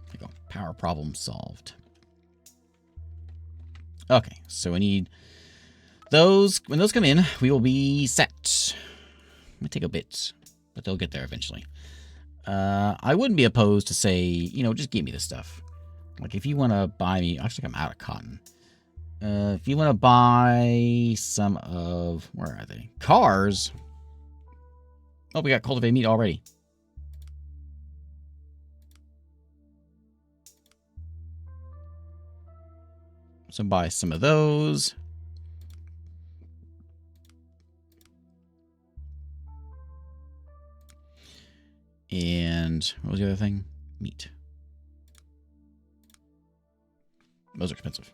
[SPEAKER 1] There you go. Power problem solved. Okay, so we need those. When those come in, we will be set. It might take a bit, but they'll get there eventually. I wouldn't be opposed to say, you know, just give me this stuff. Like, if you want to buy me... Actually, I'm out of cotton. If you want to buy some of... Where are they? Cars? Oh, we got cultivated meat already. So buy some of those. And what was the other thing? Meat. Those are expensive.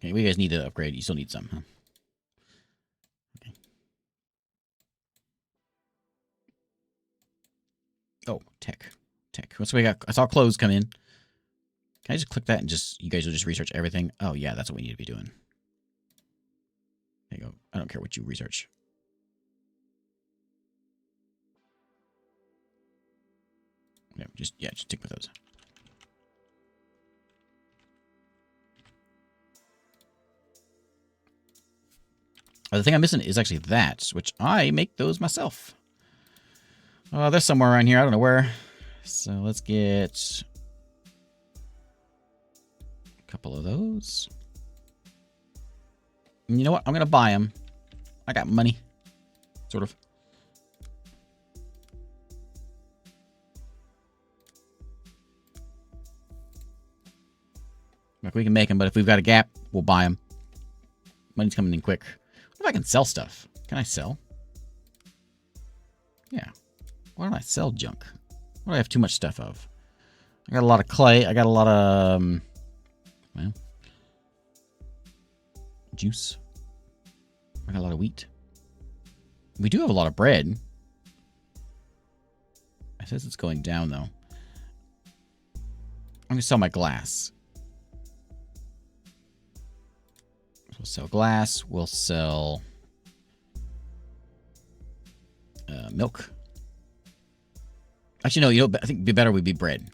[SPEAKER 1] Okay, we guys need to upgrade. You still need some, huh? Okay. Oh, tech. Tech. What's we got? I saw clothes come in. Can I just click that and just... You guys will just research everything? Oh, yeah, that's what we need to be doing. There you go. I don't care what you research. No, just stick with those. The thing I'm missing is actually that, which I make those myself. Oh, there's somewhere around here. I don't know where. So let's get a couple of those. And you know what? I'm going to buy them. I got money. Sort of. Like we can make them, but if we've got a gap, we'll buy them. Money's coming in quick. What if I can sell stuff? Can I sell? Yeah. Why don't I sell junk? What do I have too much stuff of? I got a lot of clay. I got a lot of, well, juice. I got a lot of wheat. We do have a lot of bread. It says it's going down, though. I'm going to sell my glass. We'll sell glass. We'll sell milk. Actually, no. You know, I think it'd be better would be bread.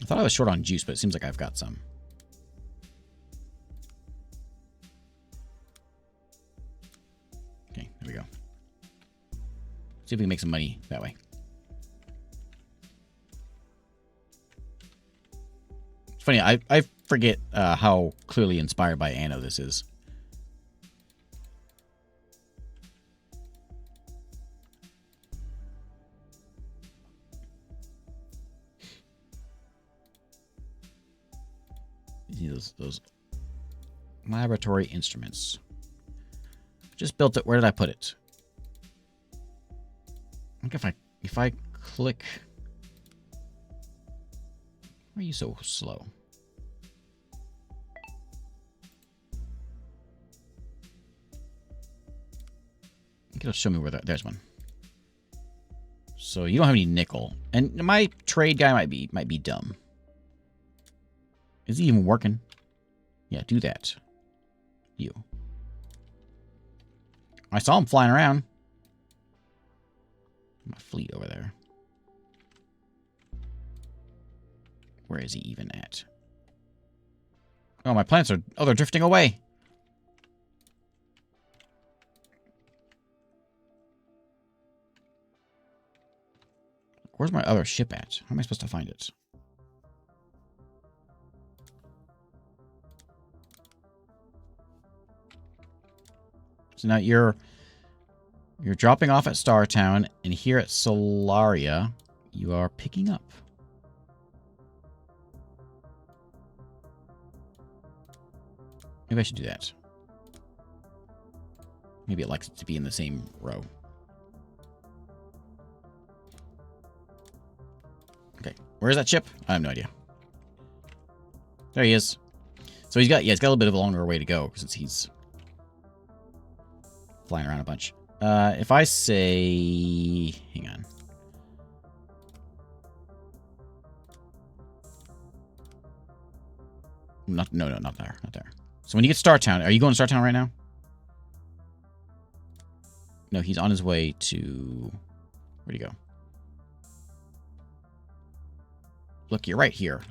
[SPEAKER 1] I thought I was short on juice, but it seems like I've got some. Okay, there we go. See if we can make some money that way. Funny, I forget how clearly inspired by Anno this is. You see those laboratory instruments. Just built it. Where did I put it? I think if I click. Why are you so slow? It'll show me where there's one. So you don't have any nickel, and my trade guy might be dumb. Is he even working? Yeah, do that. You. I saw him flying around. My fleet over there. Where is he even at? Oh, my plants are... Oh, they're drifting away. Where's my other ship at? How am I supposed to find it? So now you're dropping off at Startown, and here at Solaria, you are picking up. Maybe I should do that. Maybe it likes it to be in the same row. Okay, where's that ship? I have no idea. There he is. So he's got a little bit of a longer way to go since he's flying around a bunch. If I say, hang on. No, not there, not there. So when you get to Startown, are you going to Startown right now? No, he's on his way to... Where'd he go? Look, you're right here.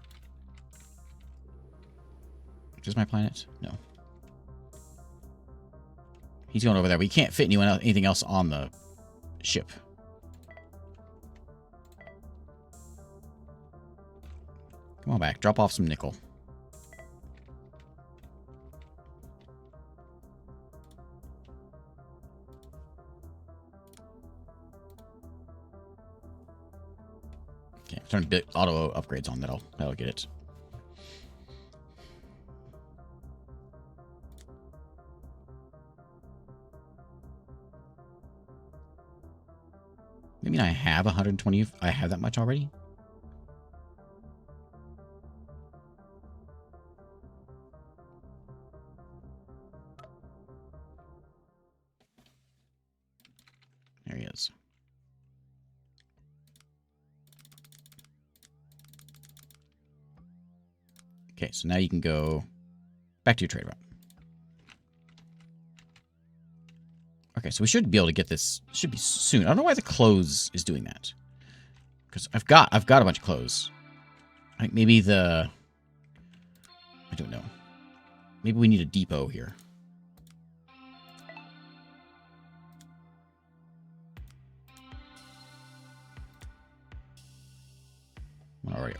[SPEAKER 1] Is this my planet? No. He's going over there, but he can't fit anything else on the ship. Come on back. Drop off some nickel. Okay, turn auto upgrades on. That'll get it. I mean, I have 120. I have that much already. There he is. Okay, so now you can go back to your trade route. Okay, so we should be able to get this. Should be soon. I don't know why the clothes is doing that. Because I've got a bunch of clothes. I think maybe I don't know. Maybe we need a depot here.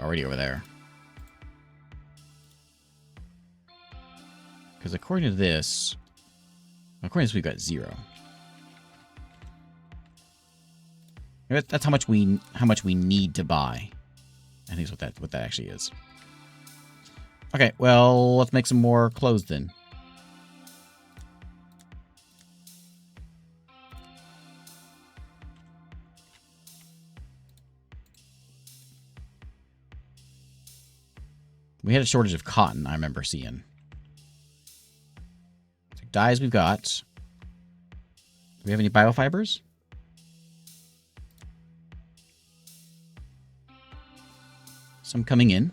[SPEAKER 1] Already over there. Because according to this, we've got 0. That's how much we need to buy. I think is what that actually is. Okay, well, let's make some more clothes then. We had a shortage of cotton, I remember seeing. So dyes we've got. Do we have any biofibers? Some coming in.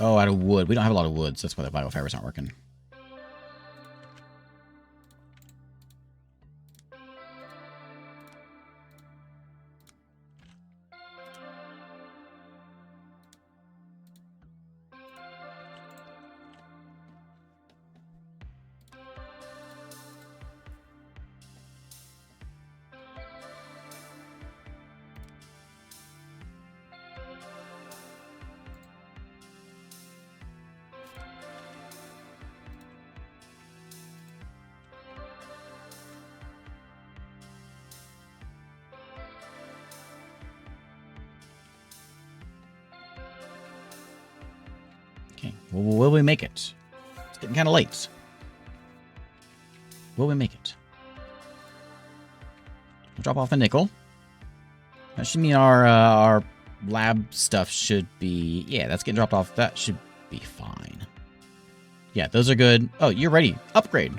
[SPEAKER 1] Oh, out of wood. We don't have a lot of wood, so that's why the biofibers aren't working. Okay, well, will we make it? It's getting kind of late. Will we make it? We'll drop off a nickel. That should mean our lab stuff should be... Yeah, that's getting dropped off. That should be fine. Yeah, those are good. Oh, you're ready. Upgrade.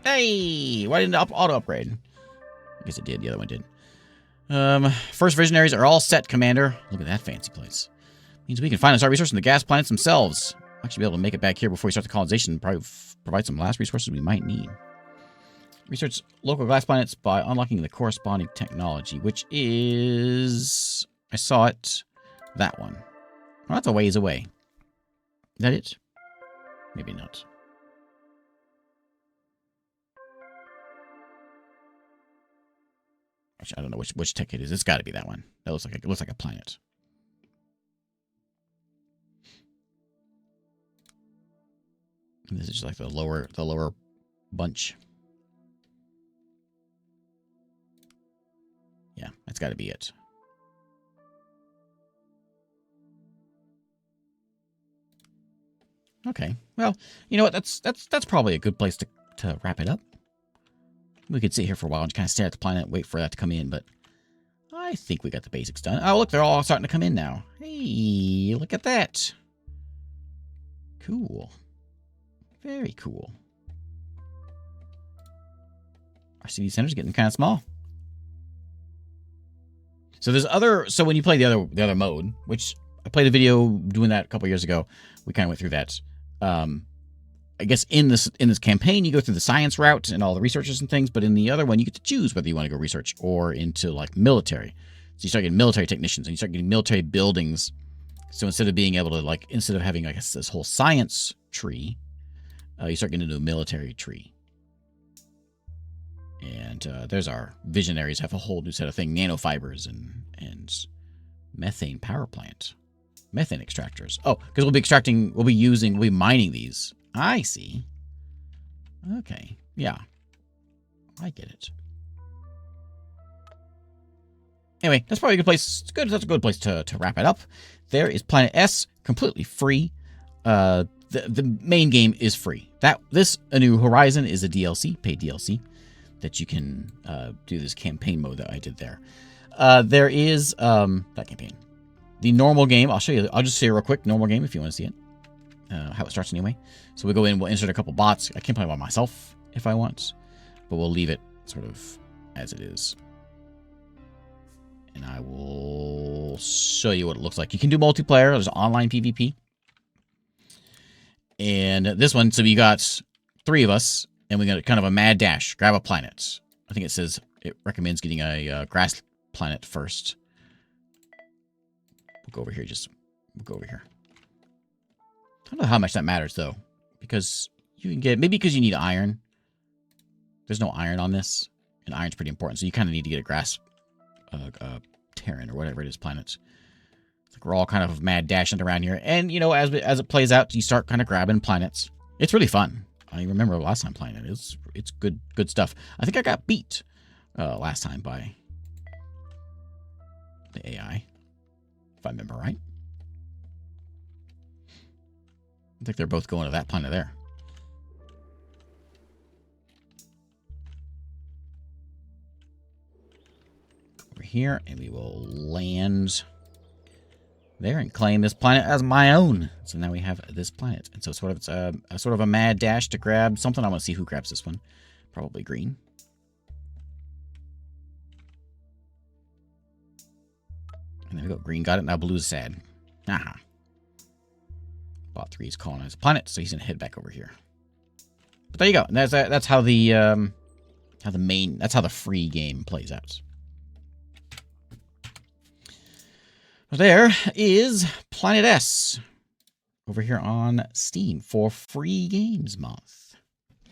[SPEAKER 1] Hey! Why didn't it auto-upgrade? I guess it did. The other one did. First visionaries are all set, Commander. Look at that fancy place. Means we can finally start researching the gas planets themselves. I'll actually be able to make it back here before we start the colonization and probably provide some last resources we might need. Research local gas planets by unlocking the corresponding technology, which is... I saw it. That one. Well, that's a ways away. Is that it? Maybe not. Actually, I don't know which tech it is. It's got to be that one. That looks like a planet. And this is just like the lower bunch. Yeah, that's got to be it. Okay. Well, you know what? That's probably a good place to wrap it up. We could sit here for a while and kind of stare at the planet, wait for that to come in, but I think we got the basics done. Oh, look, they're all starting to come in now. Hey, look at that. Cool. Very cool. Our city center's getting kind of small. So there's other. So when you play the other mode, which I played a video doing that a couple years ago, we kind of went through that. I guess in this campaign, you go through the science route and all the researchers and things, but in the other one, you get to choose whether you want to go research or into like military. So you start getting military technicians and you start getting military buildings. So instead of being able to instead of having this whole science tree, you start getting into a military tree. And there's our visionaries have a whole new set of things: nanofibers and methane power plant, methane extractors. Oh, because we'll be mining these. I see. Okay. Yeah. I get it. Anyway, that's probably a good place. It's good. That's a good place to wrap it up. There is Planet S, completely free. The main game is free. This A New Horizon is a DLC, paid DLC, that you can do this campaign mode that I did there. There is that campaign. The normal game, I'll show you. I'll just show you real quick. Normal game, if you want to see it. How it starts anyway. So we go in, we'll insert a couple bots. I can play by myself if I want, but we'll leave it sort of as it is. And I will show you what it looks like. You can do multiplayer. There's online PvP. And this one, so we got 3 of us, and we got kind of a mad dash. Grab a planet. I think it says it recommends getting a grass planet first. We'll go over here. We'll go over here. I don't know how much that matters, though, because you can get, maybe because you need iron. There's no iron on this, and iron's pretty important, so you kind of need to get a grass Terran or whatever it is planet. It's like we're all kind of mad dashing around here, and, you know, as it plays out, you start kind of grabbing planets. It's really fun. I remember last time playing it. It's good stuff. I think I got beat last time by the AI, if I remember right. I think they're both going to that planet there. Over here, and we will land there and claim this planet as my own. So now we have this planet. And so it's sort of a mad dash to grab something. I want to see who grabs this one. Probably green. And there we go. Green got it. Now blue's sad. Aha. Bot 3 is colonize a planet, so he's gonna head back over here. But there you go. And that's how the free game plays out. There is Planet S over here on Steam for free games month.